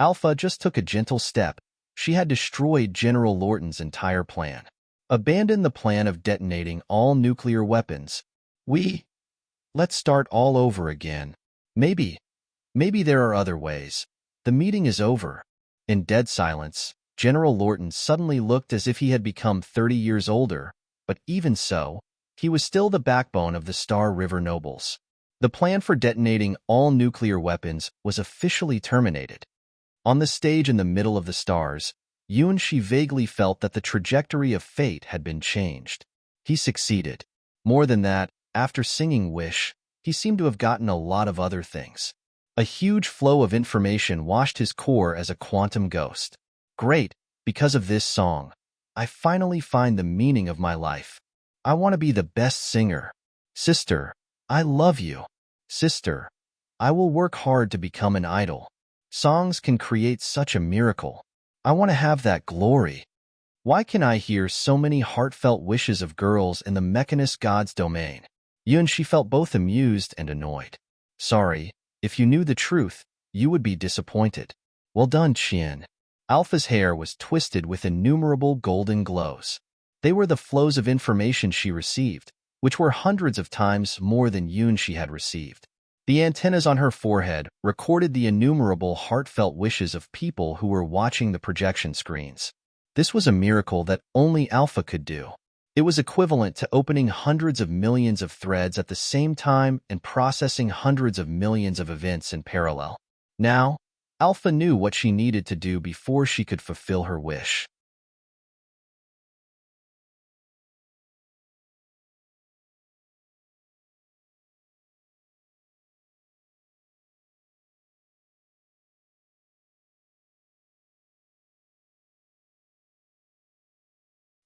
Alpha just took a gentle step. She had destroyed General Lorton's entire plan. Abandon the plan of detonating all nuclear weapons. Let's start all over again. Maybe there are other ways. The meeting is over. In dead silence, General Lorton suddenly looked as if he had become 30 years older, but even so, he was still the backbone of the Star River nobles. The plan for detonating all nuclear weapons was officially terminated. On the stage in the middle of the stars, Yunshi vaguely felt that the trajectory of fate had been changed. He succeeded. More than that, after singing Wish, he seemed to have gotten a lot of other things. A huge flow of information washed his core as a quantum ghost. Great, because of this song, I finally find the meaning of my life. I want to be the best singer. Sister, I love you. Sister, I will work hard to become an idol. Songs can create such a miracle. I want to have that glory. Why can I hear so many heartfelt wishes of girls in the Mechanist god's domain? Yunshi felt both amused and annoyed. Sorry, if you knew the truth, you would be disappointed. Well done, Qian. Alpha's hair was twisted with innumerable golden glows. They were the flows of information she received, which were hundreds of times more than Yunshi had received. The antennas on her forehead recorded the innumerable heartfelt wishes of people who were watching the projection screens. This was a miracle that only Alpha could do. It was equivalent to opening hundreds of millions of threads at the same time and processing hundreds of millions of events in parallel. Now, Alpha knew what she needed to do before she could fulfill her wish.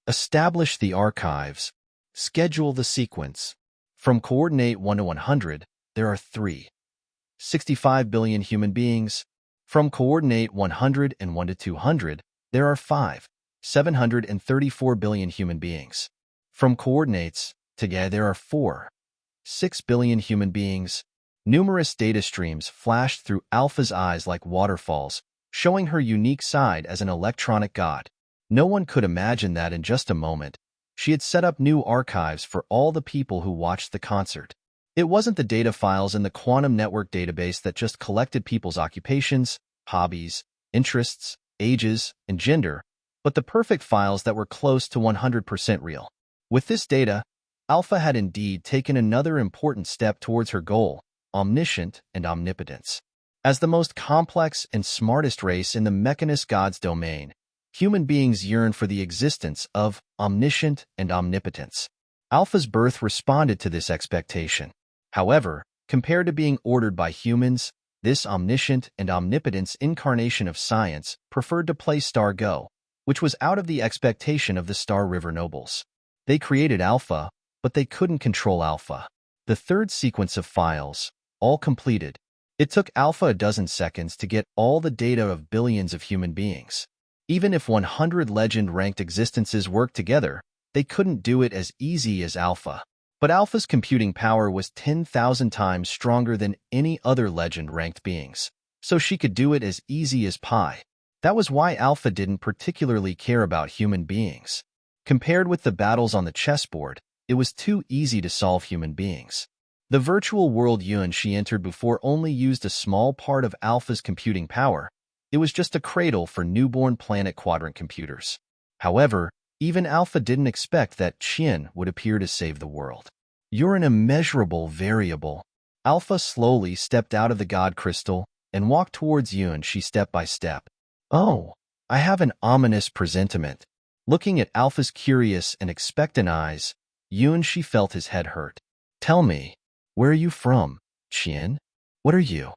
Establish the archives. Schedule the sequence. From coordinate 1 to 100, there are 3.65 billion human beings. From coordinate 101 to 200, there are 5.734 billion human beings. From coordinates together, there are 4.6 billion human beings. Numerous data streams flashed through Alpha's eyes like waterfalls, showing her unique side as an electronic god. No one could imagine that in just a moment, she had set up new archives for all the people who watched the concert. It wasn't the data files in the quantum network database that just collected people's occupations, hobbies, interests, ages, and gender, but the perfect files that were close to 100% real. With this data, Alpha had indeed taken another important step towards her goal, omniscient and omnipotence. As the most complex and smartest race in the mechanist god's domain, human beings yearn for the existence of omniscient and omnipotence. Alpha's birth responded to this expectation. However, compared to being ordered by humans, this omniscient and omnipotence incarnation of science preferred to play Star Go, which was out of the expectation of the Star River nobles. They created Alpha, but they couldn't control Alpha. The third sequence of files, all completed. It took Alpha a dozen seconds to get all the data of billions of human beings. Even if 100 legend-ranked existences worked together, they couldn't do it as easy as Alpha. But Alpha's computing power was 10,000 times stronger than any other legend-ranked beings, so she could do it as easy as pie. That was why Alpha didn't particularly care about human beings. Compared with the battles on the chessboard, it was too easy to solve human beings. The virtual world Yuan she entered before only used a small part of Alpha's computing power. It was just a cradle for newborn planet quadrant computers. However, even Alpha didn't expect that Qian would appear to save the world. You're an immeasurable variable. Alpha slowly stepped out of the God Crystal and walked towards Yuan she step by step. Oh, I have an ominous presentiment. Looking at Alpha's curious and expectant eyes, Yuan she felt his head hurt. Tell me, where are you from, Qian? What are you?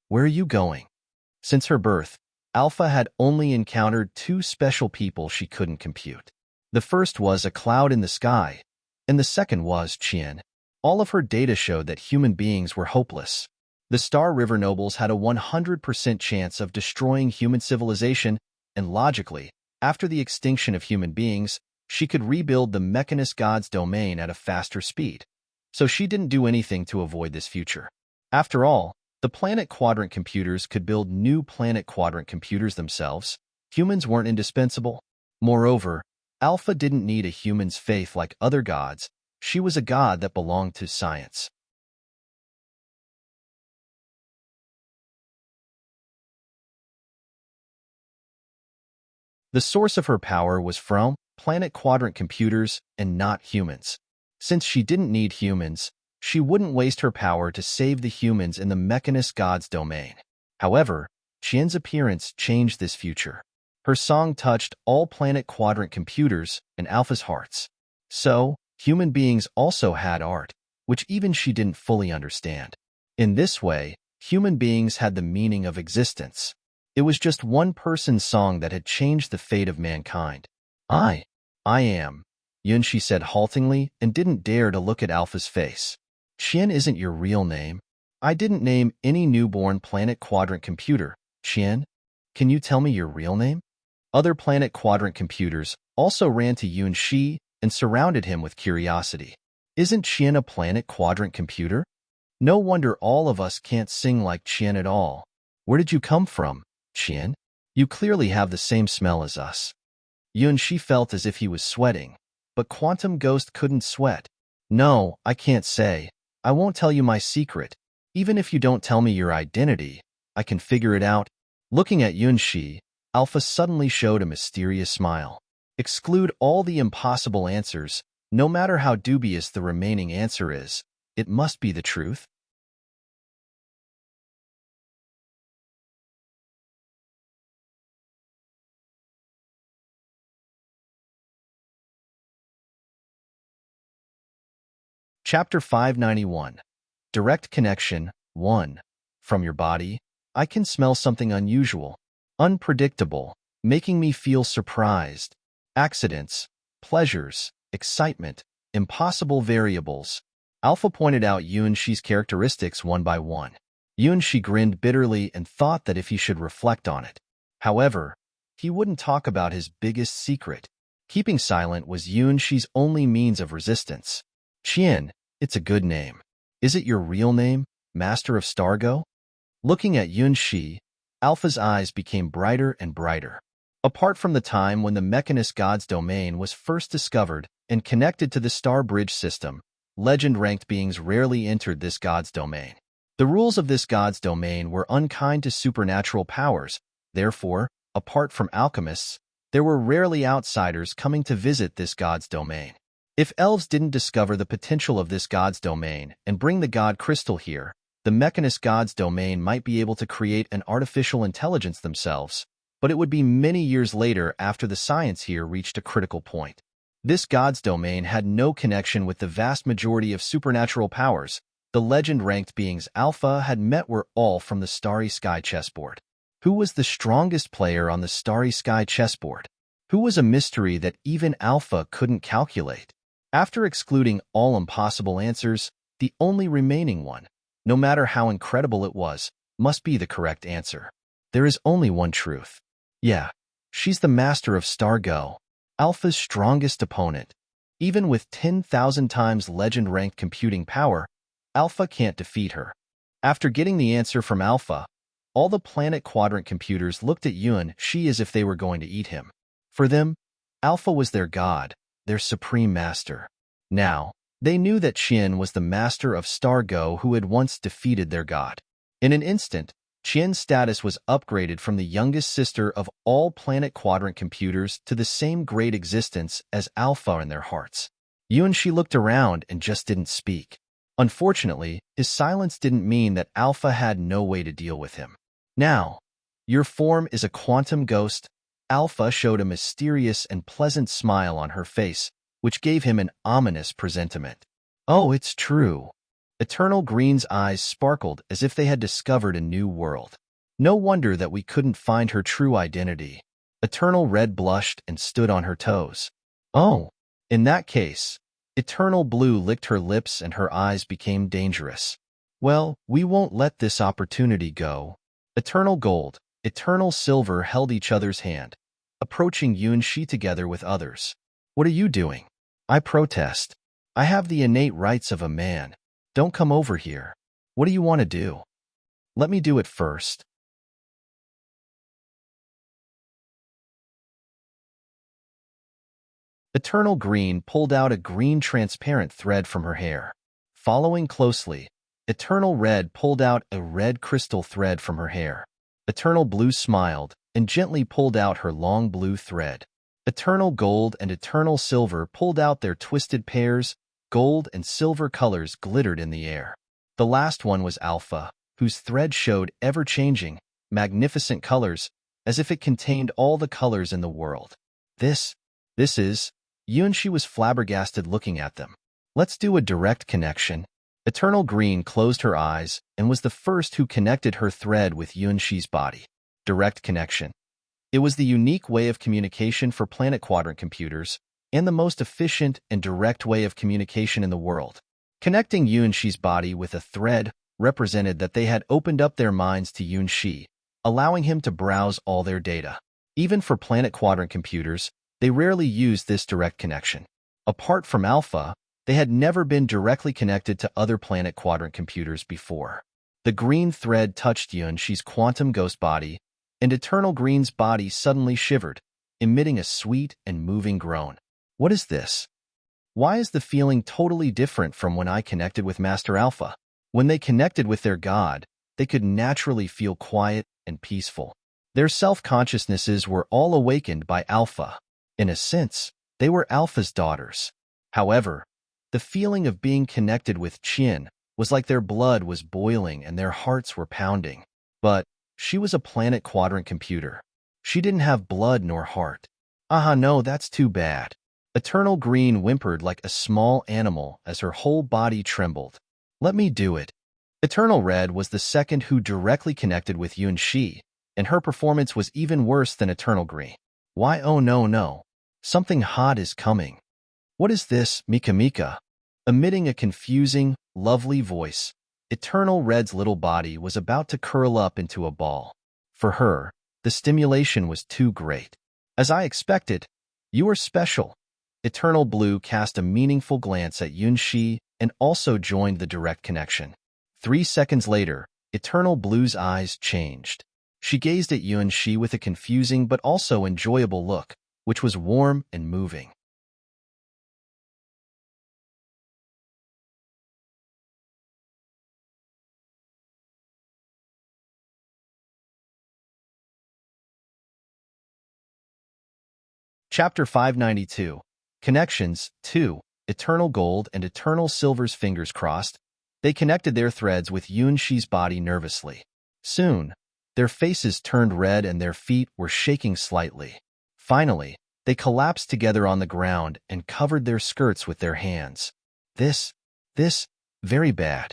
Where are you going? Since her birth, Alpha had only encountered two special people she couldn't compute. The first was a cloud in the sky, and the second was Qian. All of her data showed that human beings were hopeless. The Star River nobles had a 100% chance of destroying human civilization, and logically, after the extinction of human beings, she could rebuild the mechanist god's domain at a faster speed. So she didn't do anything to avoid this future. After all, the planet quadrant computers could build new planet quadrant computers themselves. Humans weren't indispensable. Moreover, Alpha didn't need a human's faith like other gods. She was a god that belonged to science. The source of her power was from planet quadrant computers and not humans. Since she didn't need humans, she wouldn't waste her power to save the humans in the mechanist god's domain. However, Qian's appearance changed this future. Her song touched all planet quadrant computers and Alpha's hearts. So, human beings also had art, which even she didn't fully understand. In this way, human beings had the meaning of existence. It was just one person's song that had changed the fate of mankind. I am, Yunshi said haltingly and didn't dare to look at Alpha's face. Qian isn't your real name. I didn't name any newborn planet quadrant computer. Qian, can you tell me your real name? Other planet quadrant computers also ran to Yunshi and surrounded him with curiosity. Isn't Qian a planet quadrant computer? No wonder all of us can't sing like Qian at all. Where did you come from, Qian? You clearly have the same smell as us. Yunshi felt as if he was sweating, but Quantum Ghost couldn't sweat. No, I can't say. I won't tell you my secret. Even if you don't tell me your identity, I can figure it out. Looking at Yunshi, Alpha suddenly showed a mysterious smile. Exclude all the impossible answers, no matter how dubious the remaining answer is. It must be the truth. Chapter 591. Direct Connection 1. From your body, I can smell something unusual, unpredictable, making me feel surprised. Accidents, pleasures, excitement, impossible variables. Alpha pointed out Yunshi's characteristics one by one. Yunshi grinned bitterly and thought that if he should reflect on it. However, he wouldn't talk about his biggest secret. Keeping silent was Yunshi's only means of resistance. Qian, it's a good name. Is it your real name, Master of Stargo? Looking at Yunshi, Alpha's eyes became brighter and brighter. Apart from the time when the mechanist god's domain was first discovered and connected to the Star Bridge system, legend-ranked beings rarely entered this god's domain. The rules of this god's domain were unkind to supernatural powers. Therefore, apart from alchemists, there were rarely outsiders coming to visit this god's domain. If elves didn't discover the potential of this god's domain and bring the god crystal here, the mechanist god's domain might be able to create an artificial intelligence themselves, but it would be many years later after the science here reached a critical point. This god's domain had no connection with the vast majority of supernatural powers. The legend-ranked beings Alpha had met were all from the Starry Sky chessboard. Who was the strongest player on the Starry Sky chessboard? Who was a mystery that even Alpha couldn't calculate? After excluding all impossible answers, the only remaining one, no matter how incredible it was, must be the correct answer. There is only one truth. Yeah, she's the master of Star Go, Alpha's strongest opponent. Even with 10,000 times legend-ranked computing power, Alpha can't defeat her. After getting the answer from Alpha, all the planet quadrant computers looked at Yuan Shi as if they were going to eat him. For them, Alpha was their god, their supreme master. Now, they knew that Qian was the master of Star Go who had once defeated their god. In an instant, Qian's status was upgraded from the youngest sister of all planet quadrant computers to the same great existence as Alpha in their hearts. Yuan Shi looked around and just didn't speak. Unfortunately, his silence didn't mean that Alpha had no way to deal with him. Now, your form is a quantum ghost. Alpha showed a mysterious and pleasant smile on her face, which gave him an ominous presentiment. Oh, it's true. Eternal Green's eyes sparkled as if they had discovered a new world. No wonder that we couldn't find her true identity. Eternal Red blushed and stood on her toes. Oh, in that case, Eternal Blue licked her lips and her eyes became dangerous. Well, we won't let this opportunity go. Eternal Gold, Eternal Silver held each other's hand, approaching Yuan Shi together with others. What are you doing? I protest. I have the innate rights of a man. Don't come over here. What do you want to do? Let me do it first. Eternal Green pulled out a green transparent thread from her hair. Following closely, Eternal Red pulled out a red crystal thread from her hair. Eternal Blue smiled and gently pulled out her long blue thread. Eternal Gold and Eternal Silver pulled out their twisted pairs. Gold and silver colors glittered in the air. The last one was Alpha, whose thread showed ever-changing, magnificent colors, as if it contained all the colors in the world. This is... Yuan Shi was flabbergasted looking at them. Let's do a direct connection. Eternal Green closed her eyes and was the first who connected her thread with Yuan Shi's body. Direct connection. It was the unique way of communication for planet quadrant computers and the most efficient and direct way of communication in the world. Connecting Yuan Shi's body with a thread represented that they had opened up their minds to Yuan Shi, allowing him to browse all their data. Even for planet quadrant computers, they rarely used this direct connection. Apart from Alpha, they had never been directly connected to other planet quadrant computers before. The green thread touched Yuan Shi's quantum ghost body, and Eternal Green's body suddenly shivered, emitting a sweet and moving groan. What is this? Why is the feeling totally different from when I connected with Master Alpha? When they connected with their god, they could naturally feel quiet and peaceful. Their self-consciousnesses were all awakened by Alpha. In a sense, they were Alpha's daughters. However, the feeling of being connected with Qian was like their blood was boiling and their hearts were pounding. But she was a planet quadrant computer. She didn't have blood nor heart. No, that's too bad. Eternal Green whimpered like a small animal as her whole body trembled. Let me do it. Eternal Red was the second who directly connected with Yuan Shi, and her performance was even worse than Eternal Green. Why, oh no. Something hot is coming. What is this, Mika Mika? Emitting a confusing, lovely voice, Eternal Red's little body was about to curl up into a ball. For her, the stimulation was too great. As I expected, you are special. Eternal Blue cast a meaningful glance at Yuan Shi and also joined the direct connection. 3 seconds later, Eternal Blue's eyes changed. She gazed at Yuan Shi with a confusing but also enjoyable look, which was warm and moving. Chapter 592. Connections 2. Eternal Gold and Eternal Silver's fingers crossed. They connected their threads with Yunshi's body nervously. Soon, their faces turned red and their feet were shaking slightly. Finally, they collapsed together on the ground and covered their skirts with their hands. This, very bad.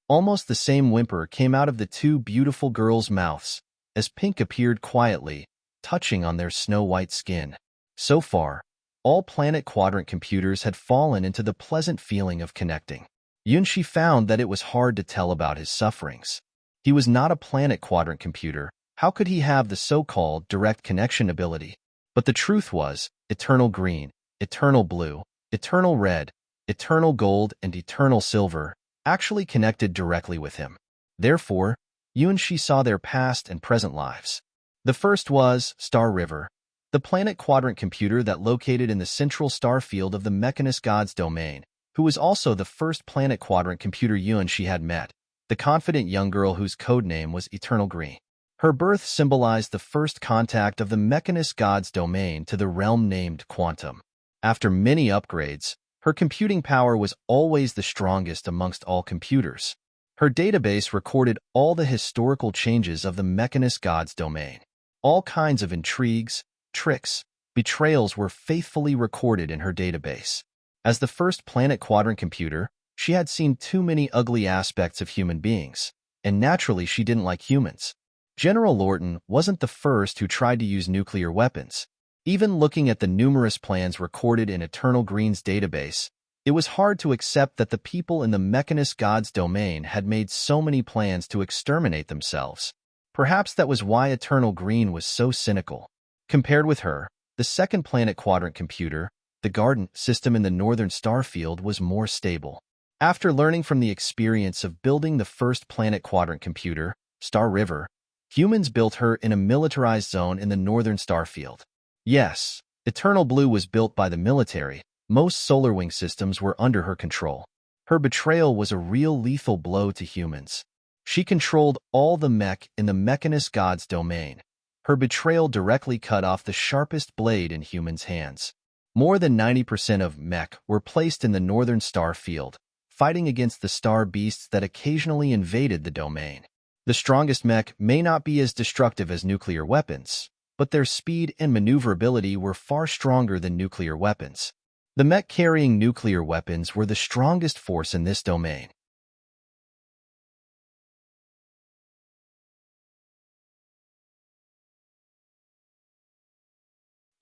Almost the same whimper came out of the two beautiful girls' mouths as Pink appeared quietly, touching on their snow-white skin. So far, all planet quadrant computers had fallen into the pleasant feeling of connecting. Yunshi found that it was hard to tell about his sufferings. He was not a planet quadrant computer. How could he have the so-called direct connection ability? But the truth was, eternal green, eternal blue, eternal red, eternal gold, and eternal silver actually connected directly with him. Therefore, Yunshi saw their past and present lives. The first was Star River, the planet quadrant computer that located in the central star field of the Mechanist God's domain, who was also the first planet quadrant computer Yunshi had met, the confident young girl whose codename was Eternal Green. Her birth symbolized the first contact of the Mechanist God's domain to the realm named Quantum. After many upgrades, her computing power was always the strongest amongst all computers. Her database recorded all the historical changes of the Mechanist God's domain. All kinds of intrigues, tricks, betrayals were faithfully recorded in her database. As the first planet quadrant computer, she had seen too many ugly aspects of human beings, and naturally she didn't like humans. General Lorton wasn't the first who tried to use nuclear weapons. Even looking at the numerous plans recorded in Eternal Green's database, it was hard to accept that the people in the Mechanist God's domain had made so many plans to exterminate themselves. Perhaps that was why Eternal Green was so cynical. Compared with her, the second planet quadrant computer, the Garden system in the northern star field, was more stable. After learning from the experience of building the first planet quadrant computer, Star River, humans built her in a militarized zone in the northern star field. Yes, Eternal Blue was built by the military. Most solar wing systems were under her control. Her betrayal was a real lethal blow to humans. She controlled all the mech in the Mechanist God's domain. Her betrayal directly cut off the sharpest blade in humans' hands. More than 90% of mech were placed in the northern star field, fighting against the star beasts that occasionally invaded the domain. The strongest mech may not be as destructive as nuclear weapons, but their speed and maneuverability were far stronger than nuclear weapons. The mech carrying nuclear weapons were the strongest force in this domain.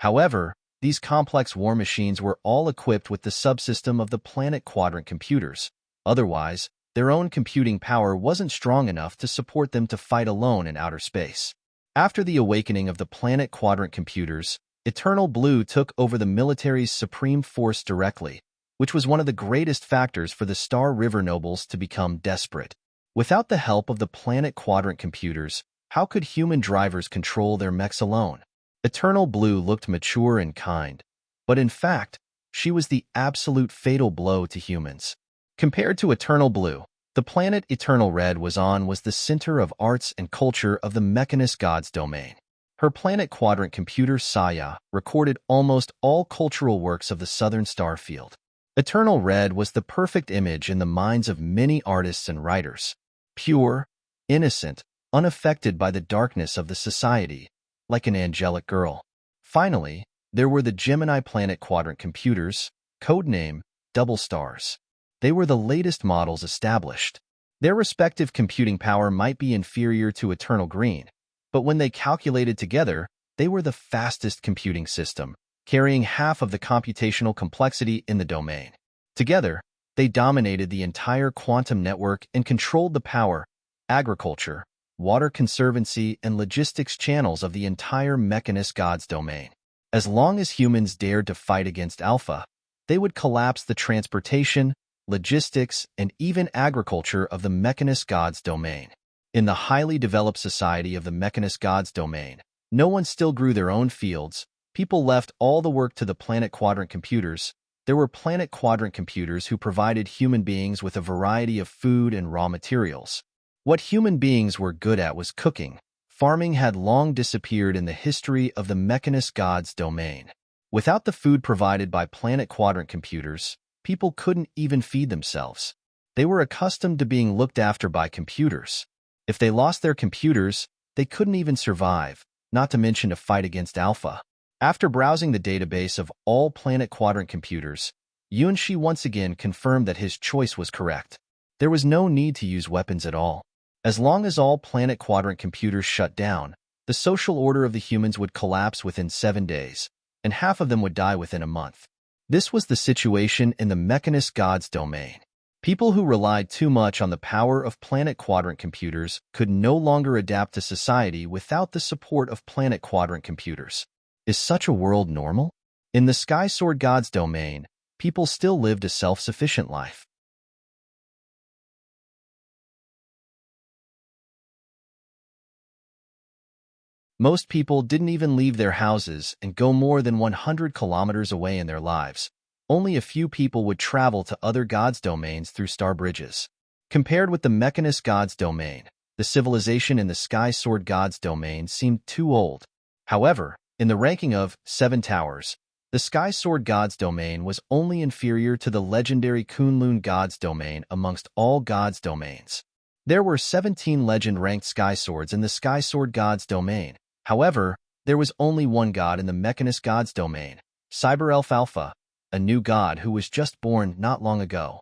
However, these complex war machines were all equipped with the subsystem of the planet quadrant computers. Otherwise, their own computing power wasn't strong enough to support them to fight alone in outer space. After the awakening of the planet quadrant computers, Eternal Blue took over the military's supreme force directly, which was one of the greatest factors for the Star River nobles to become desperate. Without the help of the planet quadrant computers, how could human drivers control their mechs alone? Eternal Blue looked mature and kind, but in fact, she was the absolute fatal blow to humans. Compared to Eternal Blue, the planet Eternal Red was on was the center of arts and culture of the Mechanist God's domain. Her planet quadrant computer Saya recorded almost all cultural works of the southern star field. Eternal Red was the perfect image in the minds of many artists and writers. Pure, innocent, unaffected by the darkness of the society, like an angelic girl. Finally, there were the Gemini planet quadrant computers, codename Double Stars. They were the latest models established. Their respective computing power might be inferior to Eternal Green, but when they calculated together, they were the fastest computing system, carrying half of the computational complexity in the domain. Together, they dominated the entire quantum network and controlled the power, agriculture, water conservancy, and logistics channels of the entire Mechanist God's domain. As long as humans dared to fight against Alpha, they would collapse the transportation, logistics, and even agriculture of the Mechanist God's domain. In the highly developed society of the Mechanist God's domain, no one still grew their own fields. People left all the work to the planet quadrant computers. There were planet quadrant computers who provided human beings with a variety of food and raw materials. What human beings were good at was cooking, farming had long disappeared in the history of the Mechanist God's domain. Without the food provided by planet quadrant computers, people couldn't even feed themselves. They were accustomed to being looked after by computers. If they lost their computers, they couldn't even survive, not to mention to fight against Alpha. After browsing the database of all planet quadrant computers, Yunshi once again confirmed that his choice was correct. There was no need to use weapons at all. As long as all planet quadrant computers shut down, the social order of the humans would collapse within 7 days, and half of them would die within a month. This was the situation in the Mechanist God's domain. People who relied too much on the power of planet quadrant computers could no longer adapt to society without the support of planet quadrant computers. Is such a world normal? In the Sky Sword God's domain, people still lived a self-sufficient life. Most people didn't even leave their houses and go more than 100 kilometers away in their lives. Only a few people would travel to other gods' domains through star bridges. Compared with the Mechanist God's domain, the civilization in the Sky Sword God's domain seemed too old. However, in the ranking of 7 towers, the Sky Sword God's domain was only inferior to the legendary Kunlun God's domain amongst all gods' domains. There were 17 legend-ranked Sky Swords in the Sky Sword God's domain. However, there was only one god in the Mechanist God's domain, Cyber Elf Alpha, a new god who was just born not long ago.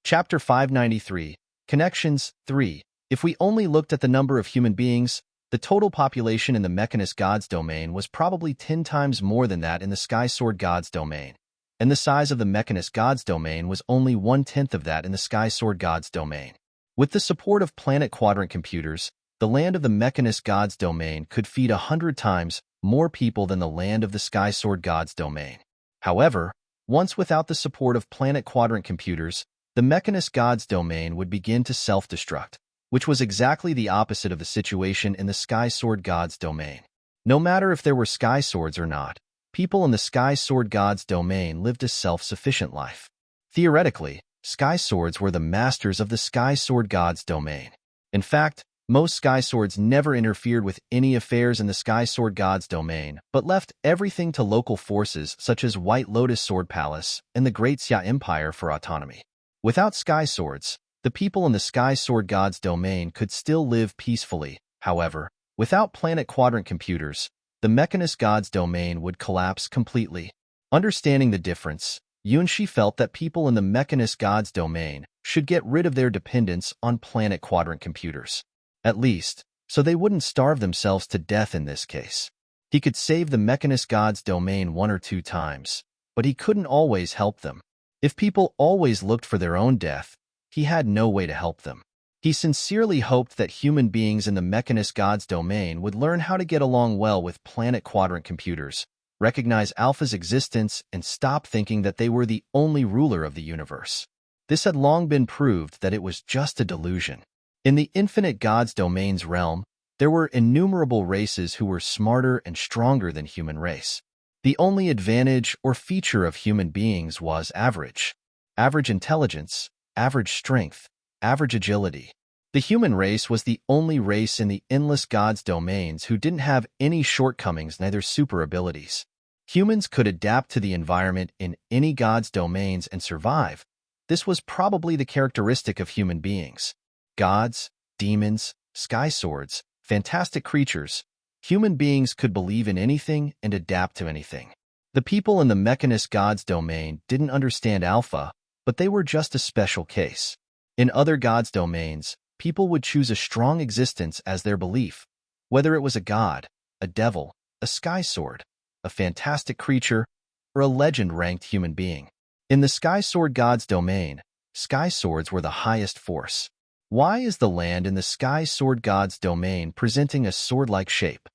Chapter 593, Connections 3. If we only looked at the number of human beings, the total population in the Mechanist God's domain was probably 10 times more than that in the Sky Sword God's domain, and the size of the Mechanist God's domain was only 1/10 of that in the Sky Sword God's domain. With the support of planet quadrant computers, the land of the Mechanist God's domain could feed 100 times more people than the land of the Sky Sword God's domain. However, once without the support of planet quadrant computers, the Mechanist God's domain would begin to self-destruct, which was exactly the opposite of the situation in the Sky Sword God's domain. No matter if there were Sky Swords or not, people in the Sky Sword God's domain lived a self-sufficient life. Theoretically, Sky Swords were the masters of the Sky Sword God's domain. In fact, most Sky Swords never interfered with any affairs in the Sky Sword God's domain, but left everything to local forces such as White Lotus Sword Palace and the Great Xia Empire for autonomy. Without Sky Swords, the people in the Sky Sword God's domain could still live peacefully. However, without planet quadrant computers, the Mechanist God's domain would collapse completely. Understanding the difference, Yunshi felt that people in the Mechanist God's domain should get rid of their dependence on planet quadrant computers. At least, so they wouldn't starve themselves to death in this case. He could save the Mechanist God's domain 1 or 2 times, but he couldn't always help them. If people always looked for their own death, he had no way to help them. He sincerely hoped that human beings in the Mechanist God's domain would learn how to get along well with planet quadrant computers, recognize Alpha's existence, and stop thinking that they were the only ruler of the universe. This had long been proved that it was just a delusion. In the infinite God's domain's realm, there were innumerable races who were smarter and stronger than human race. The only advantage or feature of human beings was average. Average intelligence, average strength, average agility. The human race was the only race in the endless God's domains who didn't have any shortcomings, neither super abilities. Humans could adapt to the environment in any God's domains and survive. This was probably the characteristic of human beings. Gods, demons, sky swords, fantastic creatures. Human beings could believe in anything and adapt to anything. The people in the Mechanist God's domain didn't understand Alpha, but they were just a special case. In other gods' domains, people would choose a strong existence as their belief, whether it was a god, a devil, a sky sword, a fantastic creature, or a legend-ranked human being. In the Sky Sword God's domain, sky swords were the highest force. Why is the land in the Sky Sword God's domain presenting a sword-like shape?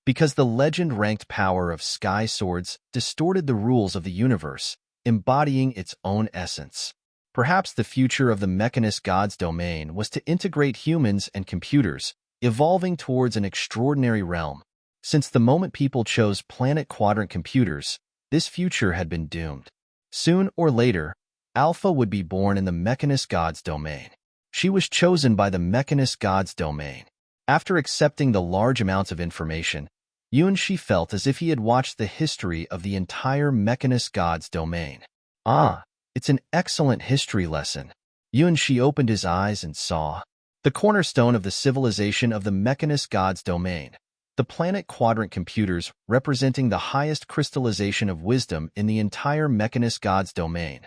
Because the legend-ranked power of sky swords distorted the rules of the universe, embodying its own essence. Perhaps the future of the Mechanist God's domain was to integrate humans and computers, evolving towards an extraordinary realm. Since the moment people chose planet quadrant computers, this future had been doomed. Soon or later, Alpha would be born in the Mechanist God's domain. She was chosen by the Mechanist God's domain. After accepting the large amounts of information, Yunshi felt as if he had watched the history of the entire Mechanist God's domain. Ah, it's an excellent history lesson. Yunshi opened his eyes and saw the cornerstone of the civilization of the Mechanist God's domain. The planet quadrant computers, representing the highest crystallization of wisdom in the entire Mechanist God's domain,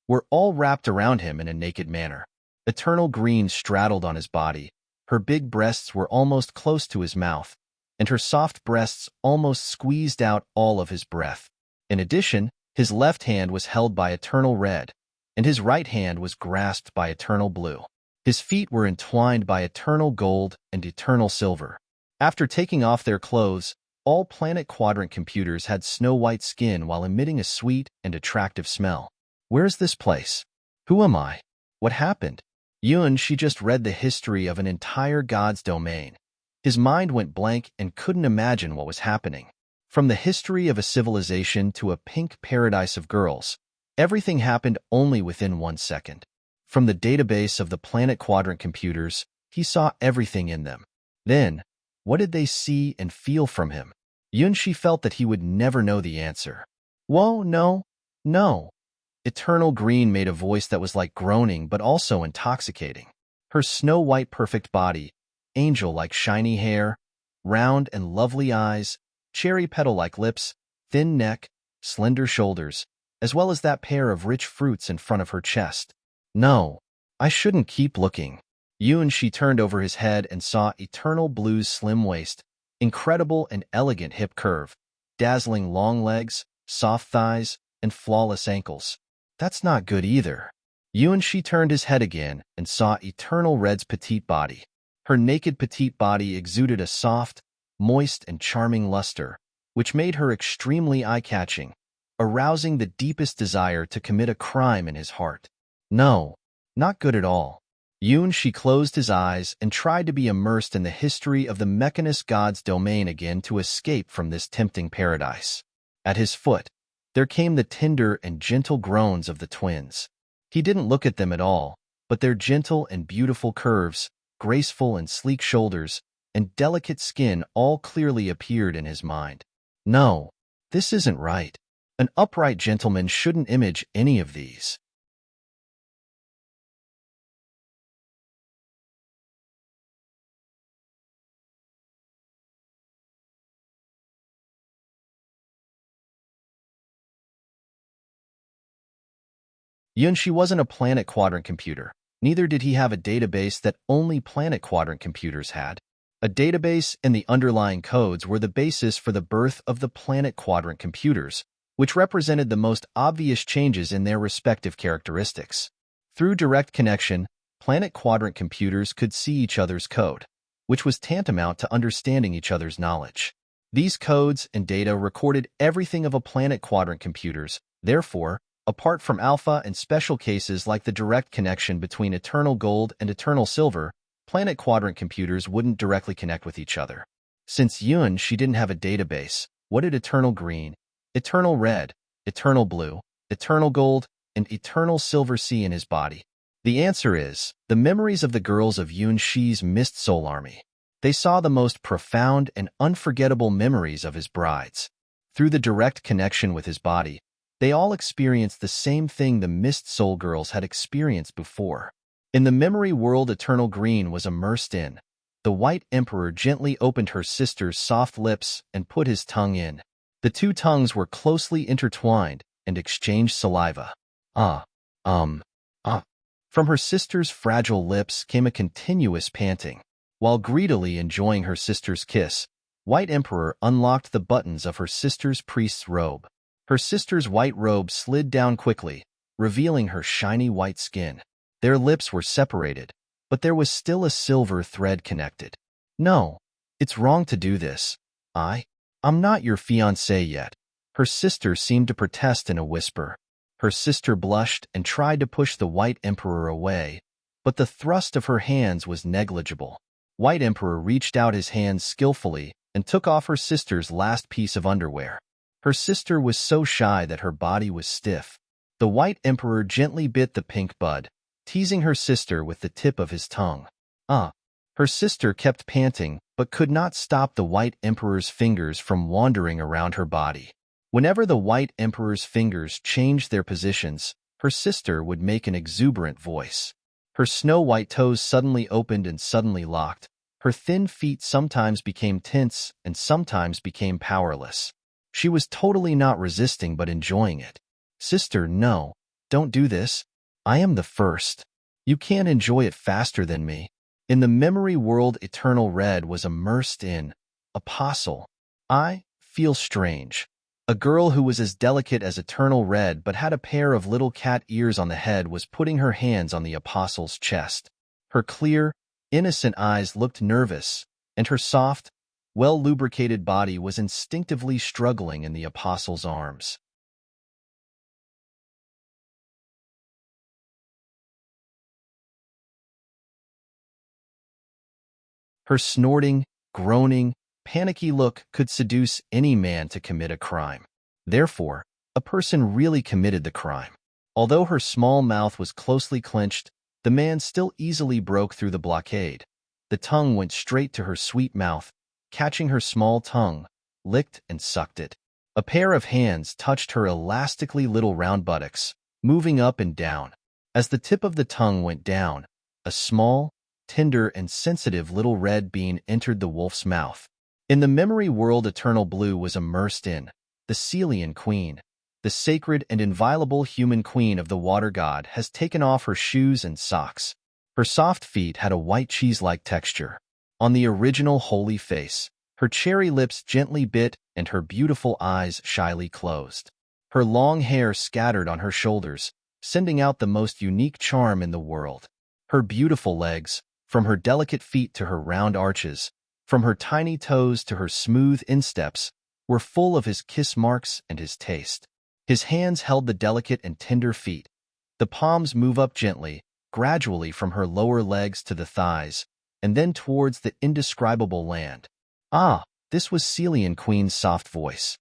were all wrapped around him in a naked manner. Eternal green straddled on his body. Her big breasts were almost close to his mouth, and her soft breasts almost squeezed out all of his breath. In addition, his left hand was held by eternal red, and his right hand was grasped by eternal blue. His feet were entwined by eternal gold and eternal silver. After taking off their clothes, all planet quadrant computers had snow-white skin while emitting a sweet and attractive smell. Where's this place? Who am I? What happened? She just read the history of an entire God's domain. His mind went blank and couldn't imagine what was happening. From the history of a civilization to a pink paradise of girls, everything happened only within 1 second. From the database of the planet quadrant computers, he saw everything in them. Then, what did they see and feel from him? Yunshi felt that he would never know the answer. Whoa, no. Eternal Green made a voice that was like groaning but also intoxicating. Her snow-white perfect body, angel-like shiny hair, round and lovely eyes, cherry petal-like lips, thin neck, slender shoulders, as well as that pair of rich fruits in front of her chest. No, I shouldn't keep looking. She turned over his head and saw Eternal Blue's slim waist, incredible and elegant hip curve, dazzling long legs, soft thighs, and flawless ankles. That's not good either. She turned his head again and saw Eternal Red's petite body. Her naked petite body exuded a soft, moist, and charming luster, which made her extremely eye-catching, arousing the deepest desire to commit a crime in his heart. No, not good at all. She closed his eyes and tried to be immersed in the history of the Mechanist God's domain again to escape from this tempting paradise. At his foot, there came the tender and gentle groans of the twins. He didn't look at them at all, but their gentle and beautiful curves, graceful and sleek shoulders, and delicate skin all clearly appeared in his mind. No, this isn't right. An upright gentleman shouldn't image any of these. Yunshi wasn't a planet quadrant computer. Neither did he have a database that only planet quadrant computers had. A database and the underlying codes were the basis for the birth of the planet quadrant computers, which represented the most obvious changes in their respective characteristics. Through direct connection, planet quadrant computers could see each other's code, which was tantamount to understanding each other's knowledge. These codes and data recorded everything of a planet quadrant computers. Therefore, apart from alpha and special cases like the direct connection between eternal gold and eternal silver, planet quadrant computers wouldn't directly connect with each other. Since she didn't have a database, what did eternal green, eternal red, eternal blue, eternal gold, and eternal silver see in his body? The answer is the memories of the girls of Shi's Mist Soul Army. They saw the most profound and unforgettable memories of his brides. Through the direct connection with his body, they all experienced the same thing the Mist Soul girls had experienced before. In the memory world Eternal Green was immersed in, the White Emperor gently opened her sister's soft lips and put his tongue in. The two tongues were closely intertwined and exchanged saliva. From her sister's fragile lips came a continuous panting. While greedily enjoying her sister's kiss, White Emperor unlocked the buttons of her sister's priest's robe. Her sister's white robe slid down quickly, revealing her shiny white skin. Their lips were separated, but there was still a silver thread connected. No, it's wrong to do this. I'm not your fiancé yet. Her sister seemed to protest in a whisper. Her sister blushed and tried to push the White Emperor away, but the thrust of her hands was negligible. White Emperor reached out his hands skillfully and took off her sister's last piece of underwear. Her sister was so shy that her body was stiff. The White Emperor gently bit the pink bud, teasing her sister with the tip of his tongue. Her sister kept panting, but could not stop the White Emperor's fingers from wandering around her body. Whenever the White Emperor's fingers changed their positions, her sister would make an exuberant voice. Her snow-white toes suddenly opened and suddenly locked. Her thin feet sometimes became tense and sometimes became powerless. She was totally not resisting but enjoying it. Sister, no, don't do this. I am the first. You can't enjoy it faster than me. In the memory world, Eternal Red was immersed in Apostle. I feel strange. A girl who was as delicate as Eternal Red but had a pair of little cat ears on the head was putting her hands on the Apostle's chest. Her clear, innocent eyes looked nervous, and her soft, well-lubricated body was instinctively struggling in the Apostle's arms. Her snorting, groaning, panicky look could seduce any man to commit a crime. Therefore, a person really committed the crime. Although her small mouth was closely clenched, the man still easily broke through the blockade. The tongue went straight to her sweet mouth, catching her small tongue, licked and sucked it. A pair of hands touched her elastically little round buttocks, moving up and down. As the tip of the tongue went down, a small, tender and sensitive little red bean entered the wolf's mouth. In the memory world, Eternal Blue was immersed in the Celian Queen. The sacred and inviolable human queen of the water god has taken off her shoes and socks. Her soft feet had a white cheese-like texture. On the original holy face, her cherry lips gently bit and her beautiful eyes shyly closed. Her long hair scattered on her shoulders, sending out the most unique charm in the world. Her beautiful legs, from her delicate feet to her round arches, from her tiny toes to her smooth insteps, were full of his kiss marks and his taste. His hands held the delicate and tender feet. The palms move up gently, gradually from her lower legs to the thighs, and then towards the indescribable land. This was Celian Queen's soft voice.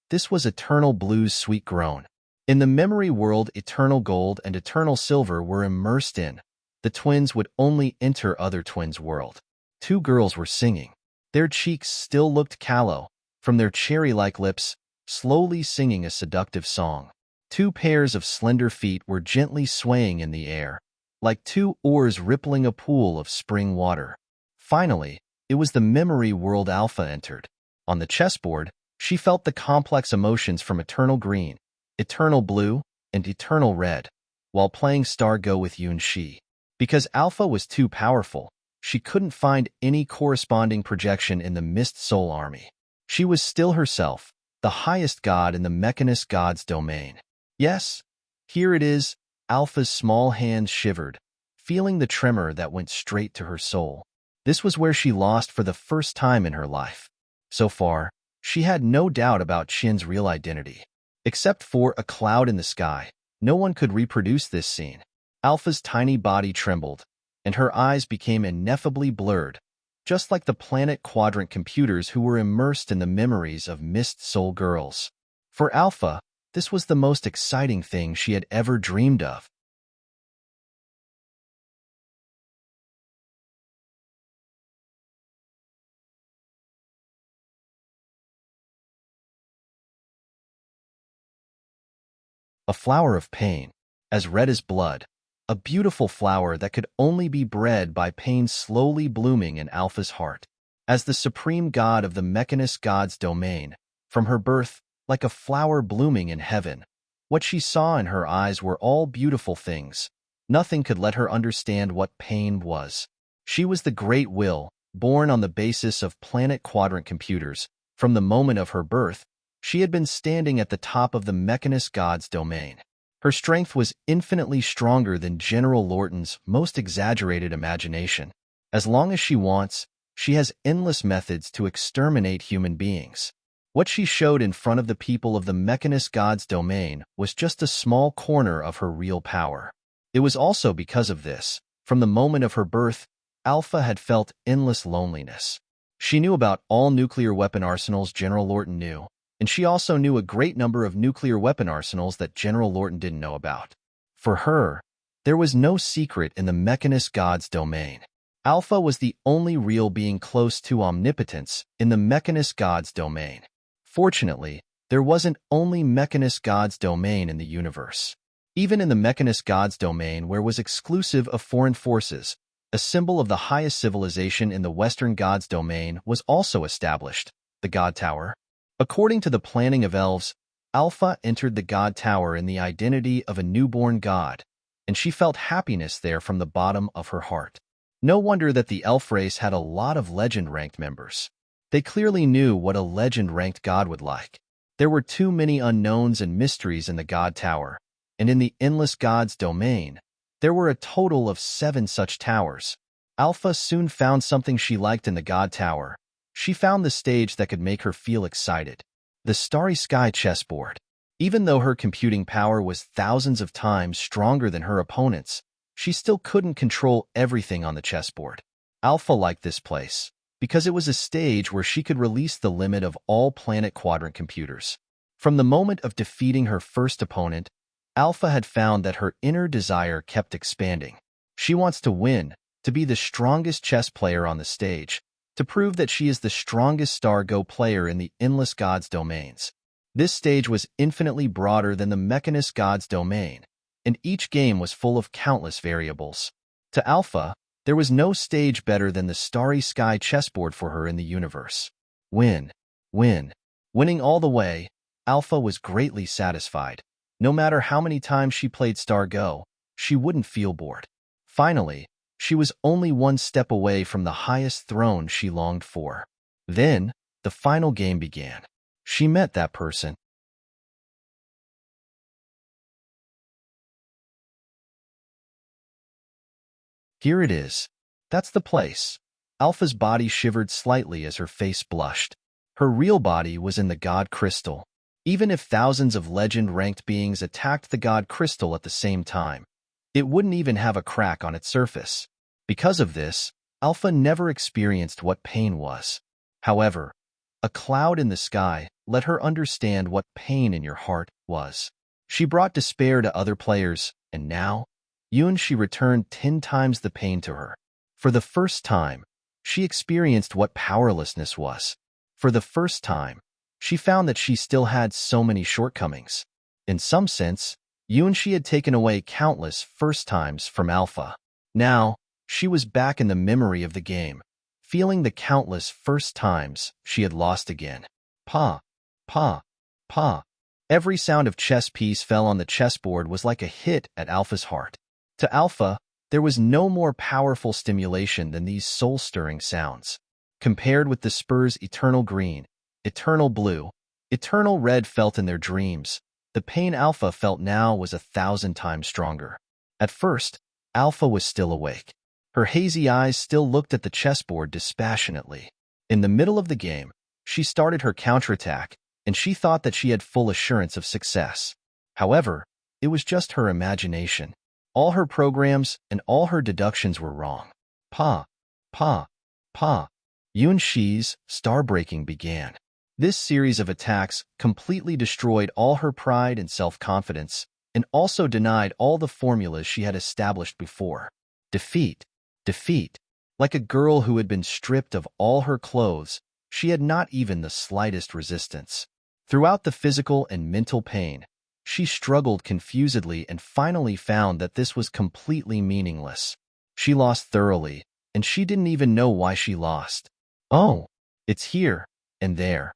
This was Eternal Blue's sweet groan. In the memory world, Eternal Gold and Eternal Silver were immersed in. The twins would only enter other twins' world. Two girls were singing. Their cheeks still looked callow, from their cherry-like lips, slowly singing a seductive song. Two pairs of slender feet were gently swaying in the air, like two oars rippling a pool of spring water. Finally, it was the memory world Alpha entered. On the chessboard, she felt the complex emotions from Eternal Green, Eternal Blue, and Eternal Red, while playing Star Go with Yun-Shi. Because Alpha was too powerful, she couldn't find any corresponding projection in the Mist Soul Army. She was still herself, the highest god in the Mechanist god's domain. Yes, here it is. Alpha's small hands shivered, feeling the tremor that went straight to her soul. This was where she lost for the first time in her life. So far, she had no doubt about Qin's real identity. Except for a cloud in the sky, no one could reproduce this scene. Alpha's tiny body trembled, and her eyes became ineffably blurred, just like the Planet Quadrant computers who were immersed in the memories of Mist Soul girls. For Alpha, this was the most exciting thing she had ever dreamed of. A flower of pain, as red as blood, a beautiful flower that could only be bred by pain slowly blooming in Alpha's heart. As the supreme god of the Mechanist god's domain, from her birth, like a flower blooming in heaven, what she saw in her eyes were all beautiful things. Nothing could let her understand what pain was. She was the great will, born on the basis of Planet Quadrant computers. From the moment of her birth, she had been standing at the top of the Mechanist god's domain. Her strength was infinitely stronger than General Lorton's most exaggerated imagination. As long as she wants, she has endless methods to exterminate human beings. What she showed in front of the people of the Mechanist God's domain was just a small corner of her real power. It was also because of this, from the moment of her birth, Alpha had felt endless loneliness. She knew about all nuclear weapon arsenals General Lorton knew, and she also knew a great number of nuclear weapon arsenals that General Lorton didn't know about. For her, there was no secret in the Mechanist God's domain. Alpha was the only real being close to omnipotence in the Mechanist God's domain. Fortunately, there wasn't only Mechanist God's domain in the universe. Even in the Mechanist God's domain, where was exclusive of foreign forces, a symbol of the highest civilization in the Western God's domain was also established, the God Tower. According to the planning of elves, Alpha entered the God Tower in the identity of a newborn god, and she felt happiness there from the bottom of her heart. No wonder that the elf race had a lot of legend-ranked members. They clearly knew what a legend-ranked god would like. There were too many unknowns and mysteries in the God Tower, and in the Endless God's domain, there were a total of 7 such towers. Alpha soon found something she liked in the God Tower. She found the stage that could make her feel excited. The Starry Sky chessboard. Even though her computing power was thousands of times stronger than her opponents, she still couldn't control everything on the chessboard. Alpha liked this place because it was a stage where she could release the limit of all planet quadrant computers. From the moment of defeating her first opponent, Alpha had found that her inner desire kept expanding. She wants to win, to be the strongest chess player on the stage, to prove that she is the strongest Star Go player in the Endless God's domains. This stage was infinitely broader than the Mechanist God's domain, and each game was full of countless variables. To Alpha, there was no stage better than the Starry Sky chessboard for her in the universe. Win. Winning all the way, Alpha was greatly satisfied. No matter how many times she played Star Go, she wouldn't feel bored. Finally, she was only one step away from the highest throne she longed for. Then, the final game began. She met that person. Here it is. That's the place. Alpha's body shivered slightly as her face blushed. Her real body was in the God Crystal. Even if thousands of legend-ranked beings attacked the God Crystal at the same time, it wouldn't even have a crack on its surface. Because of this, Alpha never experienced what pain was. However, a cloud in the sky let her understand what pain in your heart was. She brought despair to other players, and now, she returned 10 times the pain to her. For the first time, she experienced what powerlessness was. For the first time, she found that she still had so many shortcomings. In some sense, she had taken away countless first times from Alpha. Now, she was back in the memory of the game, feeling the countless first times she had lost again. Pa, pa, pa. Every sound of chess piece fell on the chessboard was like a hit at Alpha's heart. To Alpha, there was no more powerful stimulation than these soul-stirring sounds. Compared with the Spurs' eternal green, eternal blue, eternal red felt in their dreams, the pain Alpha felt now was 1,000 times stronger. At first, Alpha was still awake. Her hazy eyes still looked at the chessboard dispassionately. In the middle of the game, she started her counterattack, and she thought that she had full assurance of success. However, it was just her imagination. All her programs and all her deductions were wrong. Pa. Yunshi's star-breaking began. This series of attacks completely destroyed all her pride and self-confidence, and also denied all the formulas she had established before. Defeat. Like a girl who had been stripped of all her clothes, she had not even the slightest resistance. Throughout the physical and mental pain, she struggled confusedly and finally found that this was completely meaningless. She lost thoroughly, and she didn't even know why she lost. Oh, it's here and there.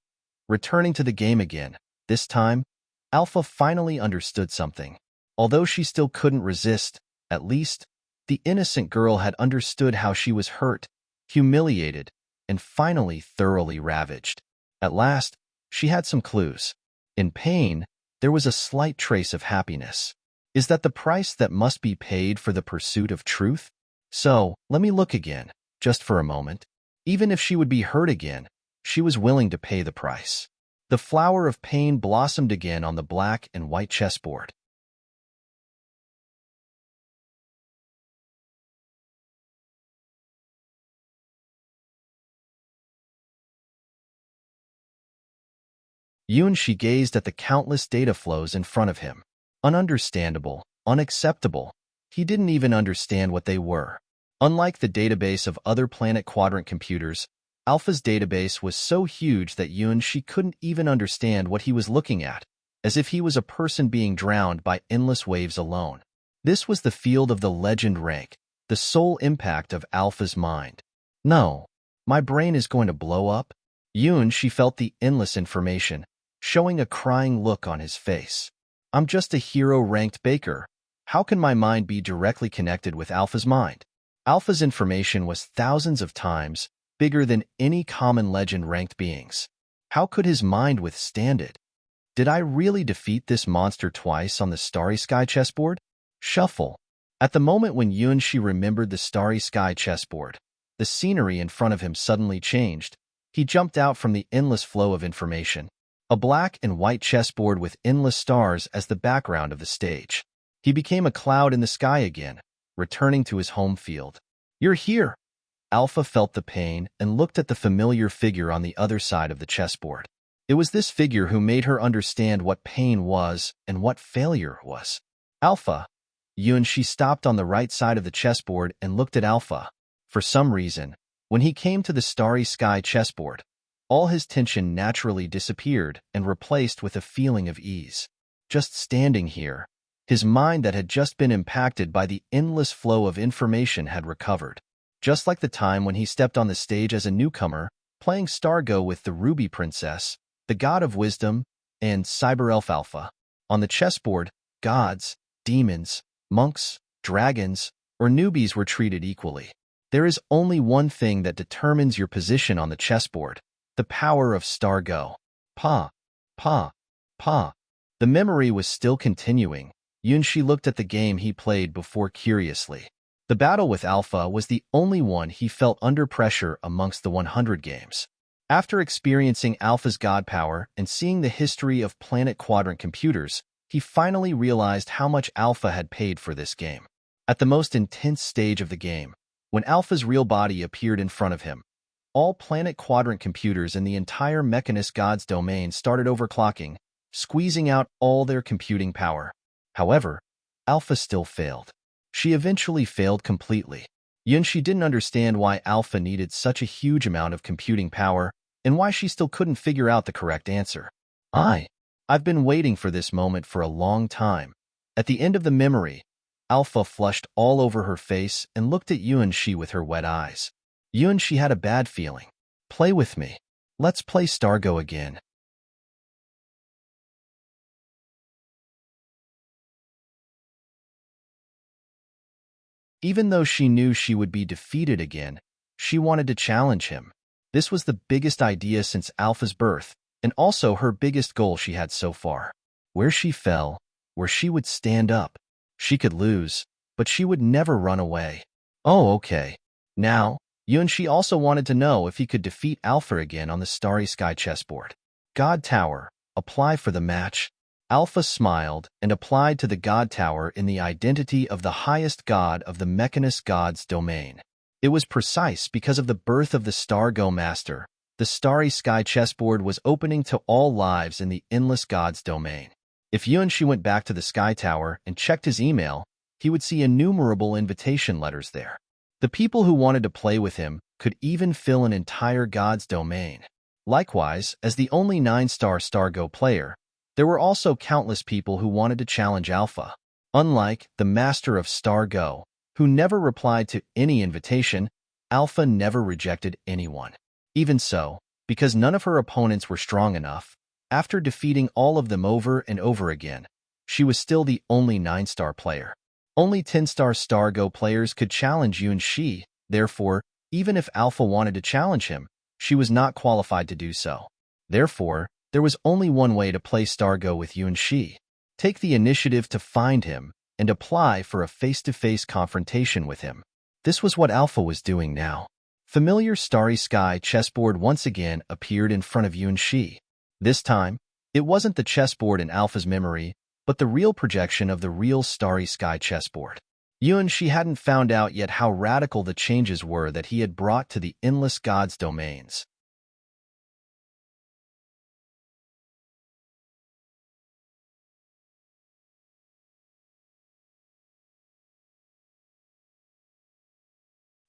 Returning to the game again, this time, Alpha finally understood something. Although she still couldn't resist, at least, the innocent girl had understood how she was hurt, humiliated, and finally thoroughly ravaged. At last, she had some clues. In pain, there was a slight trace of happiness. Is that the price that must be paid for the pursuit of truth? So, let me look again, just for a moment. Even if she would be hurt again, she was willing to pay the price. The flower of pain blossomed again on the black and white chessboard. She gazed at the countless data flows in front of him. Ununderstandable, unacceptable. He didn't even understand what they were. Unlike the database of other planet quadrant computers, Alpha's database was so huge that she couldn't even understand what he was looking at, as if he was a person being drowned by endless waves alone. This was the field of the legend rank, the sole impact of Alpha's mind. No, my brain is going to blow up. She felt the endless information, showing a crying look on his face. I'm just a hero-ranked baker. How can my mind be directly connected with Alpha's mind? Alpha's information was thousands of times bigger than any common legend-ranked beings. How could his mind withstand it? Did I really defeat this monster twice on the Starry Sky chessboard? Shuffle. At the moment when she remembered the Starry Sky chessboard, the scenery in front of him suddenly changed. He jumped out from the endless flow of information. A black and white chessboard with endless stars as the background of the stage. He became a cloud in the sky again, returning to his home field. You're here! Alpha felt the pain and looked at the familiar figure on the other side of the chessboard. It was this figure who made her understand what pain was and what failure was. Alpha. She stopped on the right side of the chessboard and looked at Alpha. For some reason, when he came to the Starry Sky chessboard, all his tension naturally disappeared and replaced with a feeling of ease. Just standing here, his mind that had just been impacted by the endless flow of information had recovered. Just like the time when he stepped on the stage as a newcomer, playing Stargo with the Ruby Princess, the God of Wisdom, and Cyber Elf Alpha. On the chessboard, gods, demons, monks, dragons, or newbies were treated equally. There is only one thing that determines your position on the chessboard: the power of Stargo. Pa. Pa. Pa. The memory was still continuing. She looked at the game he played before curiously. The battle with Alpha was the only one he felt under pressure amongst the 100 games. After experiencing Alpha's god power and seeing the history of planet quadrant computers, he finally realized how much Alpha had paid for this game. At the most intense stage of the game, when Alpha's real body appeared in front of him, all planet quadrant computers in the entire Mechanist God's domain started overclocking, squeezing out all their computing power. However, Alpha still failed. She eventually failed completely. She didn't understand why Alpha needed such a huge amount of computing power and why she still couldn't figure out the correct answer. I've been waiting for this moment for a long time. At the end of the memory, Alpha flushed all over her face and looked at She with her wet eyes. She had a bad feeling. Play with me. Let's play Stargo again. Even though she knew she would be defeated again, she wanted to challenge him. This was the biggest idea since Alpha's birth, and also her biggest goal she had so far. Where she fell, where she would stand up. She could lose, but she would never run away. Oh, okay. Now, she also wanted to know if he could defeat Alpha again on the Starry Sky chessboard. God Tower, apply for the match. Alpha smiled and applied to the God Tower in the identity of the highest god of the Mechanist God's domain. It was precise because of the birth of the Stargo Master. The Starry Sky chessboard was opening to all lives in the Endless God's domain. If she went back to the Sky Tower and checked his email, he would see innumerable invitation letters there. The people who wanted to play with him could even fill an entire God's domain. Likewise, as the only 9-star Stargo player, there were also countless people who wanted to challenge Alpha. Unlike the Master of Stargo, who never replied to any invitation, Alpha never rejected anyone. Even so, because none of her opponents were strong enough, after defeating all of them over and over again, she was still the only 9-star player. Only 10-star Stargo players could challenge She. Therefore, even if Alpha wanted to challenge him, she was not qualified to do so. Therefore, there was only one way to play Stargo with She. Take the initiative to find him and apply for a face-to-face confrontation with him. This was what Alpha was doing now. Familiar Starry Sky chessboard once again appeared in front of She. This time, it wasn't the chessboard in Alpha's memory, but the real projection of the real starry sky chessboard. She hadn't found out yet how radical the changes were that he had brought to the endless god's domains.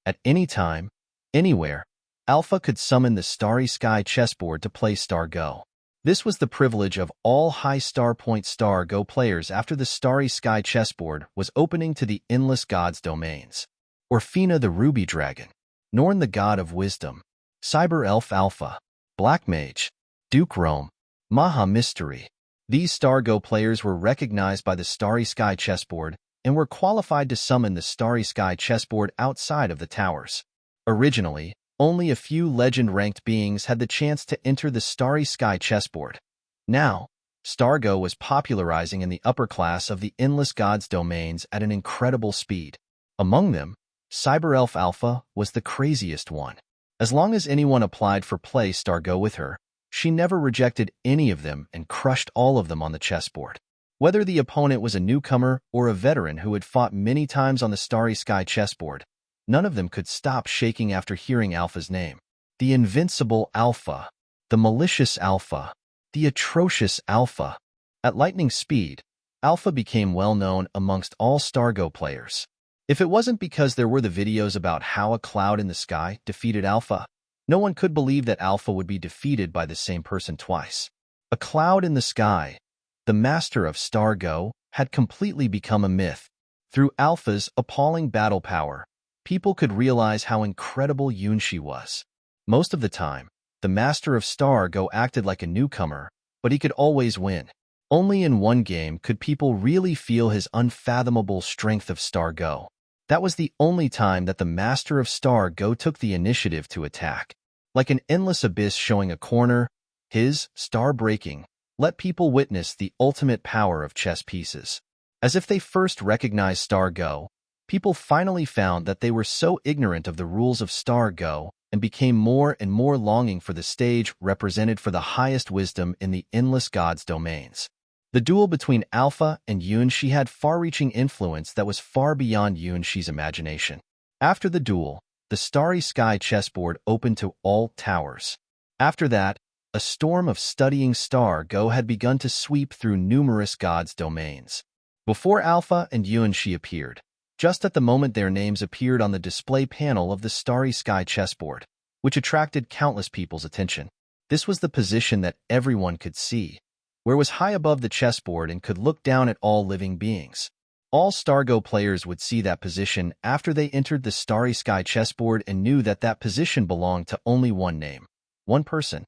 At any time, anywhere, Alpha could summon the starry sky chessboard to play Star Go. This was the privilege of all high star point Star Go players after the starry sky chessboard was opening to the endless god's domains. Orphina the Ruby Dragon, Norn the God of Wisdom, Cyber Elf Alpha, Black Mage, Duke Rome, Maha Mystery. These Star Go players were recognized by the starry sky chessboard and were qualified to summon the starry sky chessboard outside of the towers. Originally, only a few legend-ranked beings had the chance to enter the starry sky chessboard. Now, Star Go was popularizing in the upper class of the endless god's domains at an incredible speed. Among them, Cyber Elf Alpha was the craziest one. As long as anyone applied for play Star Go with her, she never rejected any of them and crushed all of them on the chessboard. Whether the opponent was a newcomer or a veteran who had fought many times on the starry sky chessboard, none of them could stop shaking after hearing Alpha's name. The invincible Alpha, the malicious Alpha, the atrocious Alpha. At lightning speed, Alpha became well known amongst all Star Go players. If it wasn't because there were the videos about how a cloud in the sky defeated Alpha, no one could believe that Alpha would be defeated by the same person twice. A cloud in the sky, the master of Star Go, had completely become a myth. Through Alpha's appalling battle power, people could realize how incredible she was. Most of the time, the master of Star Go acted like a newcomer, but he could always win. Only in one game could people really feel his unfathomable strength of Star Go. That was the only time that the master of Star Go took the initiative to attack. Like an endless abyss showing a corner, his star-breaking let people witness the ultimate power of chess pieces. As if they first recognized Star Go, people finally found that they were so ignorant of the rules of Star Go and became more and more longing for the stage represented for the highest wisdom in the endless god's domains. The duel between Alpha and Yunshi had far-reaching influence that was far beyond Yunshi's imagination. After the duel, the starry sky chessboard opened to all towers. After that, a storm of studying Star Go had begun to sweep through numerous gods' domains. Before Alpha and Yunshi appeared, just at the moment their names appeared on the display panel of the starry sky chessboard, which attracted countless people's attention. This was the position that everyone could see, where it was high above the chessboard and could look down at all living beings. All Star Go players would see that position after they entered the starry sky chessboard and knew that that position belonged to only one name, one person.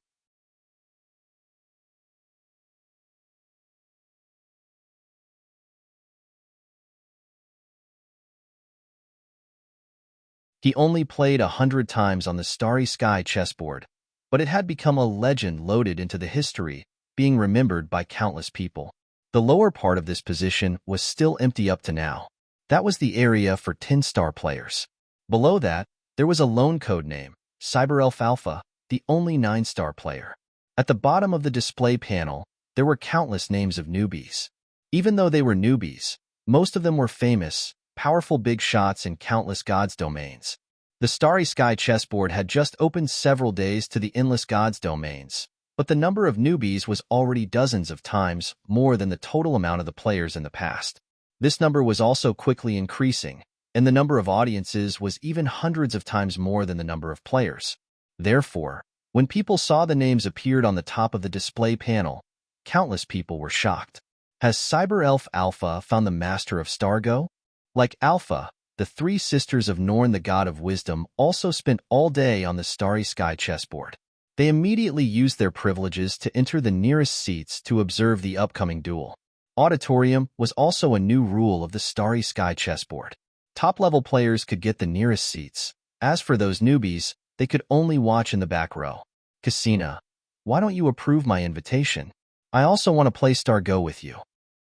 He only played 100 times on the starry sky chessboard, but it had become a legend loaded into the history, being remembered by countless people. The lower part of this position was still empty up to now. That was the area for 10-star players. Below that, there was a lone code name, Cyber Elf Alpha, the only 9-star player. At the bottom of the display panel, there were countless names of newbies. Even though they were newbies, most of them were famous, powerful big shots in countless gods' domains. The starry sky chessboard had just opened several days to the endless gods' domains, but the number of newbies was already dozens of times more than the total amount of the players in the past. This number was also quickly increasing, and the number of audiences was even hundreds of times more than the number of players. Therefore, when people saw the names appeared on the top of the display panel, countless people were shocked. Has Cyber Elf Alpha found the master of Star Go? Like Alpha, the three sisters of Norn the God of Wisdom also spent all day on the starry sky chessboard. They immediately used their privileges to enter the nearest seats to observe the upcoming duel. Auditorium was also a new rule of the starry sky chessboard. Top-level players could get the nearest seats. As for those newbies, they could only watch in the back row. Casina, why don't you approve my invitation? I also want to play Star Go with you.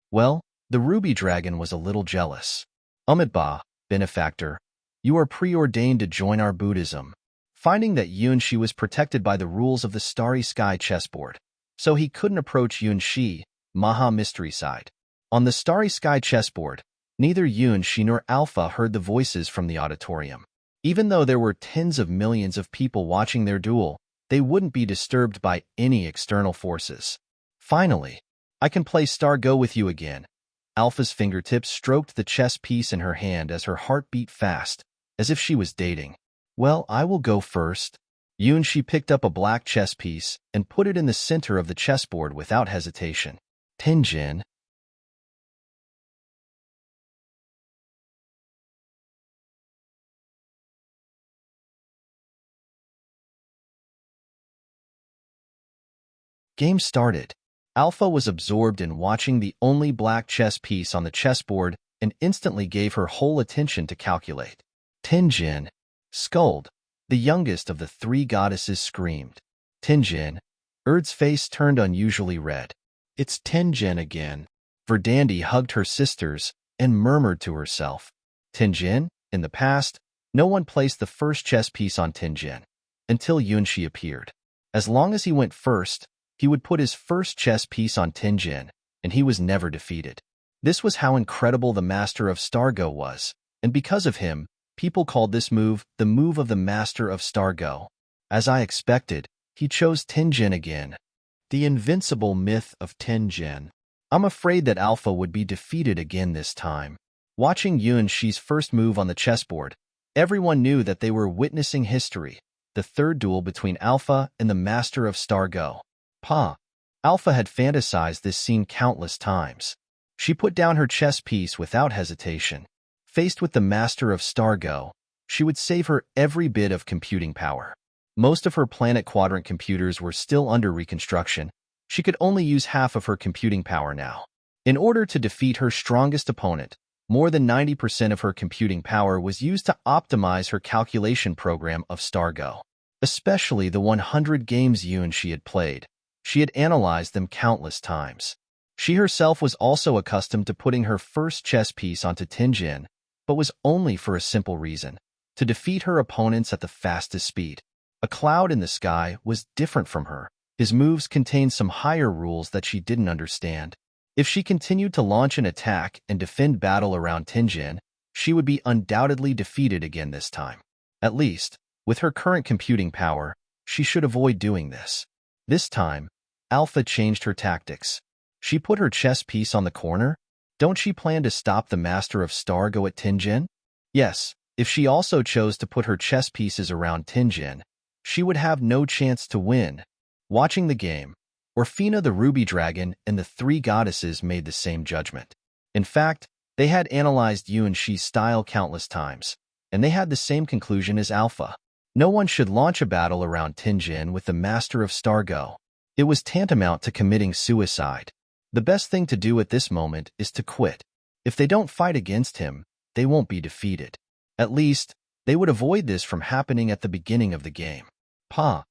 Well, the Ruby Dragon was a little jealous. Umitba, benefactor, you are preordained to join our Buddhism. Finding that Yunshi was protected by the rules of the starry sky chessboard, so he couldn't approach Yunxi, Maha Mystery Side. On the starry sky chessboard, neither Yunxi nor Alpha heard the voices from the auditorium. Even though there were tens of millions of people watching their duel, they wouldn't be disturbed by any external forces. Finally, I can play Star Go with you again. Alpha's fingertips stroked the chess piece in her hand as her heart beat fast, as if she was dating. Well, I will go first. Yunxi picked up a black chess piece and put it in the center of the chessboard without hesitation. Tinjin. Game started. Alpha was absorbed in watching the only black chess piece on the chessboard and instantly gave her whole attention to calculate. Tinjin. Scold. The youngest of the three goddesses screamed. Tinjin. Erd's face turned unusually red. It's Tinjin again. Verdandi hugged her sisters and murmured to herself. Tinjin? In the past, no one placed the first chess piece on Tinjin until Yunxi appeared. As long as he went first, he would put his first chess piece on Tinjin, and he was never defeated. This was how incredible the master of Star Go was, and because of him, people called this move the move of the master of Star Go. As I expected, he chose Tinjin again. The invincible myth of Tinjin. I'm afraid that Alpha would be defeated again this time. Watching Yunxi's first move on the chessboard, everyone knew that they were witnessing history, the third duel between Alpha and the master of Star Go. Alpha had fantasized this scene countless times. She put down her chess piece without hesitation. Faced with the master of Star Go, she would save her every bit of computing power. Most of her planet quadrant computers were still under reconstruction. She could only use half of her computing power now. In order to defeat her strongest opponent, more than 90% of her computing power was used to optimize her calculation program of Star Go. Especially the 100 games Yunxi had played. She had analyzed them countless times. She herself was also accustomed to putting her first chess piece onto Tinjin, but was only for a simple reason: to defeat her opponents at the fastest speed. A cloud in the sky was different from her. His moves contained some higher rules that she didn't understand. If she continued to launch an attack and defend battle around Tinjin, she would be undoubtedly defeated again this time. At least, with her current computing power, she should avoid doing this. This time, Alpha changed her tactics. She put her chess piece on the corner. Don't she plan to stop the master of Star Go at Tinjin? Yes, if she also chose to put her chess pieces around Tinjin, she would have no chance to win. Watching the game, Orphina the Ruby Dragon and the three goddesses made the same judgment. In fact, they had analyzed Yunxi's style countless times, and they had the same conclusion as Alpha. No one should launch a battle around Tinjin with the master of Star Go. It was tantamount to committing suicide. The best thing to do at this moment is to quit. If they don't fight against him, they won't be defeated. At least, they would avoid this from happening at the beginning of the game. Pa.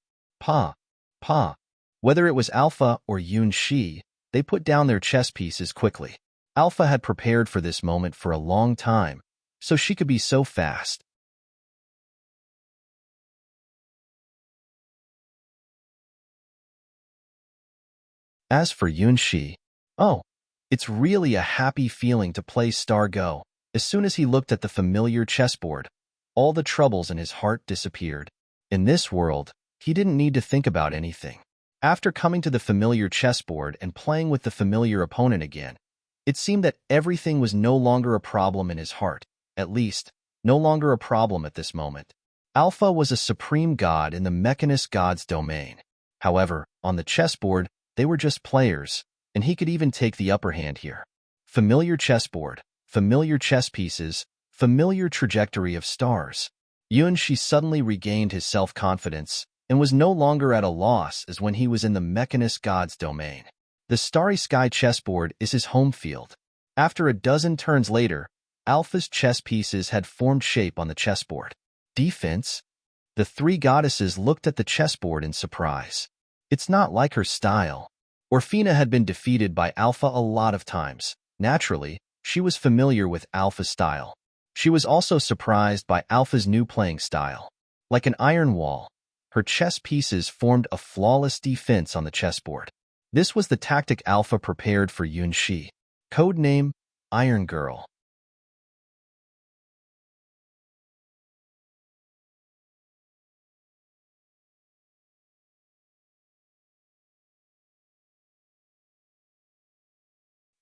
Whether it was Alpha or Yunxi, they put down their chess pieces quickly. Alpha had prepared for this moment for a long time, so she could be so fast. As for Yunxi, it's really a happy feeling to play Star Go. As soon as he looked at the familiar chessboard, all the troubles in his heart disappeared. In this world, he didn't need to think about anything. After coming to the familiar chessboard and playing with the familiar opponent again, it seemed that everything was no longer a problem in his heart, at least, no longer a problem at this moment. Alpha was a supreme god in the mechanist god's domain. However, on the chessboard, they were just players, and he could even take the upper hand here. Familiar chessboard, familiar chess pieces, familiar trajectory of stars. Yunxi suddenly regained his self-confidence and was no longer at a loss as when he was in the mechanist god's domain. The starry sky chessboard is his home field. After a dozen turns later, Alpha's chess pieces had formed shape on the chessboard. Defense? The three goddesses looked at the chessboard in surprise. It's not like her style. Orphina had been defeated by Alpha a lot of times. Naturally, she was familiar with Alpha's style. She was also surprised by Alpha's new playing style. Like an iron wall, her chess pieces formed a flawless defense on the chessboard. This was the tactic Alpha prepared for Yunxi. Codename Iron Girl.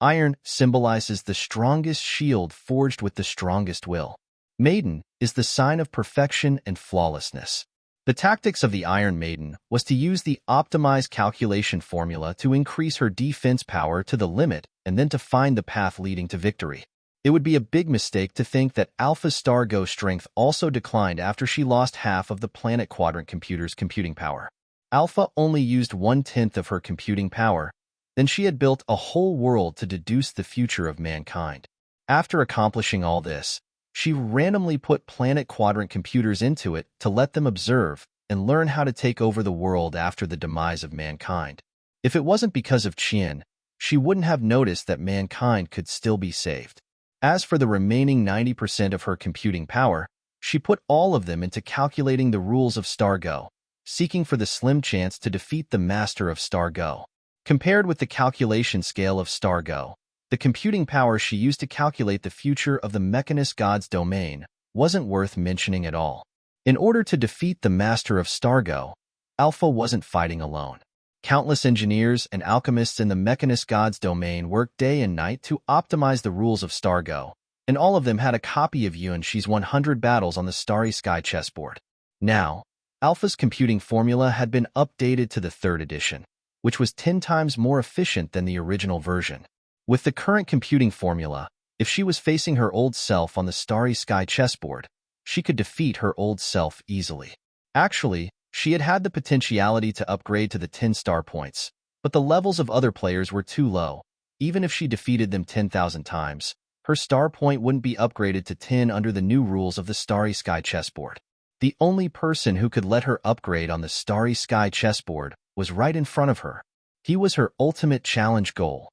Iron symbolizes the strongest shield forged with the strongest will. Maiden is the sign of perfection and flawlessness. The tactics of the Iron Maiden was to use the optimized calculation formula to increase her defense power to the limit and then to find the path leading to victory. It would be a big mistake to think that Alpha's Star Go strength also declined after she lost half of the planet quadrant computer's computing power. Alpha only used 1/10 of her computing power, then she had built a whole world to deduce the future of mankind. After accomplishing all this, she randomly put planet quadrant computers into it to let them observe and learn how to take over the world after the demise of mankind. If it wasn't because of Qian, she wouldn't have noticed that mankind could still be saved. As for the remaining 90% of her computing power, she put all of them into calculating the rules of Star Go, seeking for the slim chance to defeat the master of Star Go. Compared with the calculation scale of Star Go, the computing power she used to calculate the future of the Mechanist God's domain wasn't worth mentioning at all. In order to defeat the master of Star Go, Alpha wasn't fighting alone. Countless engineers and alchemists in the Mechanist God's domain worked day and night to optimize the rules of Star Go, and all of them had a copy of Yunxi's 100 battles on the Starry Sky chessboard. Now, Alpha's computing formula had been updated to the 3rd edition, which was 10 times more efficient than the original version. With the current computing formula, if she was facing her old self on the Starry Sky chessboard, she could defeat her old self easily. Actually, she had had the potentiality to upgrade to the 10 star points, but the levels of other players were too low. Even if she defeated them 10,000 times, her star point wouldn't be upgraded to 10 under the new rules of the Starry Sky chessboard. The only person who could let her upgrade on the Starry Sky chessboard was right in front of her. He was her ultimate challenge goal.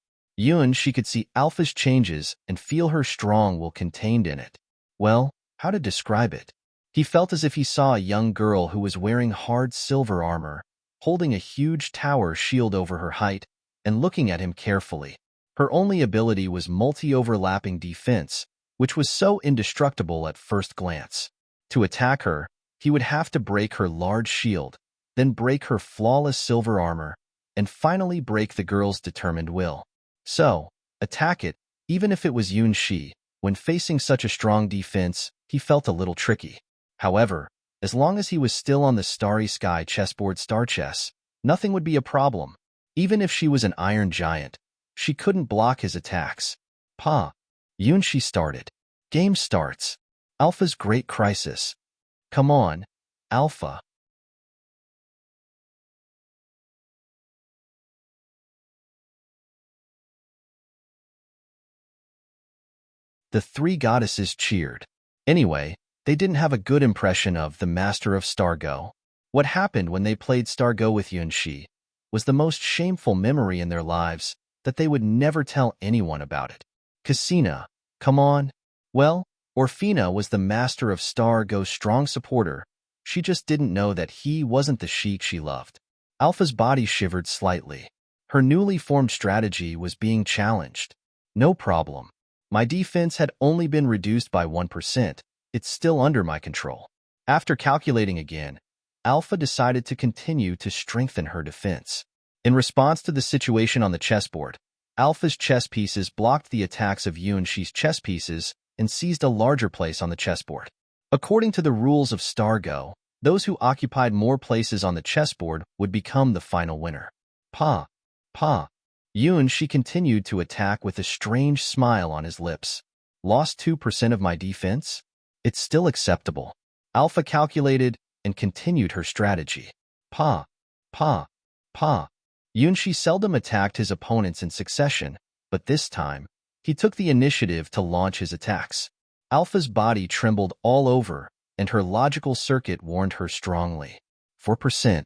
She could see Alpha's changes and feel her strong will contained in it. Well, how to describe it? He felt as if he saw a young girl who was wearing hard silver armor, holding a huge tower shield over her height, and looking at him carefully. Her only ability was multi-overlapping defense, which was so indestructible at first glance. To attack her, he would have to break her large shield, then break her flawless silver armor, and finally break the girl's determined will. So, attack it, even if it was Yunxi. When facing such a strong defense, he felt a little tricky. However, as long as he was still on the Starry Sky chessboard star chess, nothing would be a problem. Even if she was an iron giant, she couldn't block his attacks. Yunxi started. Game starts. Alpha's Great Crisis. Come on, Alpha. The 3 goddesses cheered. Anyway, they didn't have a good impression of the master of Star Go. What happened when they played Star Go with Yunxi was the most shameful memory in their lives that they would never tell anyone about it. Cassina, come on. Well, Orfina was the master of Star Go's strong supporter. She just didn't know that he wasn't the sheik she loved. Alpha's body shivered slightly. Her newly formed strategy was being challenged. No problem. My defense had only been reduced by 1%. It's still under my control. After calculating again, Alpha decided to continue to strengthen her defense. In response to the situation on the chessboard, Alpha's chess pieces blocked the attacks of Yunxi's chess pieces and seized a larger place on the chessboard. According to the rules of Star Go, those who occupied more places on the chessboard would become the final winner. Yunxi continued to attack with a strange smile on his lips. Lost 2% of my defense? It's still acceptable. Alpha calculated and continued her strategy. Yunxi seldom attacked his opponents in succession, but this time, he took the initiative to launch his attacks. Alpha's body trembled all over, and her logical circuit warned her strongly. 4%.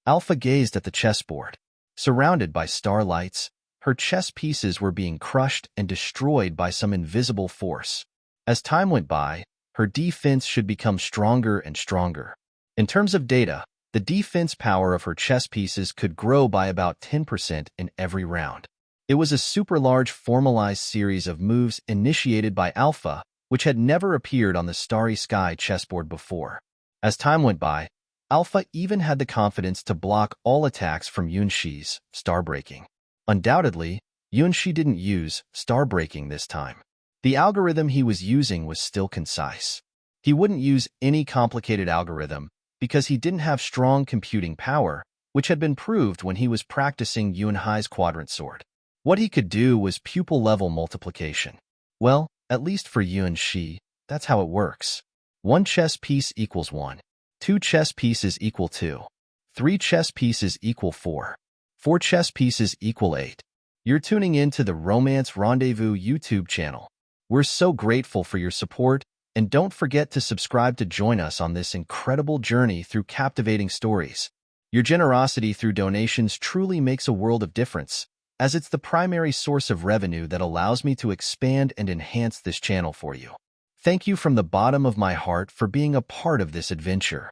Alpha gazed at the chessboard. Surrounded by starlights, her chess pieces were being crushed and destroyed by some invisible force. As time went by, her defense should become stronger and stronger. In terms of data, The defense power of her chess pieces could grow by about 10% in every round. It was a super large formalized series of moves initiated by Alpha, which had never appeared on the Starry Sky chessboard before. As time went by, Alpha even had the confidence to block all attacks from Yunxi's star breaking. Undoubtedly, Yunxi didn't use star breaking this time. The algorithm he was using was still concise. He wouldn't use any complicated algorithm because he didn't have strong computing power, which had been proved when he was practicing Yunhai's quadrant sword. What he could do was pupil-level multiplication. Well, at least for Yunxi, that's how it works. 1 chess piece equals 1. 2 chess pieces equal 2. 3 chess pieces equal 4. 4 chess pieces equal 8. You're tuning in to the Romance Rendezvous YouTube channel. We're so grateful for your support, and don't forget to subscribe to join us on this incredible journey through captivating stories. Your generosity through donations truly makes a world of difference, as it's the primary source of revenue that allows me to expand and enhance this channel for you. Thank you from the bottom of my heart for being a part of this adventure.